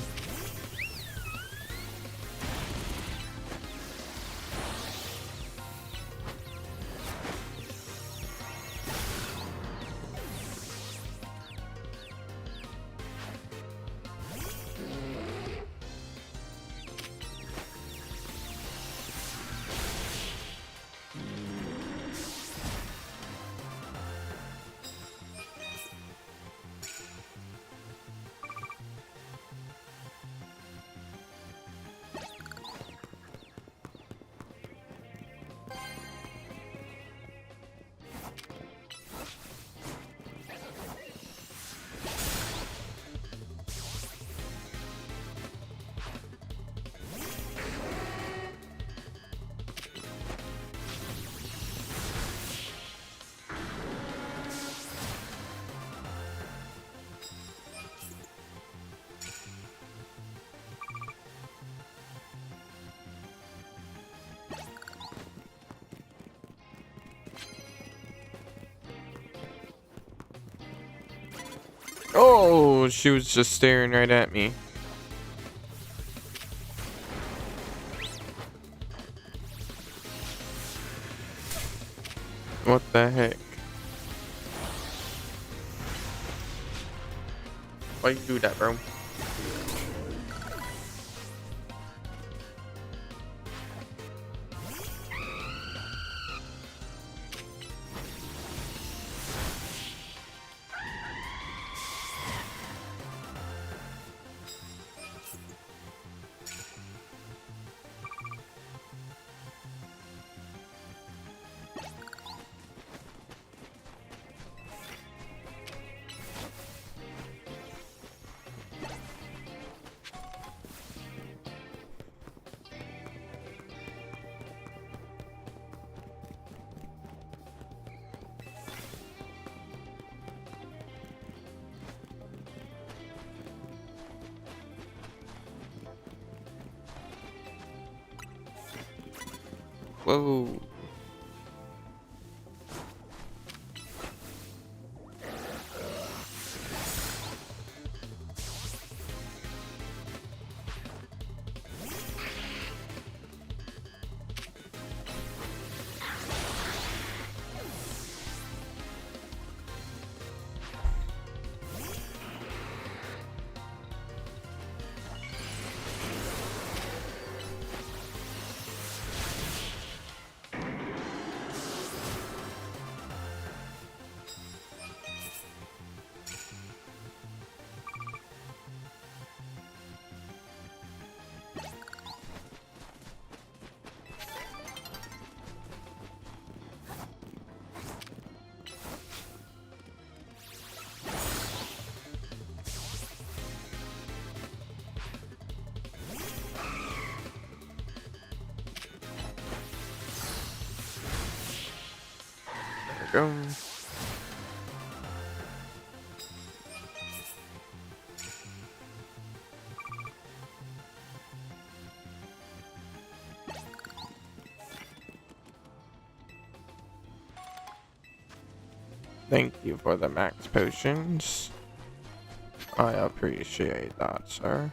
Oh, she was just staring right at me. What the heck? Why you do that, bro? Whoa. There we go. Thank you for the max potions. I appreciate that, sir.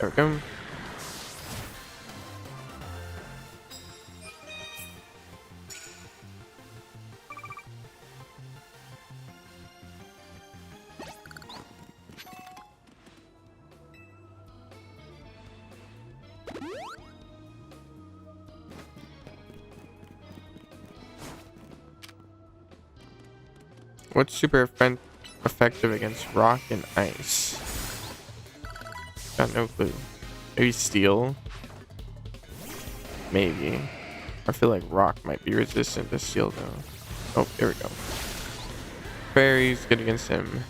There we go. What's super effective against rock and ice? Got no clue. Maybe steel? Maybe. I feel like rock might be resistant to steel though. Oh, there we go. Fairy's good against him.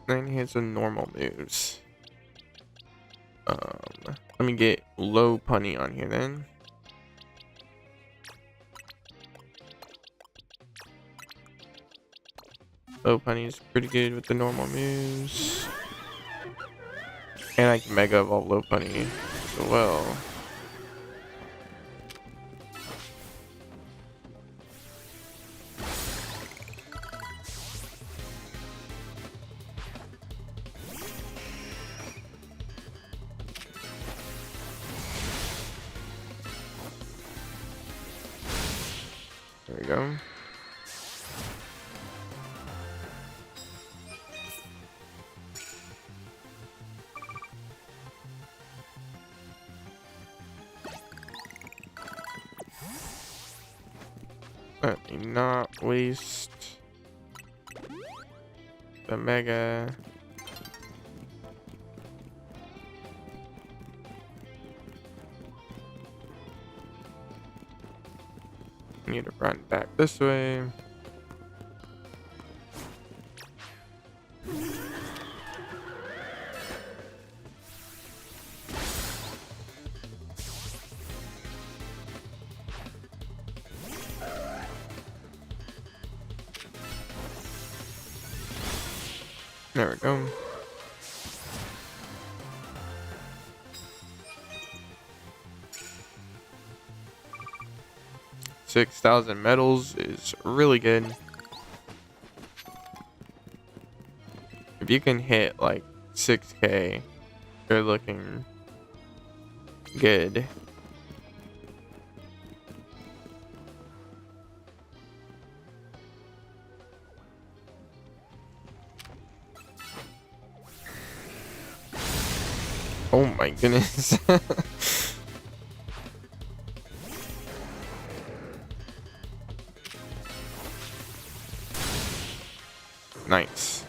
Then he has some normal moves. Let me get low punny on here then. Low punny is pretty good with the normal moves. And I can mega evolve low punny as well. There we go. Let me not waste the mega. Need to run back this way. There we go. $6,000 medals is really good. If you can hit like 6K, you're looking good. Oh my goodness. Nice.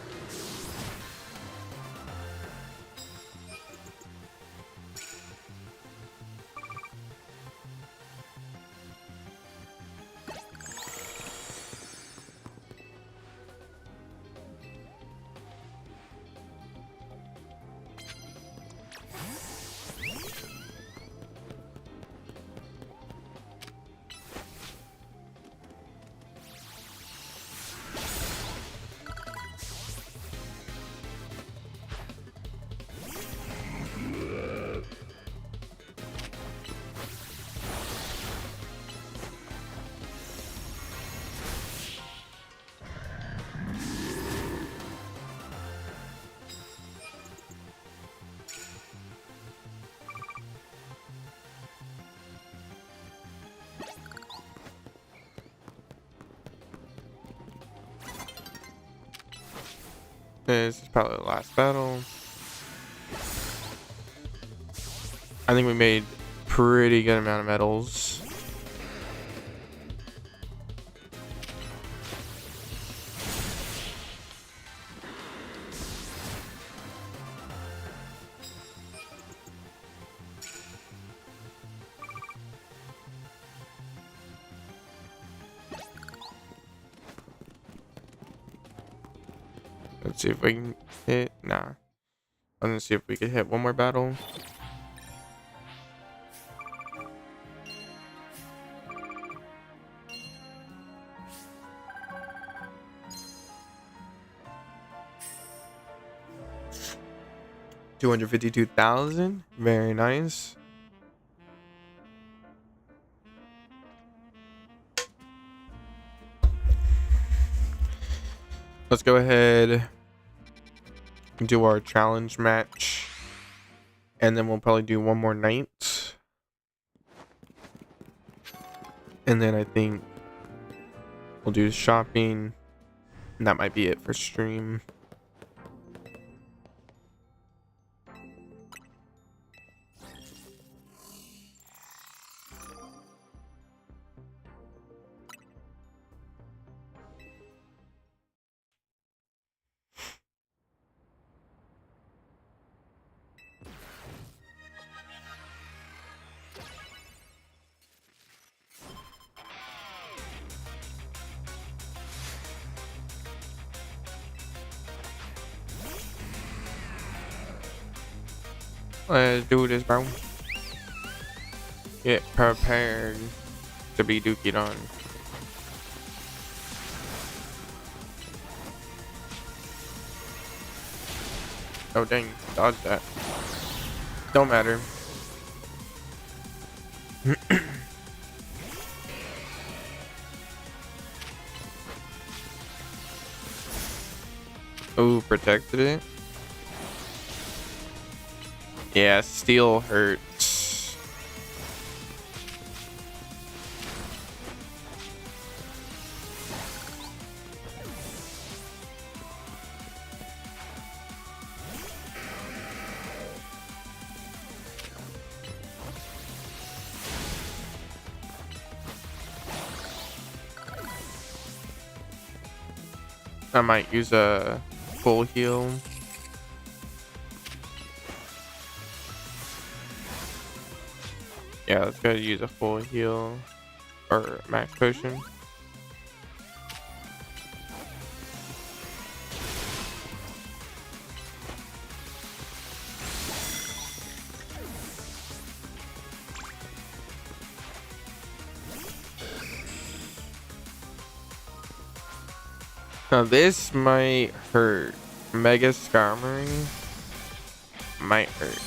This is probably the last battle. I think we made pretty good amount of medals. Let's see if we can hit. Nah. I'm gonna see if we can hit one more battle. $252,000. Very nice. Let's go ahead and do our challenge match. And then we'll probably do one more night. And then I think we'll do shopping. And that might be it for stream. Let's do this, bro. Get prepared to be dookied on. Oh dang, dodge that. Don't matter. Oh, protected it. Yeah, steel hurts. I might use a full heal. Yeah, let's go use a full heal or max potion. Now this might hurt. Mega Skarmory might hurt.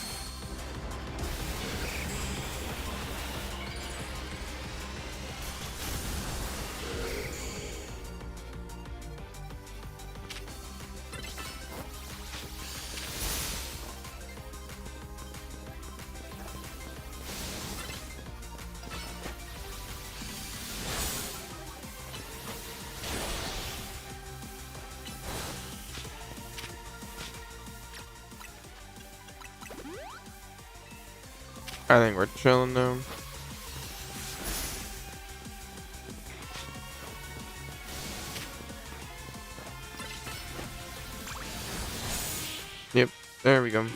I think we're chilling though. Yep, there we go.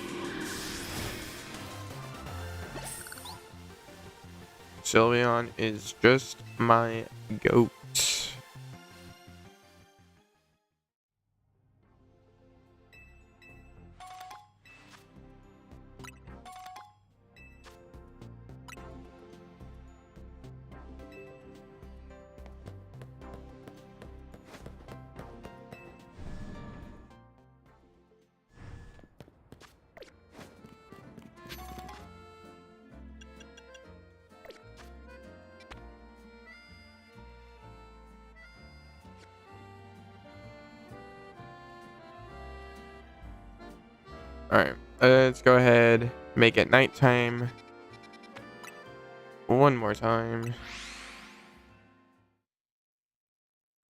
Sylveon is just my goat. Alright, let's go ahead, make it nighttime. One more time.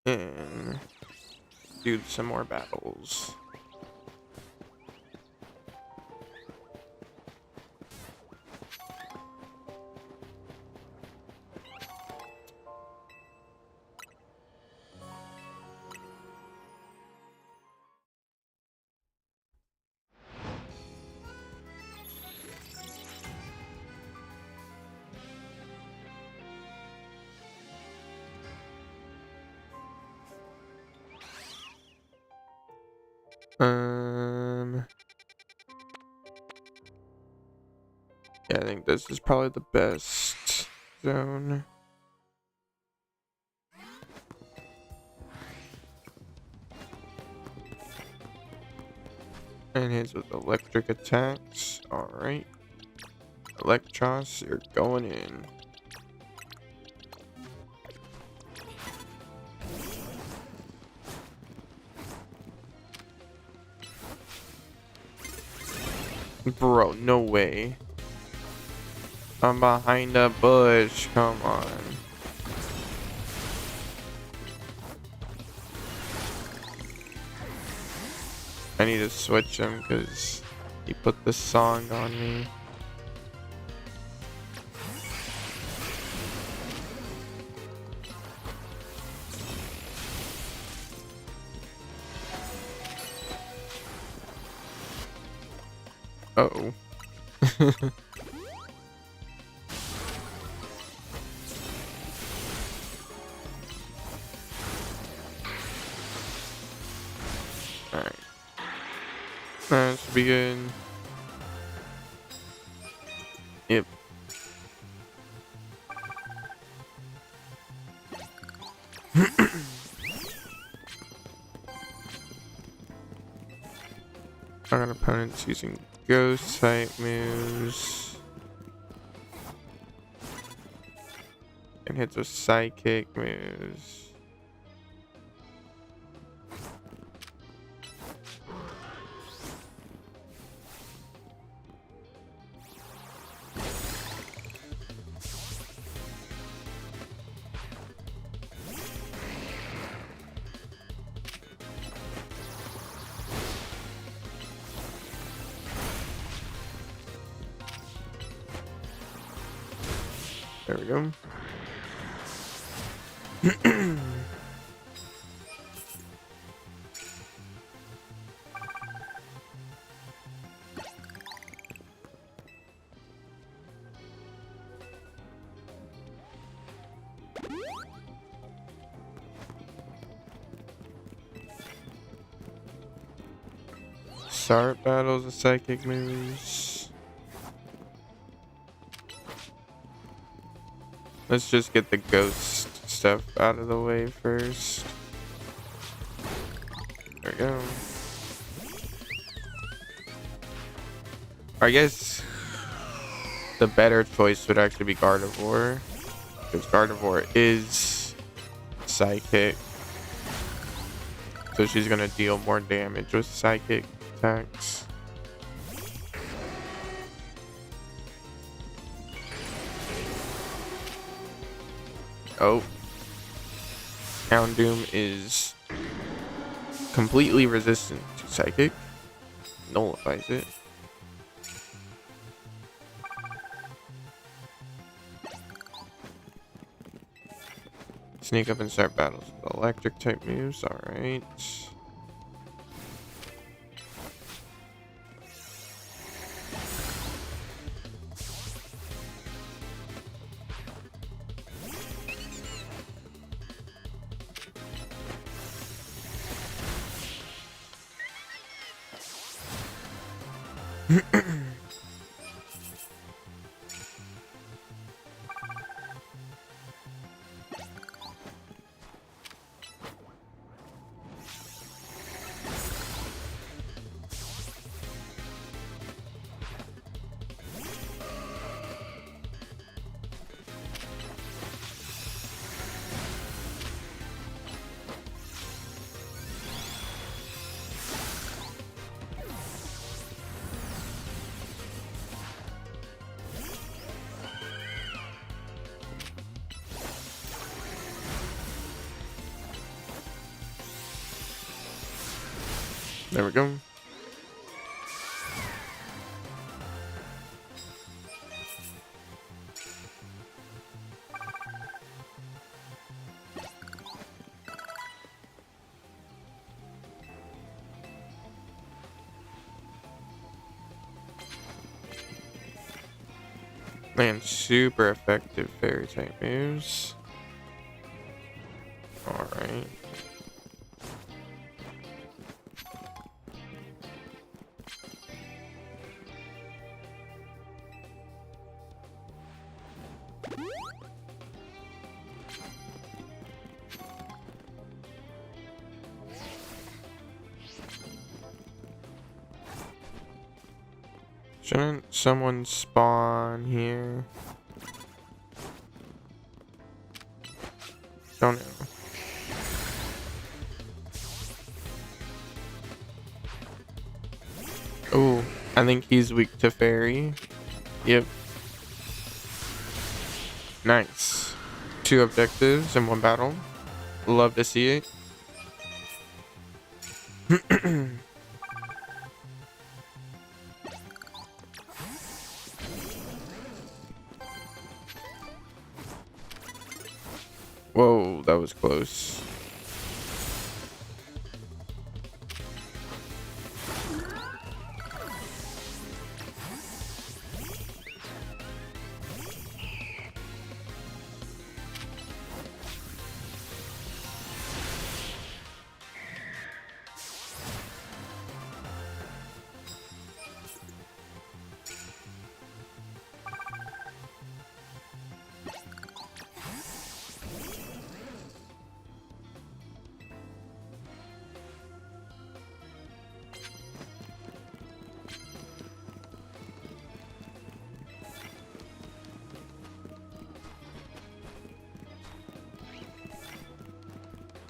And do some more battles. Yeah, I think this is probably the best zone. And hits with electric attacks. Alright. Electros, you're going in. Bro, no way. I'm behind a bush. Come on. I need to switch him because he put this song on me. Uh-oh. Alright. That should be good. Yep. I got opponents using ghost type moves. And hits with psychic moves. There we go. Start battles with psychic moves. Let's just get the ghost stuff out of the way first. There we go. I guess the better choice would actually be Gardevoir, because Gardevoir is psychic. So she's gonna deal more damage with psychic attacks. Oh. Houndoom is completely resistant to psychic. Nullifies it. Sneak up and start battles with electric type moves. Alright. There we go. Man, super effective fairy type moves. Alright. Shouldn't someone spawn here? Don't know. Oh, I think he's weak to fairy. Yep. Nice. 2 objectives in 1 battle. Love to see it. Whoa, that was close.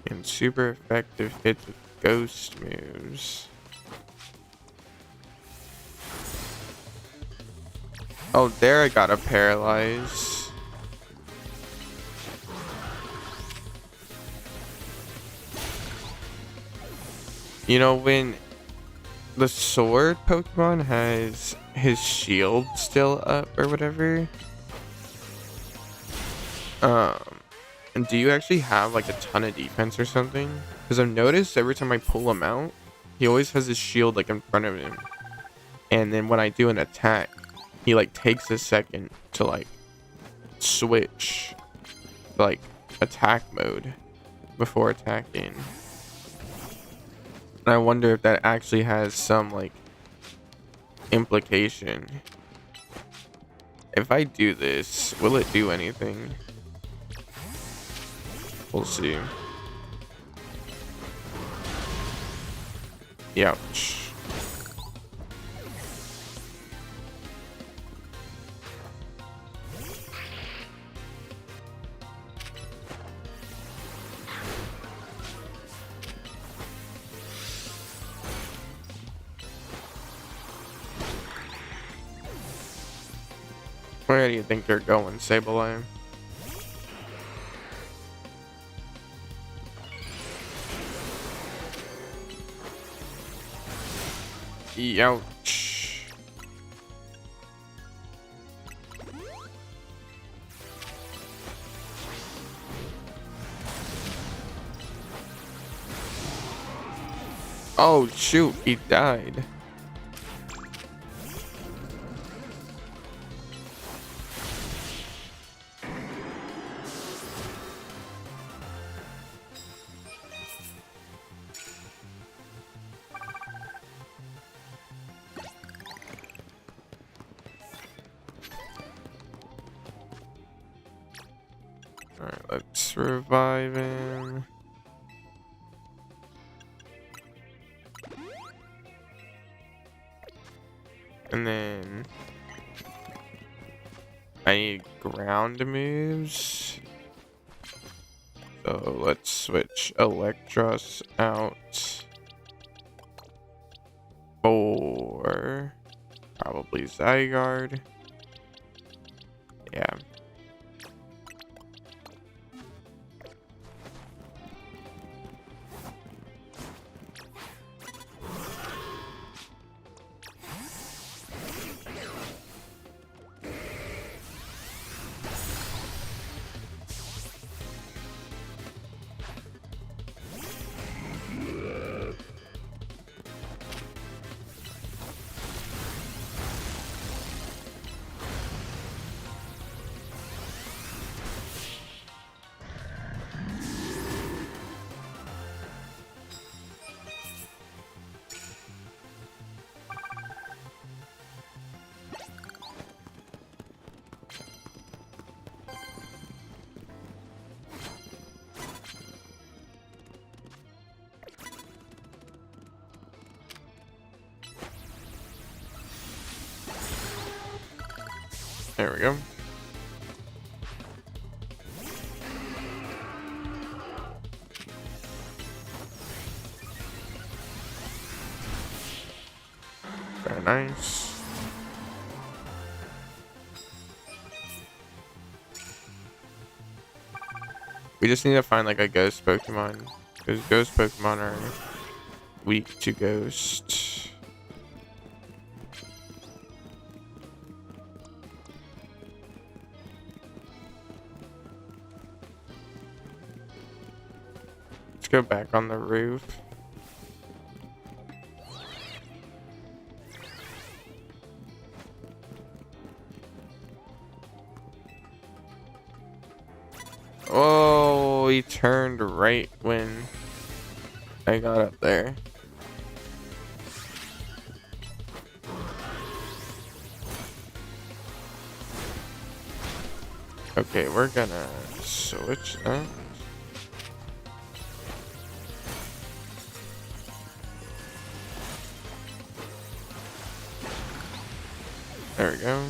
And super effective hits with ghost moves. Oh, there I got a paralyze. You know, when the sword Pokemon has his shield still up or whatever, and do you actually have like a ton of defense or something? Because I've noticed every time I pull him out, he always has his shield like in front of him. And then when I do an attack, he like takes a second to like switch to, like attack mode before attacking. And I wonder if that actually has some like implication. If I do this, will it do anything? We'll see. Ouch. Where do you think you're going, Sableye? Ouch. Oh shoot, he died. Alright, let's revive him. And then I need ground moves. So let's switch Electros out for probably Zygarde. Yeah. There we go. Very nice. We just need to find like a ghost Pokemon, because ghost Pokemon are weak to ghost. Let's go back on the roof. Oh, he turned right when I got up there. Okay, we're gonna switch that. There we go.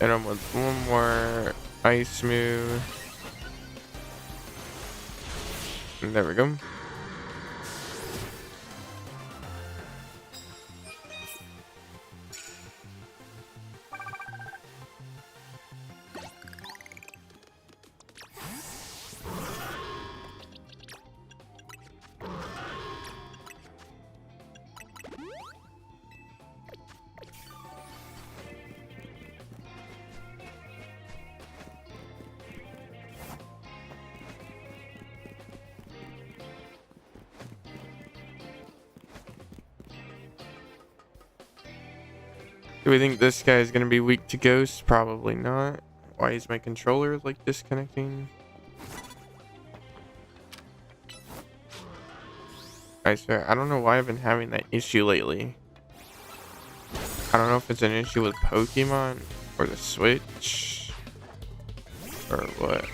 And I'm with one more ice move. And there we go. Do we think this guy is gonna be weak to ghosts? Probably not. Why is my controller like disconnecting? I swear, I don't know why I've been having that issue lately. I don't know if it's an issue with Pokemon or the Switch or what.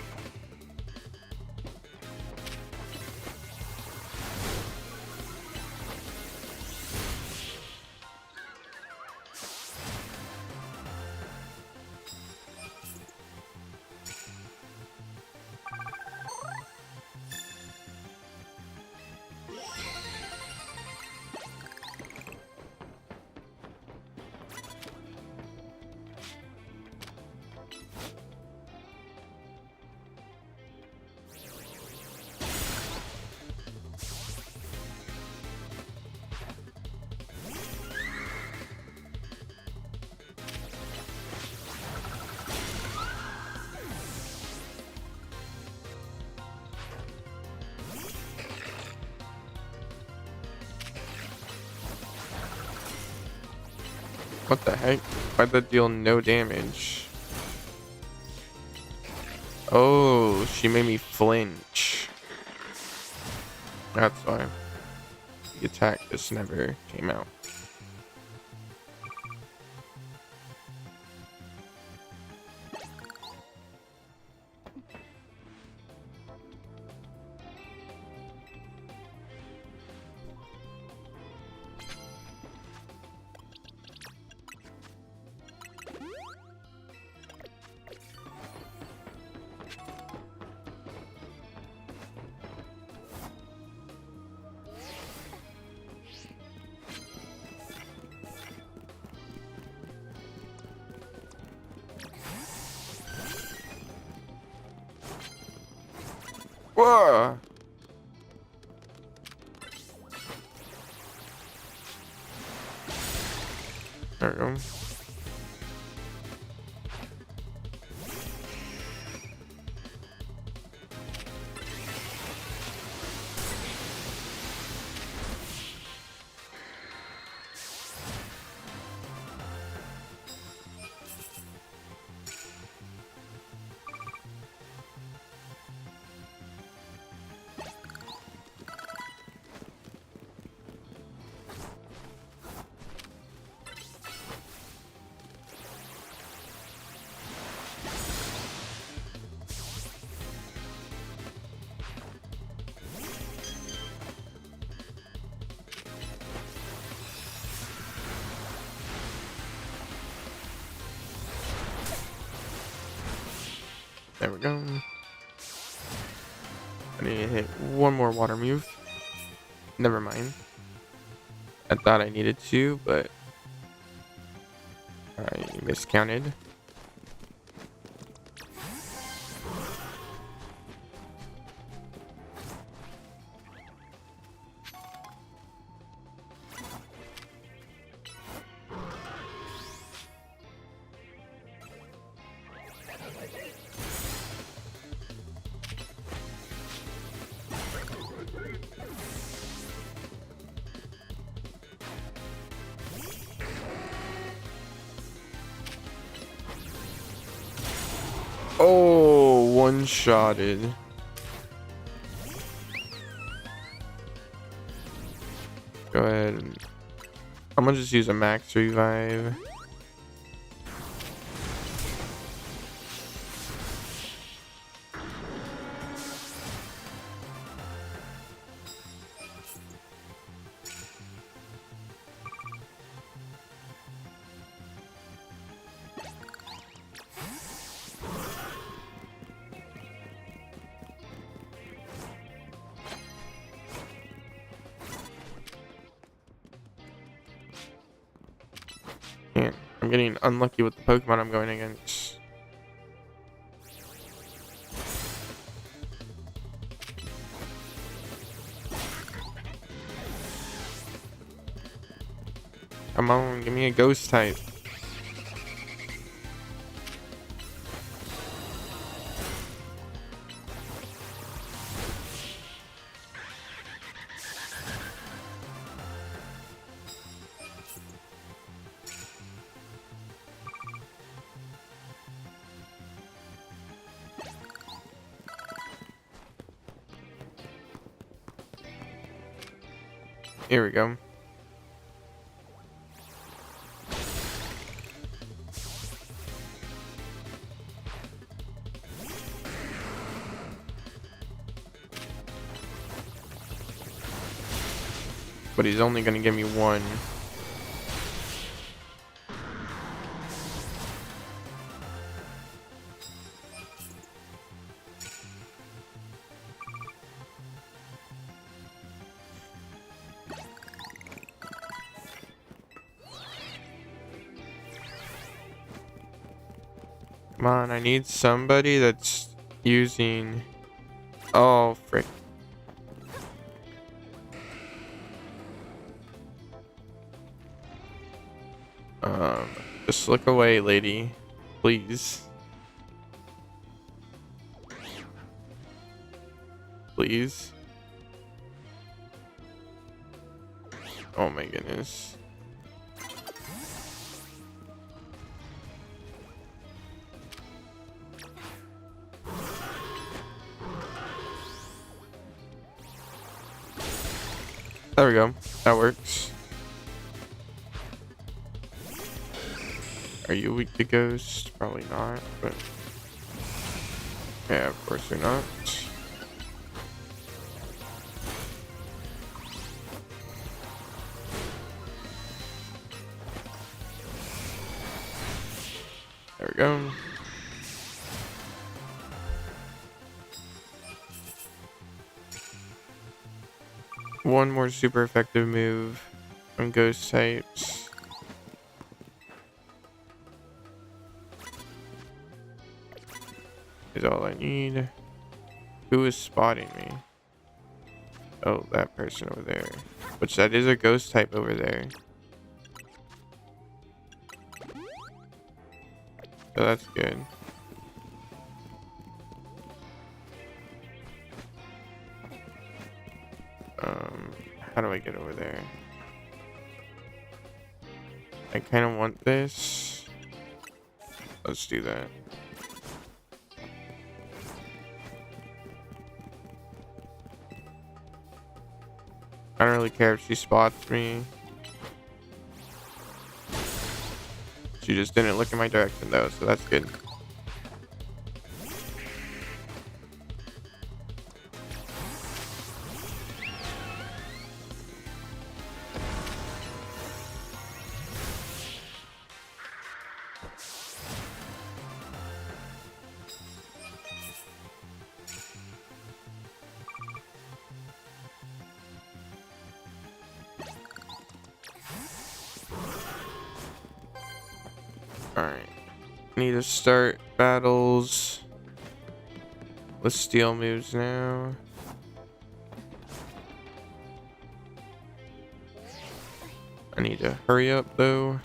What the heck? Why'd that deal no damage? Oh, she made me flinch. That's why. The attack just never came out. Whoa! There we go. There we go. I need to hit one more water move. Never mind. I thought I needed to, but I miscounted. Oh, one-shotted. Go ahead. I'm gonna just use a max revive. Man, I'm getting unlucky with the Pokemon I'm going against. Come on, give me a ghost type. Here we go. But he's only gonna give me one. Come on, I need somebody that's using... Oh, frick. Just look away, lady. Please. Please. Oh my goodness. There we go. That works. Are you weak to ghost? Probably not, but yeah, of course you're not. There we go. One more super effective move on ghost types. Is all I need. Who is spotting me? Oh, that person over there. Which that is a ghost type over there. So that's good. How do I get over there? I kind of want this. Let's do that. I don't really care if she spots me. She just didn't look in my direction though, so that's good. Alright. Need to start battles with steel moves now. I need to hurry up though.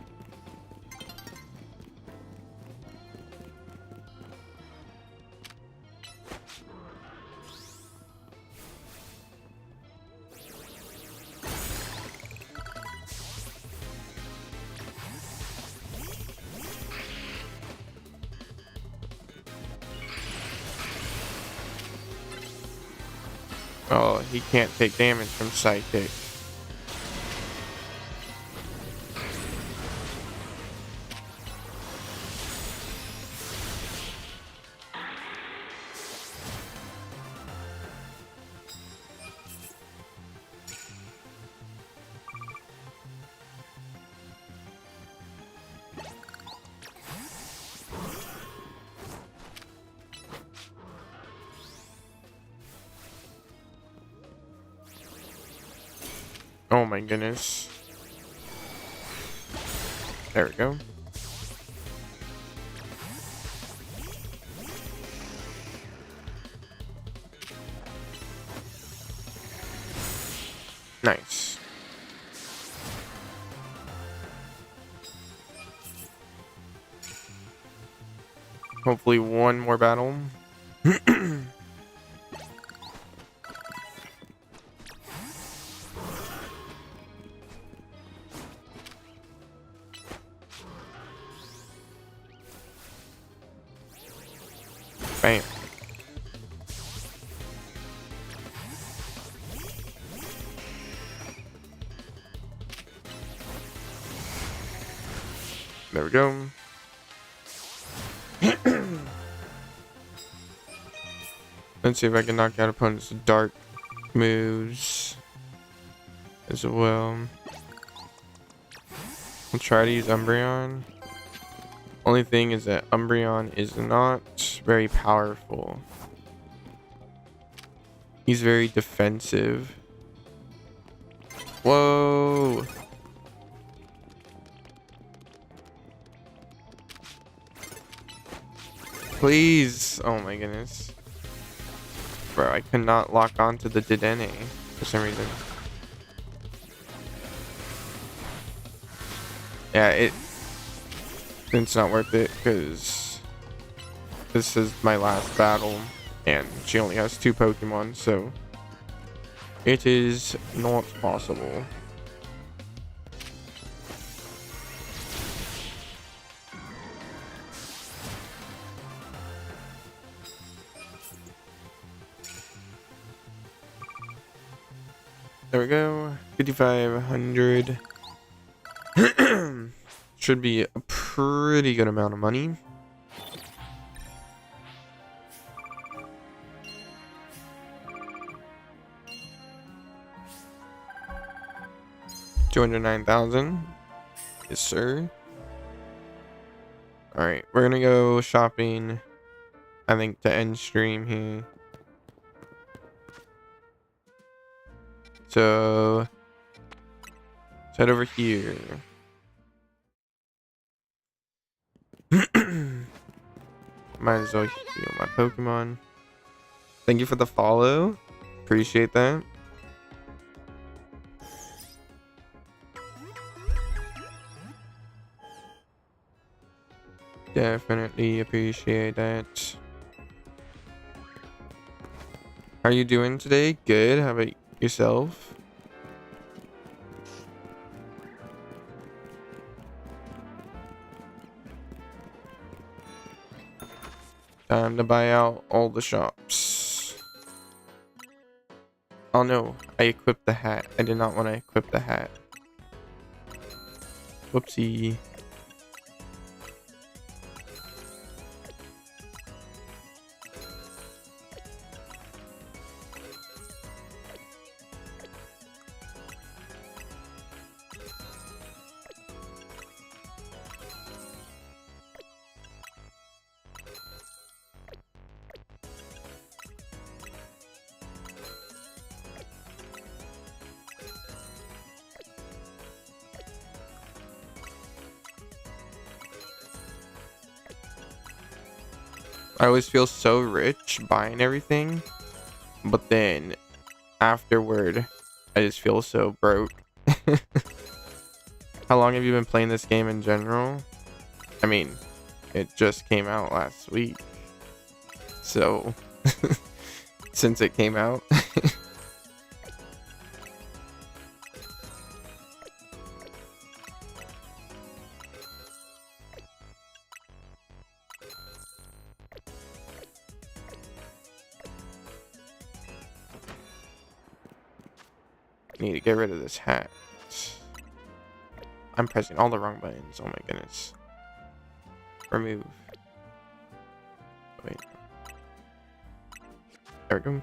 Oh, he can't take damage from Psychic. Oh my goodness. There we go. Nice. Hopefully one more battle. Bam. There we go. Let's see if I can knock out opponents' dark moves as well. I'll try to use Umbreon. Only thing is that Umbreon is not very powerful. He's very defensive. Whoa! Please! Oh my goodness. Bro, I cannot lock onto the Dedenne for some reason. Yeah, it's not worth it because this is my last battle and she only has 2 Pokemon, so it is not possible. There we go. 5,500. Should be a pretty good amount of money. $209,000. Yes, sir. Alright, we're gonna go shopping, I think, to end stream here. So let's head over here. Might as well heal my Pokemon. Thank you for the follow. Appreciate that. Definitely appreciate that. How are you doing today? Good. How about yourself? Time to buy out all the shops. Oh no, I equipped the hat. I did not want to equip the hat. Whoopsie. I always feel so rich buying everything, but then afterward, I just feel so broke. How long have you been playing this game in general? I mean, it just came out last week. So, since it came out. Need to get rid of this hat. I'm pressing all the wrong buttons. Oh my goodness. Remove. Wait. There we go.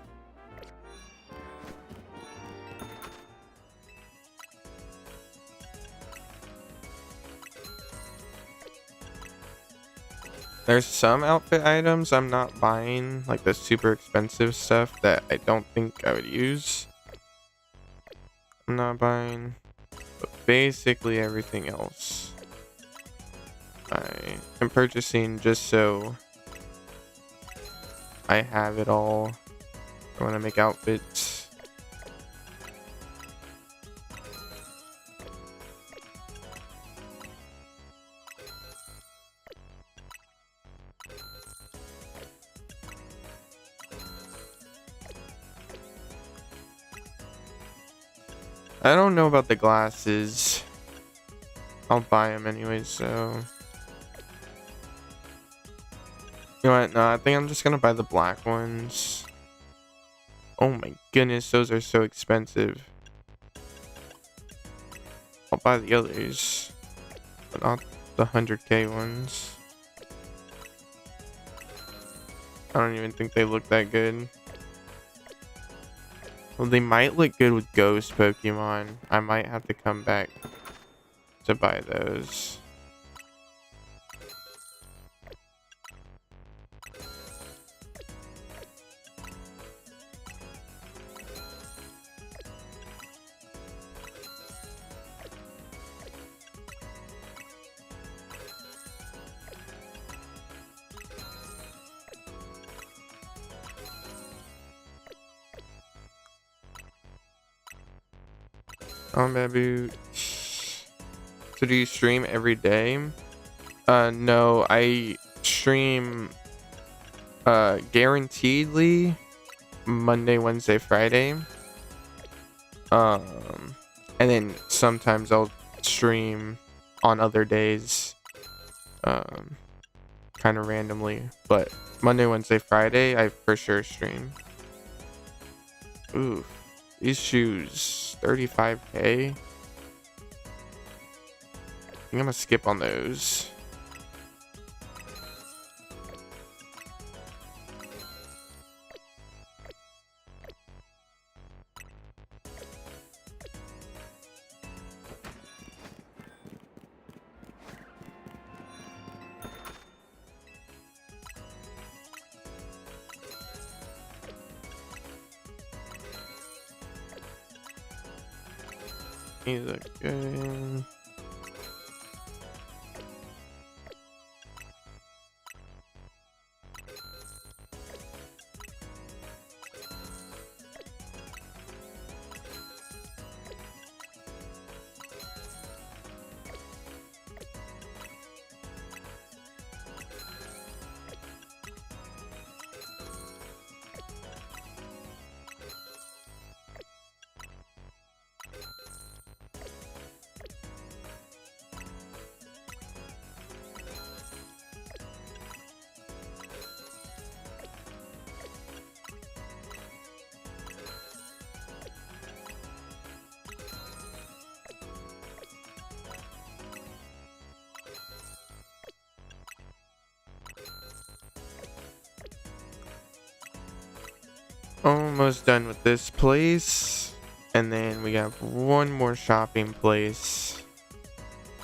There's some outfit items I'm not buying, like the super expensive stuff that I don't think I would use. I'm not buying, but basically everything else I am purchasing just so I have it all. I want to make outfits. I don't know about the glasses. I'll buy them anyway, so. You know what? No, I think I'm just gonna buy the black ones. Oh my goodness, those are so expensive. I'll buy the others, but not the 100k ones. I don't even think they look that good. Well, they might look good with ghost Pokemon. I might have to come back to buy those. Babu. So do you stream every day? No, I stream guaranteedly Monday, Wednesday, Friday. And then sometimes I'll stream on other days, kind of randomly, but Monday, Wednesday, Friday I for sure stream. Ooh, these shoes, 35k. I think I'm gonna skip on those. These are good. Almost done with this place, and then we got one more shopping place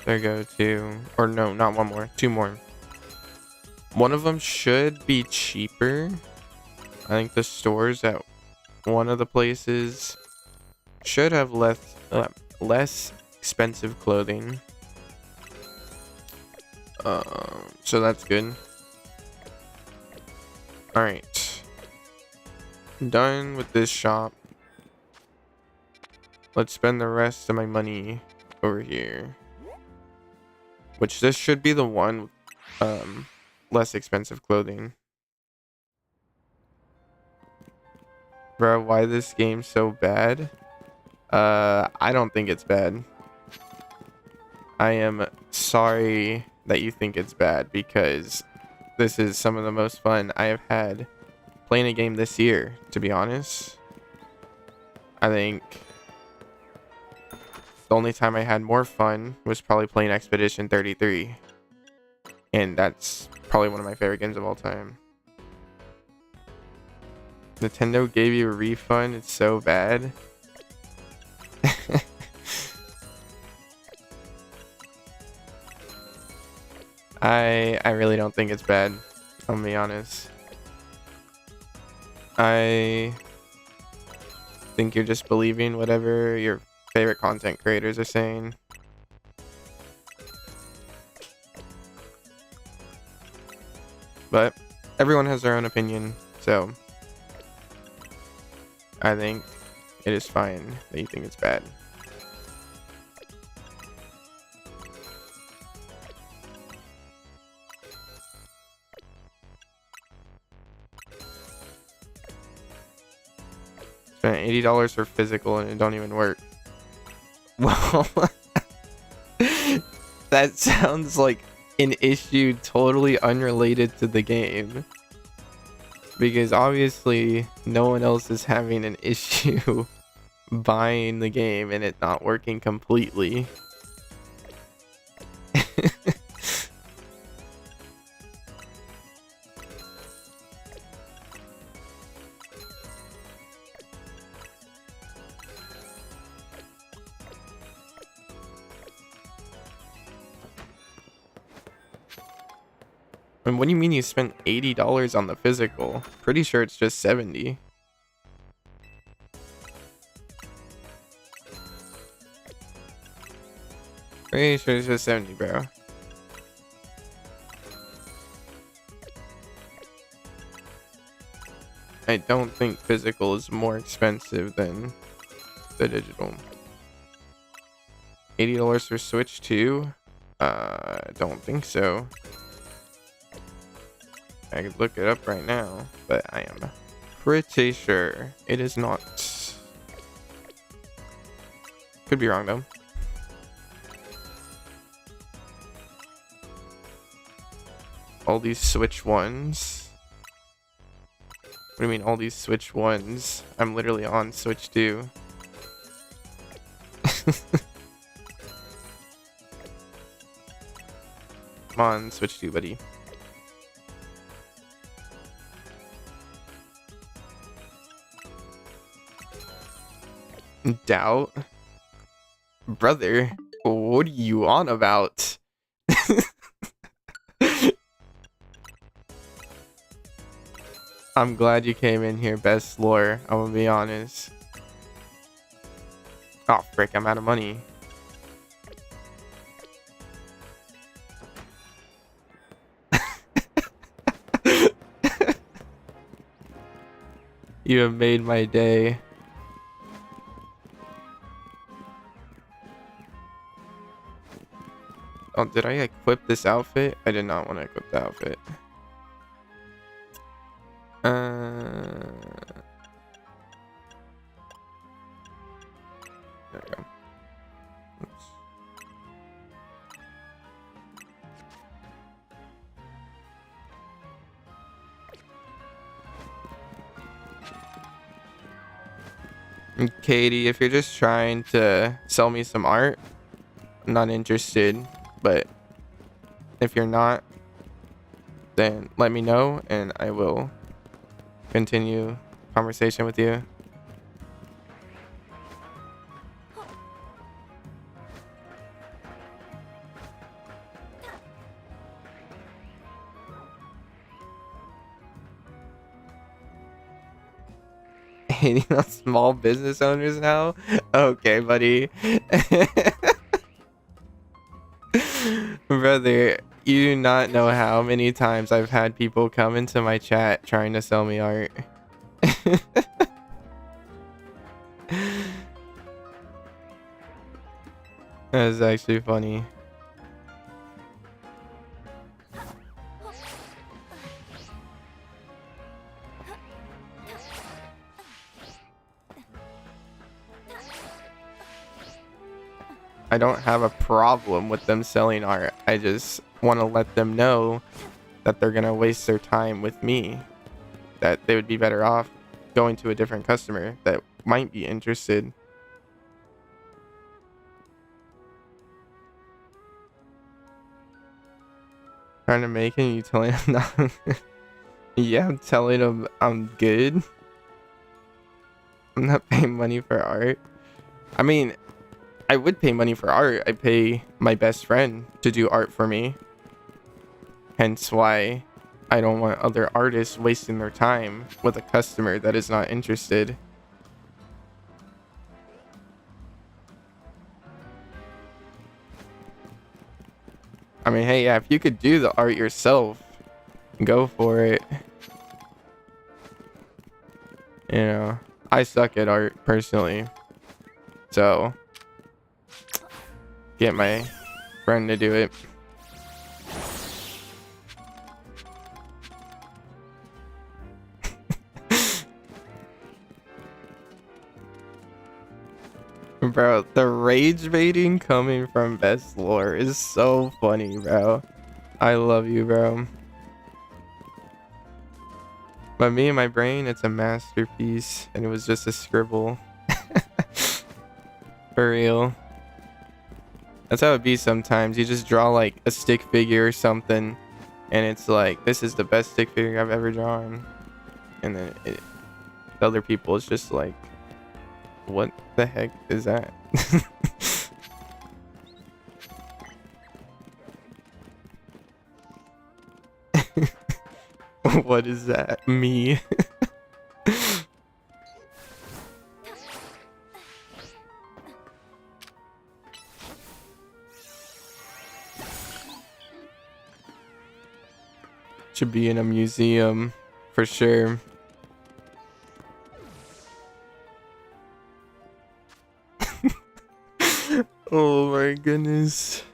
to go to, or no, not one more, two more. One of them should be cheaper. I think the stores at one of the places should have less expensive clothing, so that's good. Alright. Done with this shop. Let's spend the rest of my money over here. Which this should be the one less expensive clothing. Bro, why this game so bad? I don't think it's bad. I am sorry that you think it's bad, because this is some of the most fun I have had playing a game this year, to be honest. I think the only time I had more fun was probably playing Expedition 33. And that's probably one of my favorite games of all time. Nintendo gave you a refund. It's so bad. I really don't think it's bad. I'll be honest. I think you're just believing whatever your favorite content creators are saying. But everyone has their own opinion, so I think it is fine that you think it's bad. Spent $80 for physical and it don't even work. Well, that sounds like an issue totally unrelated to the game. Because obviously no one else is having an issue buying the game and it not working completely. And what do you mean you spent $80 on the physical? Pretty sure it's just 70. Pretty sure it's just 70, bro. I don't think physical is more expensive than the digital. $80 for Switch 2? I don't think so. I could look it up right now, but I am pretty sure it is not. Could be wrong though. All these Switch ones. What do you mean all these Switch ones? I'm literally on Switch 2. Come on, Switch 2, buddy. Doubt? Brother, what are you on about? I'm glad you came in here, best lore. I'm gonna be honest. Oh, frick, I'm out of money. You have made my day. Oh, did I equip this outfit? I did not want to equip the outfit. There we go. Oops. And Katie, if you're just trying to sell me some art, I'm not interested. But if you're not, then let me know and I will continue conversation with you. Hating on small business owners now? Okay, buddy. Brother, You do not know how many times I've had people come into my chat trying to sell me art. That's actually funny. I don't have a problem with them selling art. I just want to let them know that they're gonna waste their time with me. That they would be better off going to a different customer that might be interested. Trying to make it, you telling him not. Yeah, I'm telling him I'm good. I'm not paying money for art. I mean, I would pay money for art. I pay my best friend to do art for me. Hence why I don't want other artists wasting their time with a customer that is not interested. I mean, hey, yeah, if you could do the art yourself, go for it. You know, I suck at art personally. So get my friend to do it. Bro, the rage baiting coming from Best Lore is so funny, bro. I love you, bro. But me and my brain, it's a masterpiece, and it was just a scribble. For real. That's how it be sometimes. You just draw like a stick figure or something, and it's like, this is the best stick figure I've ever drawn. And then other people, it's just like, what the heck is that? What is that? Me? Should be in a museum for sure. Oh my goodness.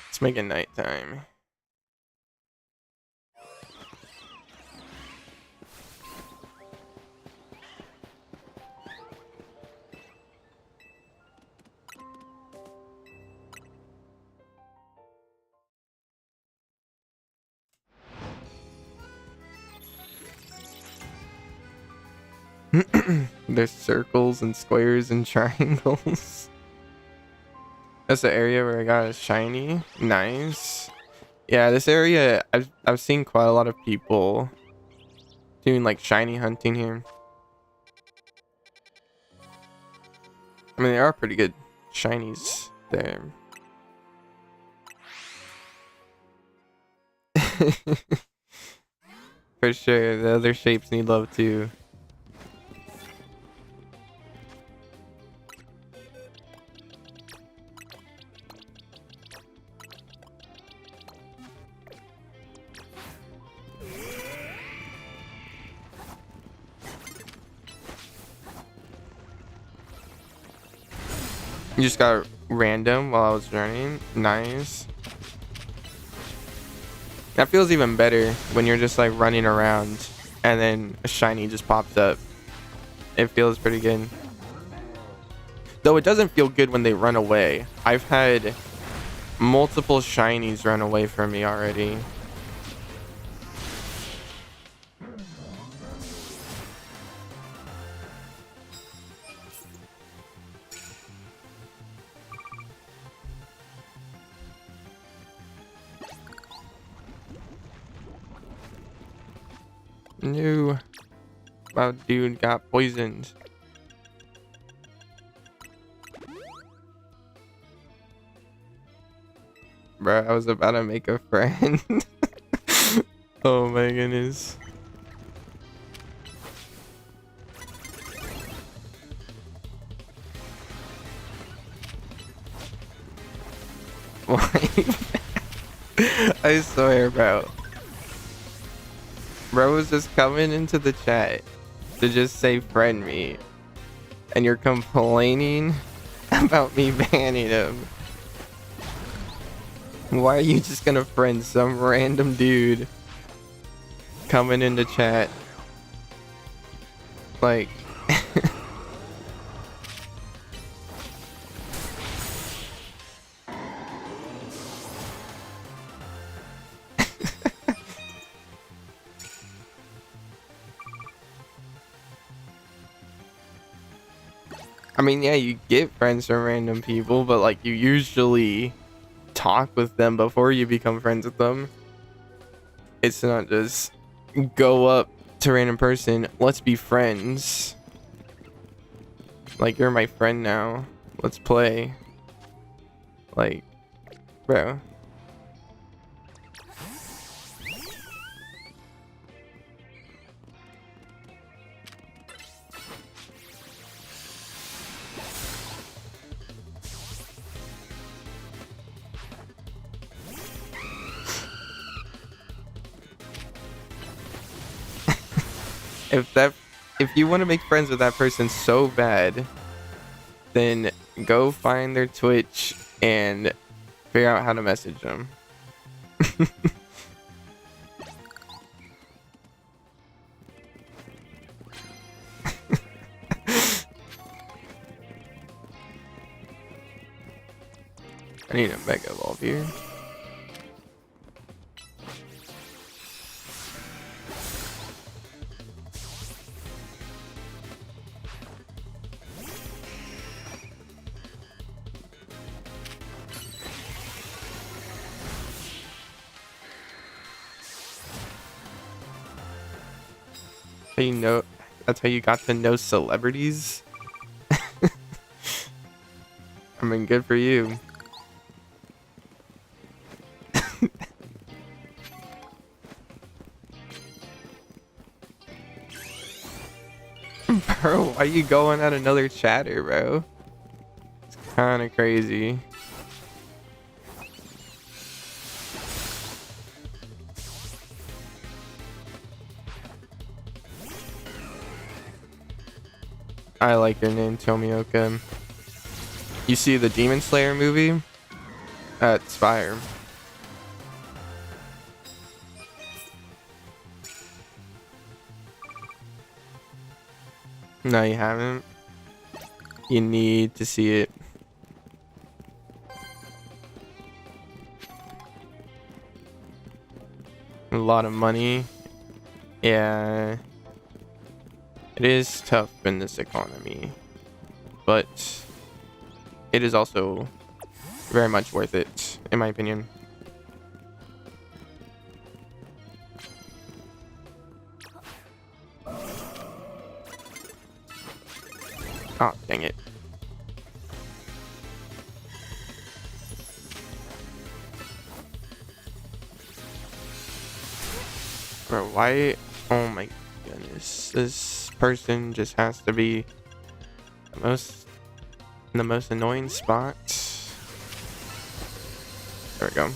Let's make it nighttime. There's circles and squares and triangles. That's the area where I got a shiny. Nice. Yeah, this area, I've seen quite a lot of people doing like shiny hunting here. I mean, there are pretty good shinies there. For sure, the other shapes need love too. You just got random while I was running. Nice. That feels even better when you're just like running around and then a shiny just pops up. It feels pretty good. Though it doesn't feel good when they run away. I've had multiple shinies run away from me already. No. My dude got poisoned. Bro, I was about to make a friend. Oh my goodness. I swear, bro. Bro was just coming into the chat to just say friend me. And you're complaining about me banning him. Why are you just gonna friend some random dude coming into chat? Like... I mean, yeah, you get friends from random people, but like you usually talk with them before you become friends with them. It's not just go up to a random person, let's be friends. Like, you're my friend now. Let's play. Like, bro. If you want to make friends with that person so bad, then go find their Twitch and figure out how to message them. I need a Mega Evolve here. You know, that's how you got to know celebrities. I mean, good for you. Bro, why are you going at another chatter, bro? It's kind of crazy. I like your name, Tomioka. You see the Demon Slayer movie? It's fire. No, you haven't. You need to see it. A lot of money. Yeah. It is tough in this economy, but it is also very much worth it, in my opinion. Oh, dang it. Bro, why? Oh my goodness. This person just has to be the most annoying spot. There we go.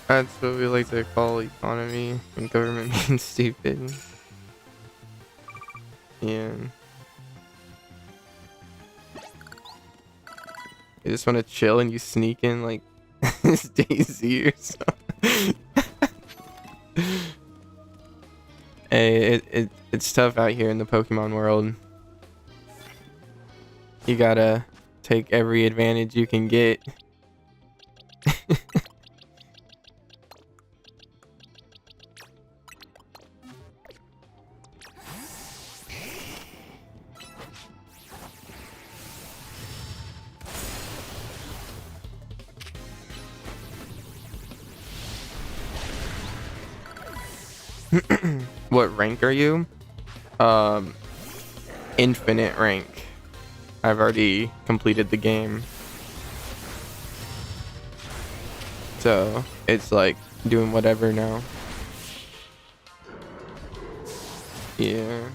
That's what we like to call economy when government being stupid. Yeah. You just want to chill and you sneak in like this DayZ or something. Hey, it's tough out here in the Pokemon world. You gotta take every advantage you can get. What rank are you? Infinite rank. I've already completed the game. So it's like doing whatever now. Yeah.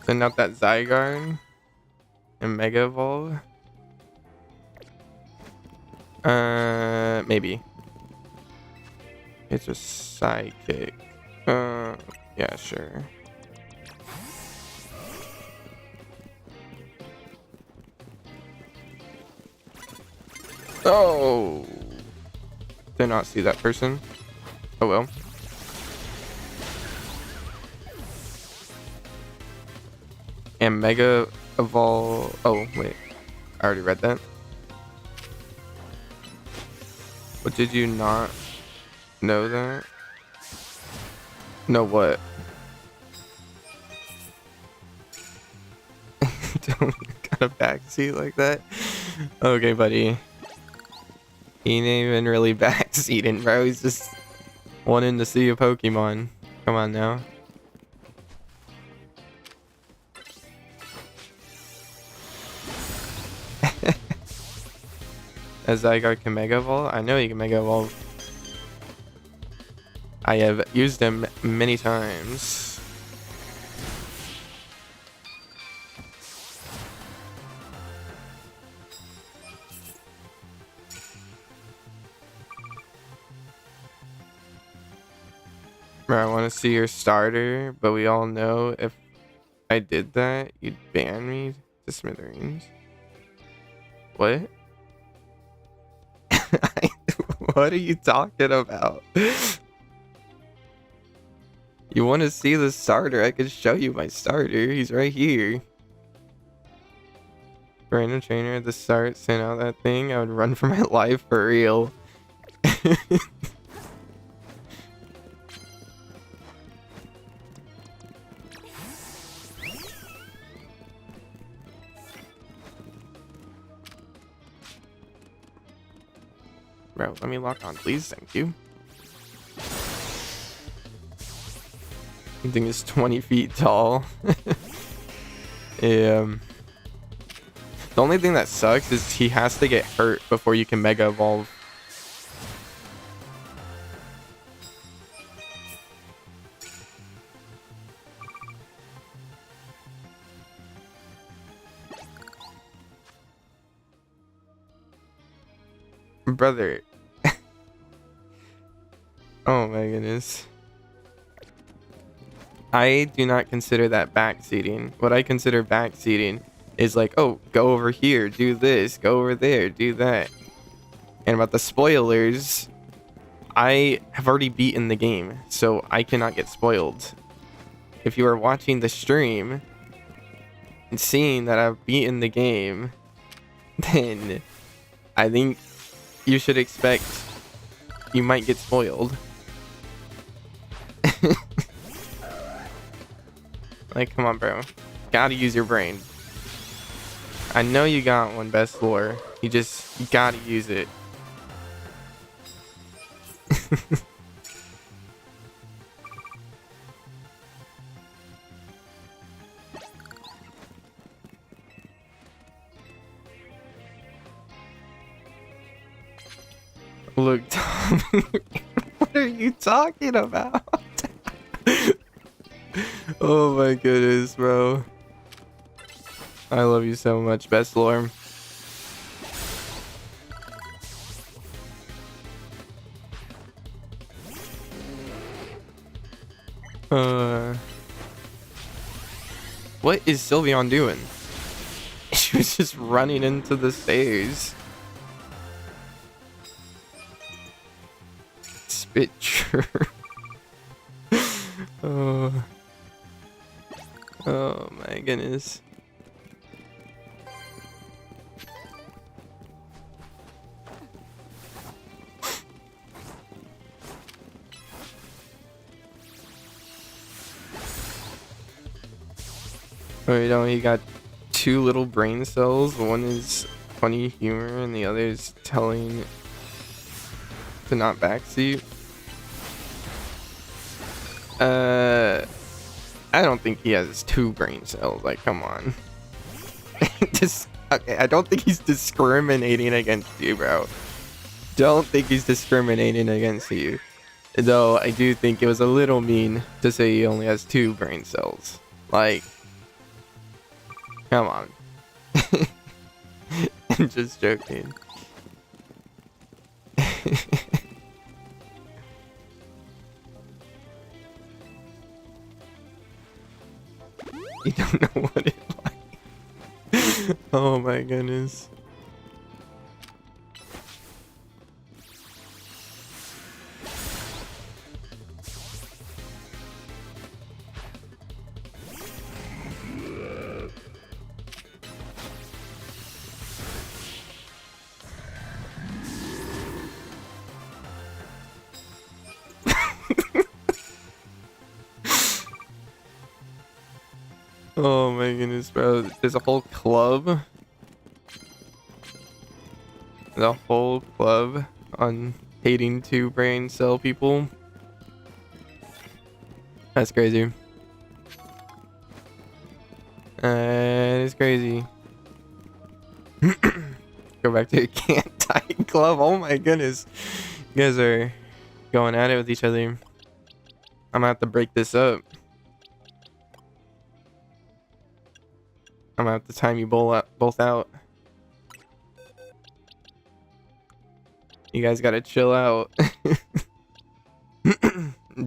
Send out that Zygarde and Mega Evolve. Maybe. It's a Psychic. Yeah, sure. Oh! Did not see that person. Oh well. And Mega Evolve. Oh, wait. I already read that. But did you not know that? Know what? Don't got a backseat like that? Okay, buddy. He ain't even really backseating, bro. He's just wanting to see a Pokemon. Come on now. A Zygarde can Mega Evolve? I know he can Mega Evolve. I have used him many times. Bro, I want to see your starter, but we all know if I did that, you'd ban me to smithereens. What? What are you talking about? You want to see the starter? I could show you my starter. He's right here. Random trainer at the start sent out that thing. I would run for my life for real. Bro, let me lock on, please. Thank you. I think it's 20 feet tall. Yeah. The only thing that sucks is he has to get hurt before you can Mega Evolve. Brother. Oh my goodness. I do not consider that backseating. What I consider backseating is like, oh, go over here, do this, go over there, do that. And about the spoilers, I have already beaten the game, so I cannot get spoiled. If you are watching the stream and seeing that I've beaten the game, then I think you should expect you might get spoiled. Like, come on, bro. Gotta use your brain. I know you got one, best lore. You gotta use it. Look, Tom, what are you talking about? Oh my goodness, bro. I love you so much, best lore. What is Sylveon doing? She was just running into the stairs. Spitcher. Oh my goodness. Oh, you know, he got two little brain cells. One is funny humor and the other is telling to not backseat. I don't think he has two brain cells. Like, come on. Okay, I don't think he's discriminating against you, bro. Don't think he's discriminating against you. Though I do think it was a little mean to say he only has two brain cells. Like, come on. I'm just joking. You don't know what it's like. Oh my goodness. Oh my goodness, bro. There's a whole club. The whole club on hating two brain cell people. That's crazy. It's crazy. Go back to a can't tie club. Oh my goodness. You guys are going at it with each other. I'm gonna have to break this up. I'm gonna have to time you both out. You guys gotta chill out.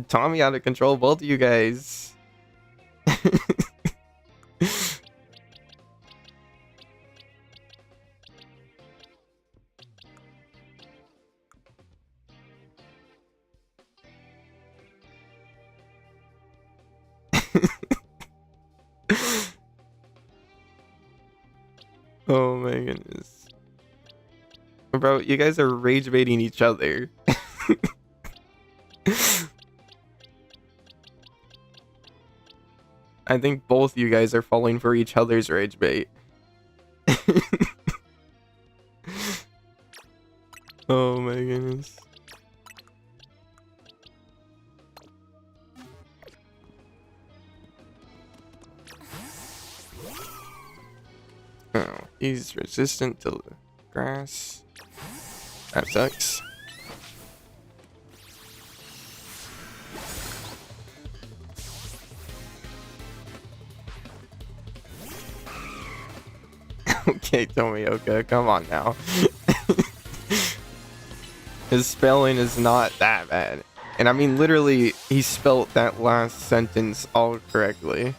Tommy out of control both of you guys. Oh my goodness. Bro, you guys are rage baiting each other. I think both you guys are falling for each other's rage bait. Oh my goodness. Oh, he's resistant to the grass. That sucks. Okay, Tomioka, come on now. His spelling is not that bad. And I mean, literally, he spelled that last sentence all correctly.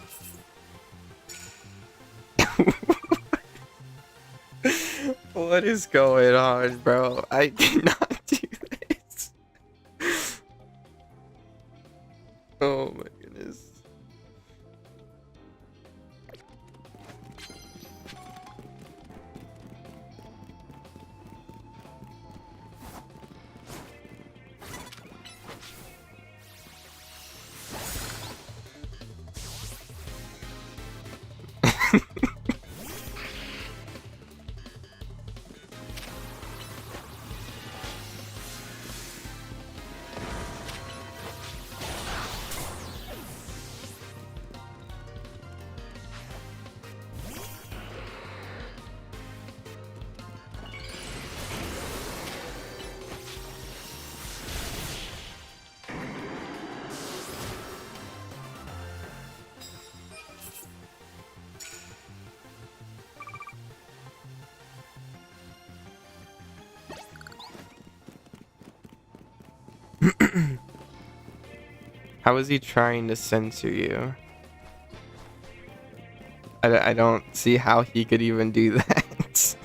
What is going on, bro? I cannot do this. Oh my goodness. How is he trying to censor you? I don't see how he could even do that.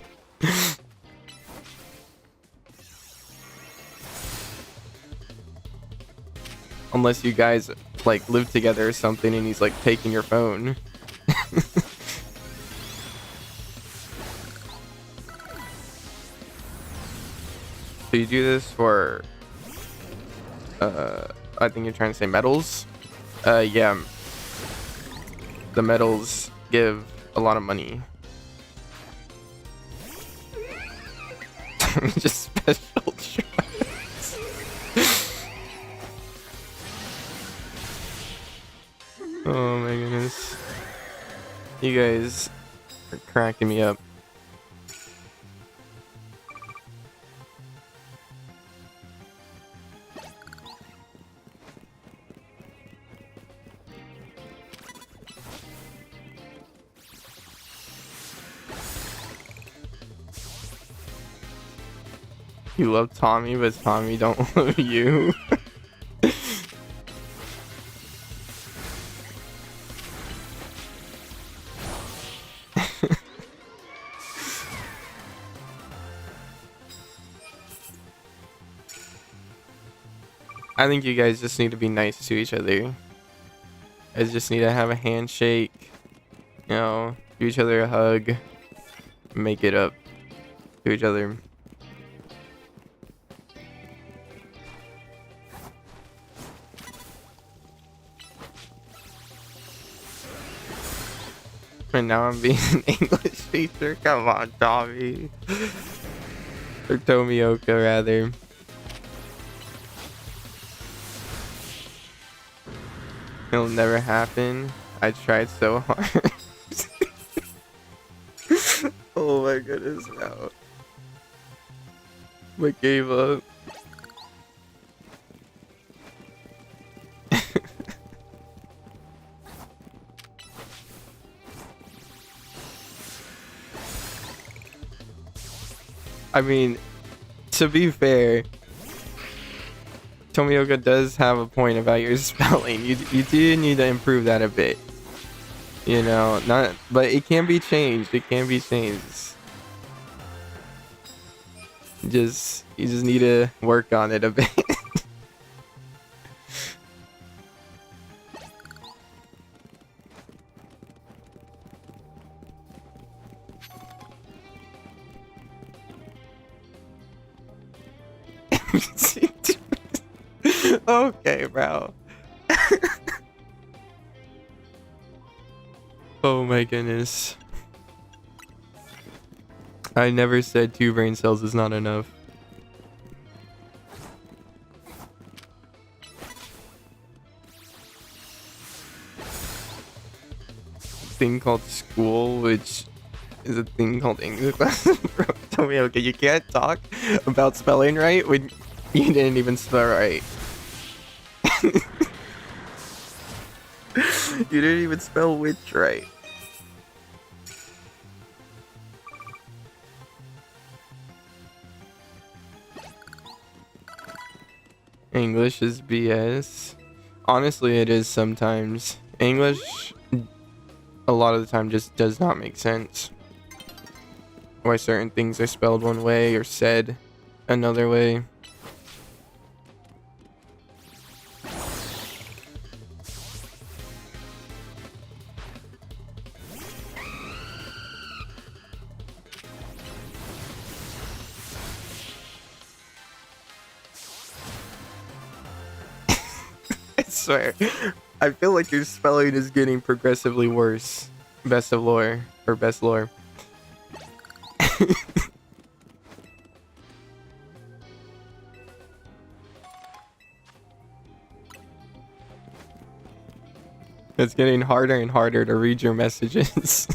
Unless you guys like live together or something and he's like taking your phone. So you do this for I think you're trying to say medals. Yeah, the medals give a lot of money. Just special shots. Oh my goodness. You guys are cracking me up. You love Tommy, but Tommy don't love you. I think you guys just need to be nice to each other. You guys just need to have a handshake, you know, give each other a hug, make it up to each other. And now I'm being an English teacher. Come on, Tommy. Or Tomioka, rather. It'll never happen. I tried so hard. Oh my goodness, no. But gave up. I mean, to be fair, Tomioka does have a point about your spelling. You do need to improve that a bit. You know, but it can be changed. It can be changed. You just need to work on it a bit. Okay, bro. Oh my goodness. I never said 2 brain cells is not enough. Thing called school, which is a thing called English class. Bro, tell me, okay, you can't talk about spelling right when you didn't even spell right. You didn't even spell which right. English is BS. Honestly, it is sometimes. English, a lot of the time, just does not make sense. Why certain things are spelled one way or said another way. I swear. I feel like your spelling is getting progressively worse. Best of lore. Or best lore. It's getting harder and harder to read your messages.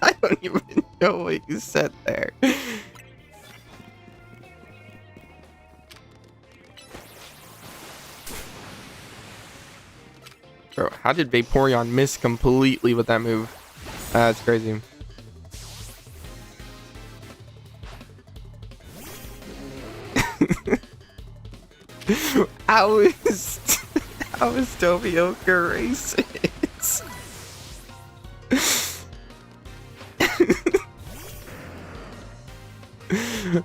I don't even know what you said there. Bro, how did Vaporeon miss completely with that move? That's crazy. How is Tomioka racist?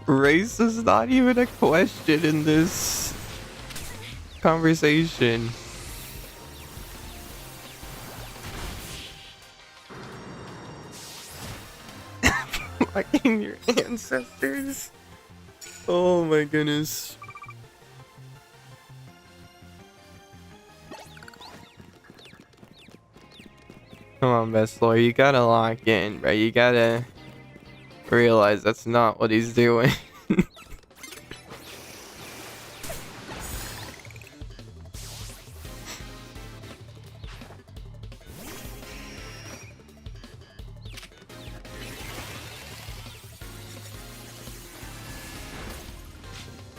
Race is not even a question in this conversation. Fucking your ancestors. Oh my goodness. Come on, best lawyer. You gotta lock in, bro. You gotta realize that's not what he's doing.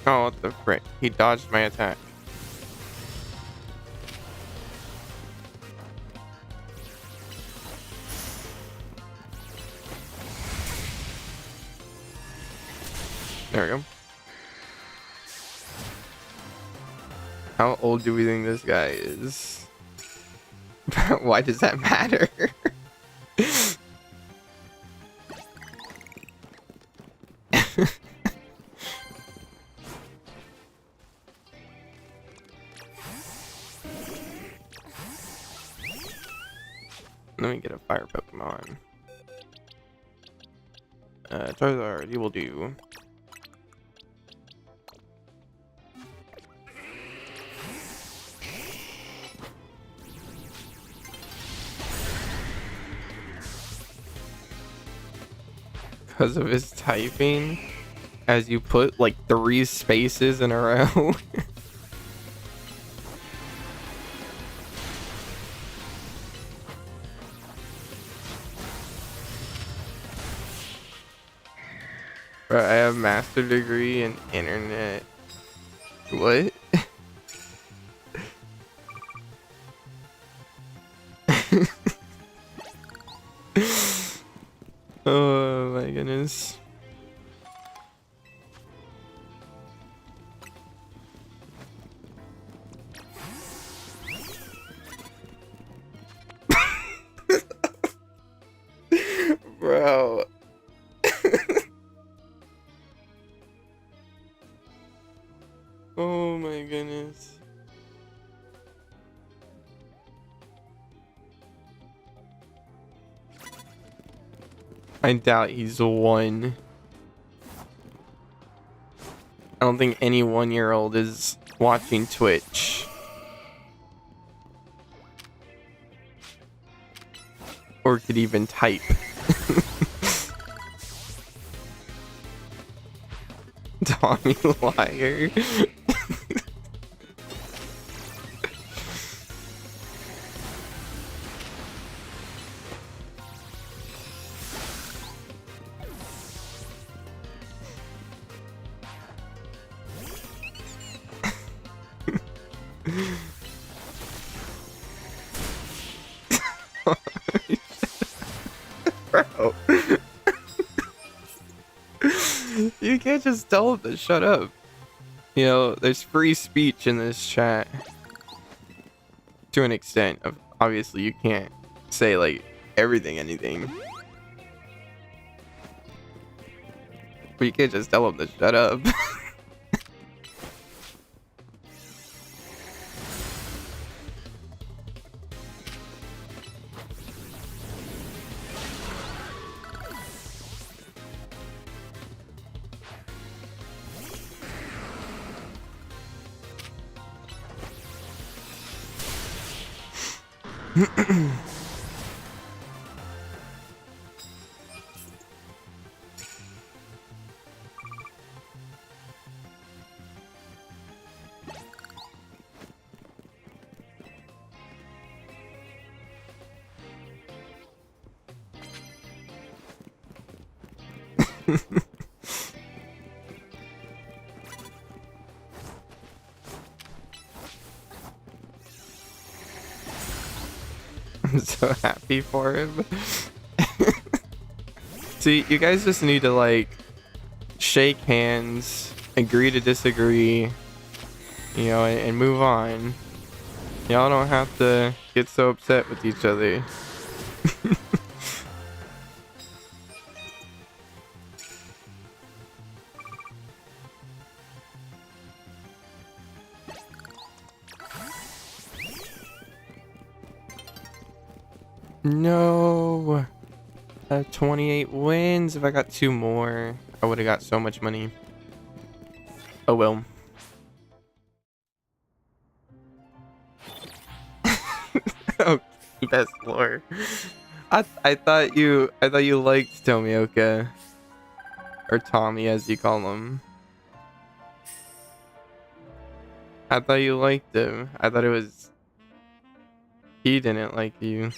Oh, what the frick? He dodged my attack. There we go. How old do we think this guy is? Why does that matter? Let me get a fire Pokemon. Charizard, you will do. Because of his typing, as you put like 3 spaces in a row. Bro, I have master degree in internet. What? Oh my goodness. Bro. Oh my goodness. I doubt he's 1. I don't think any 1-year-old is watching Twitch. Or could even type. Tommy liar. Bro. You can't just tell them to shut up. You know, there's free speech in this chat. To an extent. Obviously, you can't say, like, anything. But you can't just tell them to shut up. I'm so happy for him. See, you guys just need to like shake hands, agree to disagree, you know, and move on. Y'all don't have to get so upset with each other. No. I have 28 wins. If I got 2 more, I would have got so much money. Oh well. Oh, Best lore. I thought you liked Tomioka, or Tommy as you call him. I thought you liked him. I thought it was he didn't like you.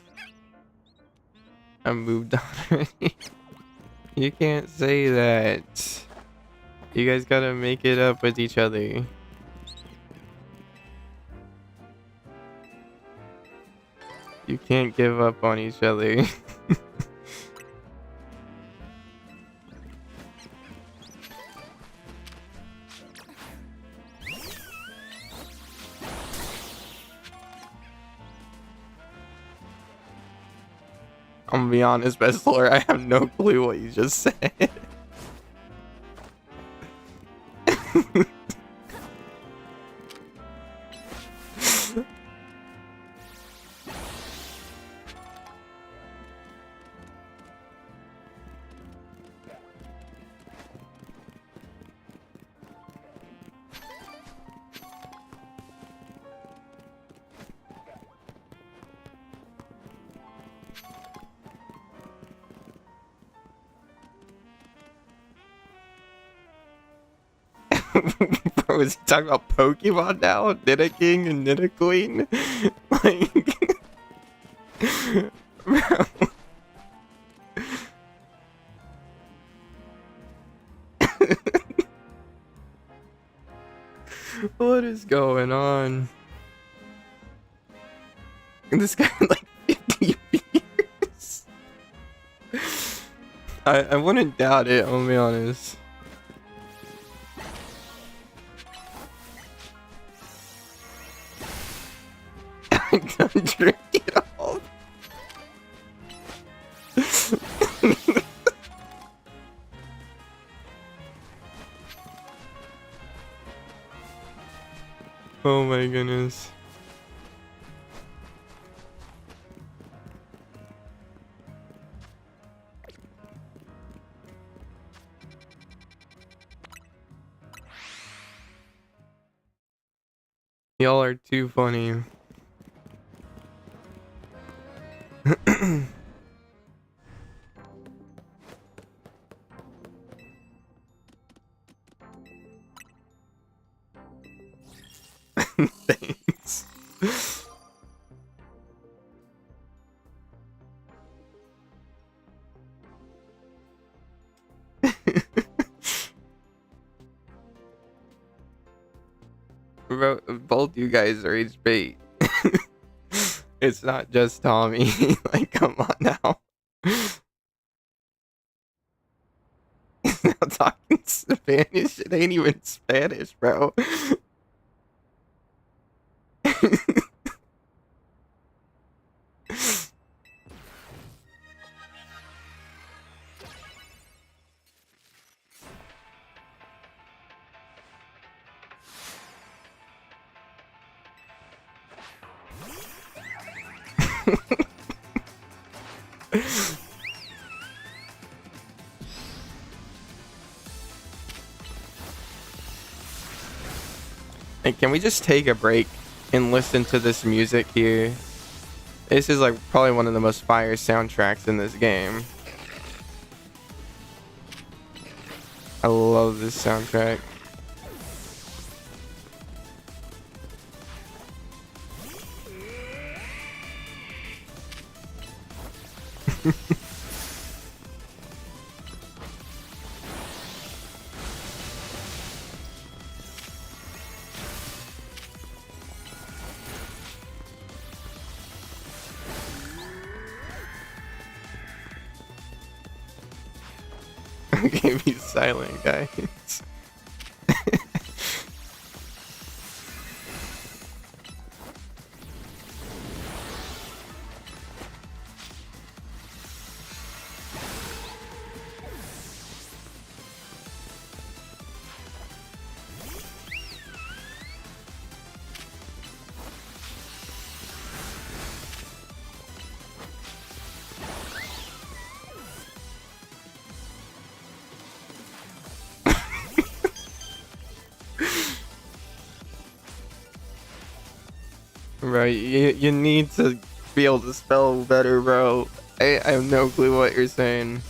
I moved on already. You can't say that. You guys gotta make it up with each other. You can't give up on each other. I'm gonna be honest, Best Lore, I have no clue what you just said. Bro, is he talking about Pokemon now? Nidoking and Nidoqueen? Like... Bro. What is going on? This guy had like 50 years. I wouldn't doubt it, I'll be honest. Don't drink it all. Oh my goodness. Y'all are too funny. Thanks. Bro, both you guys are age bait. It's not just Tommy. Like, come on now. He's now talking Spanish. It ain't even Spanish, bro. Hey, can we just take a break and listen to this music here? This is like probably one of the most fire soundtracks in this game. I love this soundtrack. Okay, be silent, guys. Right, you need to be able to spell better, bro. I have no clue what you're saying.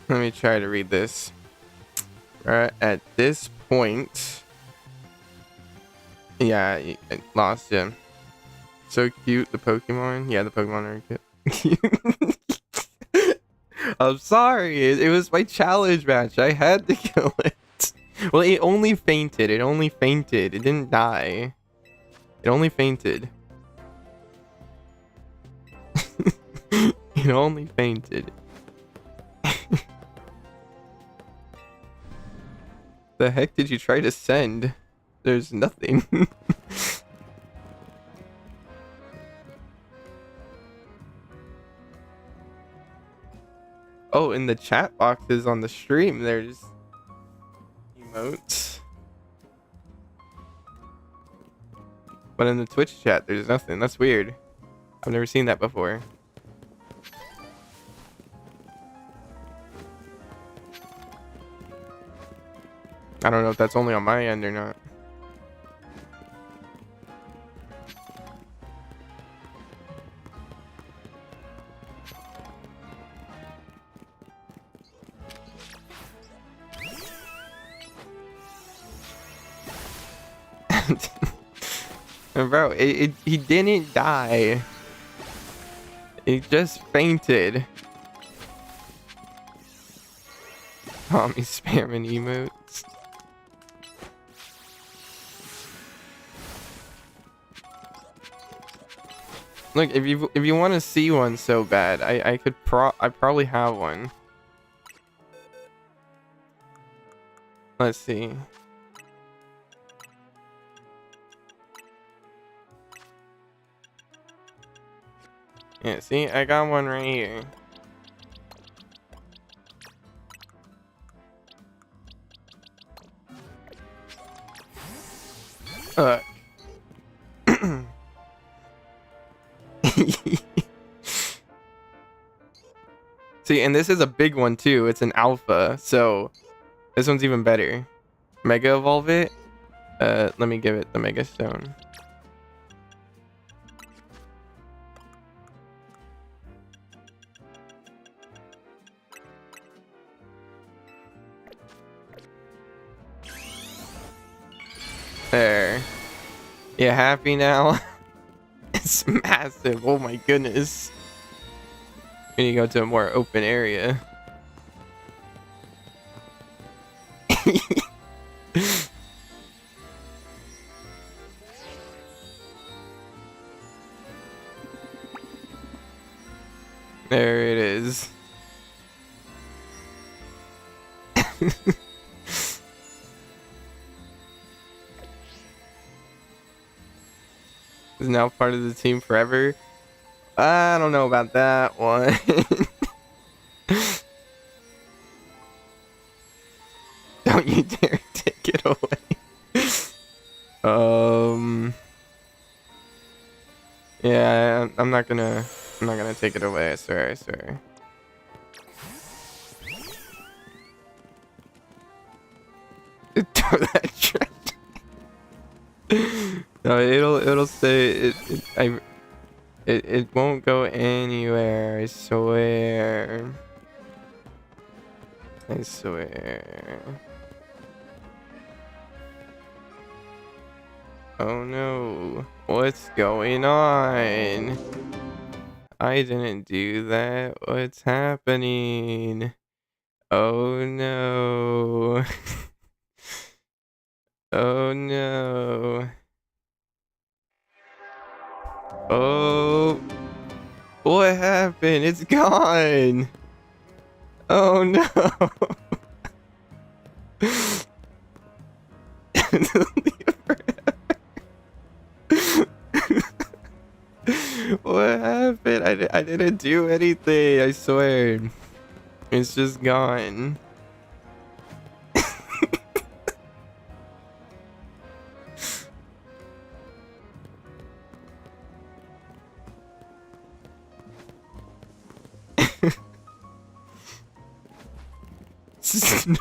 Let me try to read this. Right at this point, yeah, I lost him. So cute, the Pokemon. Yeah, the Pokemon are cute. I'm sorry, it was my challenge match. I had to kill it. Well, it only fainted. It only fainted. It didn't die. It only fainted. It only fainted. The heck did you try to send? There's nothing. Oh, in the chat boxes on the stream, there's emotes. But in the Twitch chat, there's nothing. That's weird. I've never seen that before. I don't know if that's only on my end or not. Bro, he didn't die. He just fainted. Tommy spamming emotes. Look, if you want to see one so bad, I probably have one. Let's see. Yeah, see, I got one right here. See, and this is a big one too. It's an alpha, so this one's even better. Mega evolve it. Let me give it the Mega Stone. There. You happy now? It's massive. Oh my goodness. We need to go to a more open area. There it is. Is now part of the team forever. I don't know about that one. Don't you dare take it away. Yeah, I'm not gonna take it away. I swear. Throw that trash. No, it'll stay. It won't go anywhere. I swear. I swear. Oh no! What's going on? I didn't do that. What's happening? Oh no! Oh no! Oh, what happened? It's gone. Oh no. What happened? I didn't do anything, I swear. It's just gone.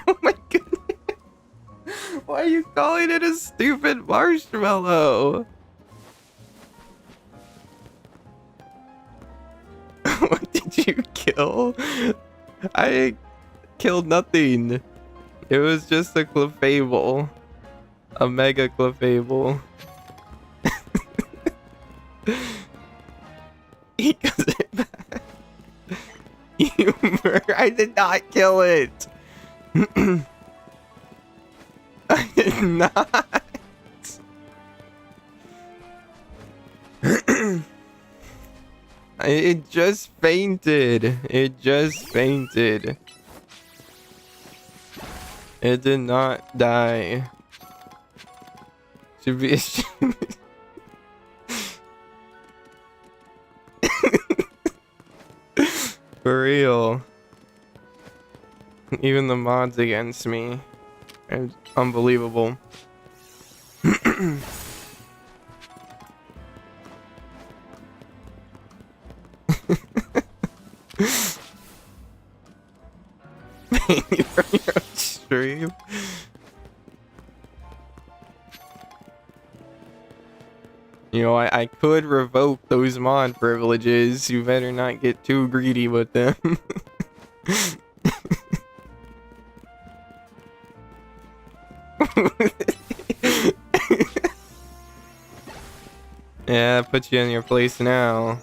Oh my goodness. Why are you calling it a stupid marshmallow? What did you kill? I killed nothing. It was just a Clefable. A mega Clefable. He does it back. I did not kill it. I did not. It just fainted. It just fainted. It did not die. Should be ashamed. For real. Even the mods against me. It's unbelievable. Thank you for your stream. You know, I could revoke those mod privileges. You better not get too greedy with them. Yeah, put you in your place now.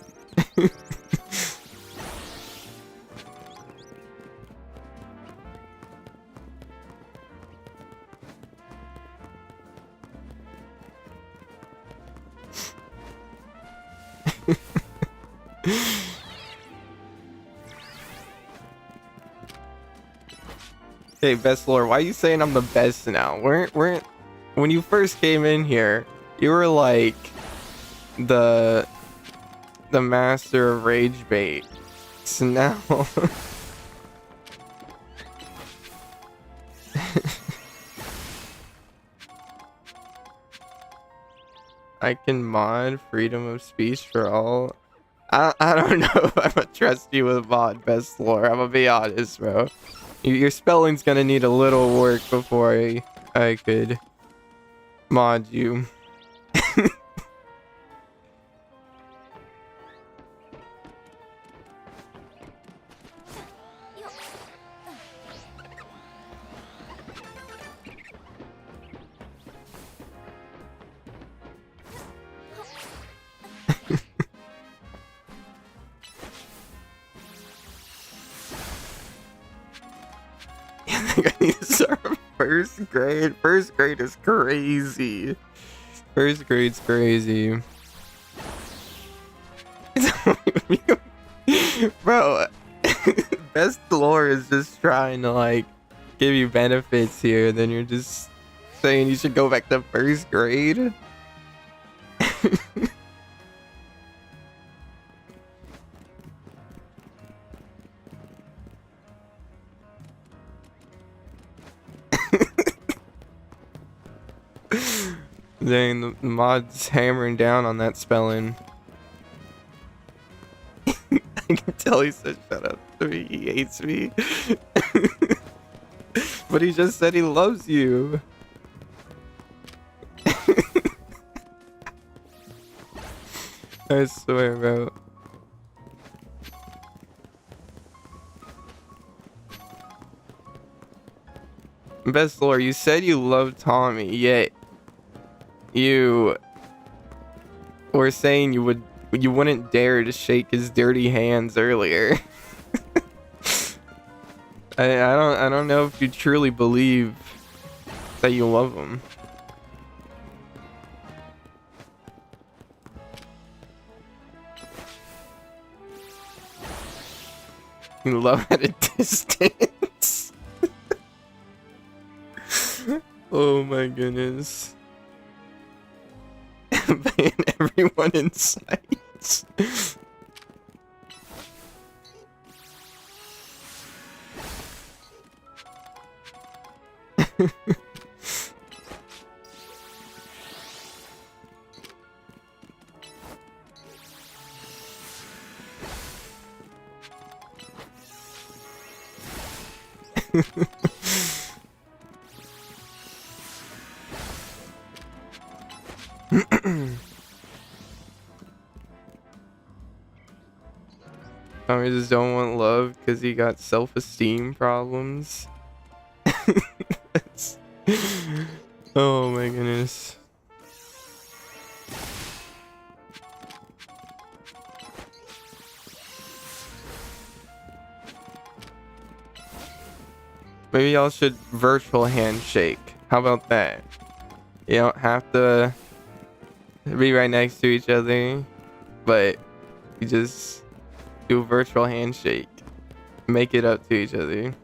Hey, best lore, why are you saying I'm the best now? Weren't when you first came in here, you were like the master of rage bait. So now I can mod freedom of speech for all. I don't know if I'm gonna trust you with mod, best lore. I'm gonna be honest, bro. Your spelling's gonna need a little work before I could mod you. I think I need to start first grade. First grade is crazy. First grade's crazy. Bro, best lore is just trying to like give you benefits here, then you're just saying you should go back to first grade. Dang, the mod's hammering down on that spelling. I can tell he said shut up to me. He hates me. But he just said he loves you. I swear, bro. Best lore, you said you love Tommy, yet you were saying you wouldn't dare to shake his dirty hands earlier. I don't know if you truly believe that you love him. You love at a distance. Oh my goodness. Ban everyone in sight. Tommy just don't want love because he got self-esteem problems. That's- oh my goodness. Maybe y'all should virtual handshake. How about that? You don't have to be right next to each other, but you just do a virtual handshake. Make it up to each other.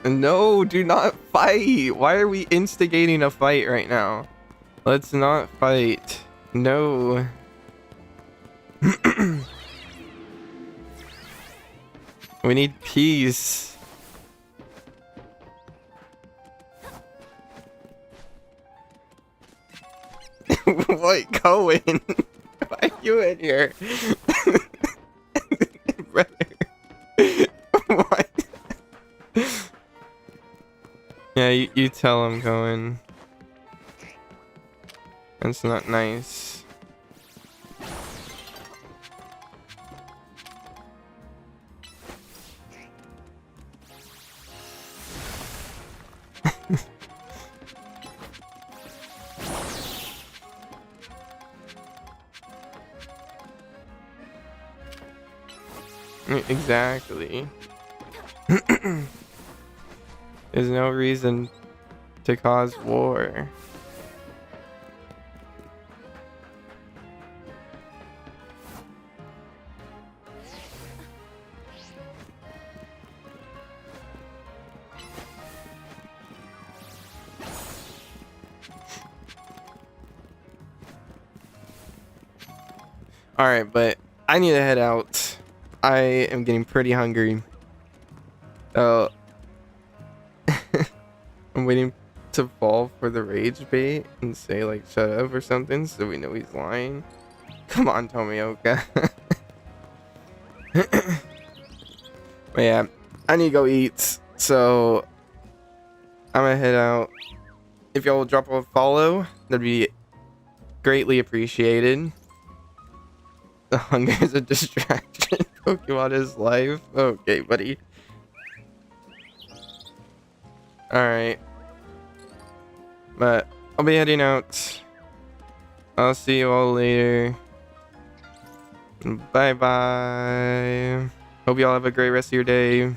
No, do not fight. Why are we instigating a fight right now? Let's not fight. No. We need peace. What, Cohen? Why are you in here? Brother. What? Yeah, you tell him, Cohen. That's not nice. Exactly. There's no reason to cause war. Alright, but I need to head out. I am getting pretty hungry. I'm waiting to fall for the rage bait and say like shut up or something so we know he's lying. Come on, Tomioka. But yeah, I need to go eat, so I'm gonna head out. If y'all will drop a follow, that'd be greatly appreciated. The hunger is a distraction. Pokemon is life. Okay, buddy. Alright. But I'll be heading out. I'll see you all later. Bye bye. Hope y'all have a great rest of your day.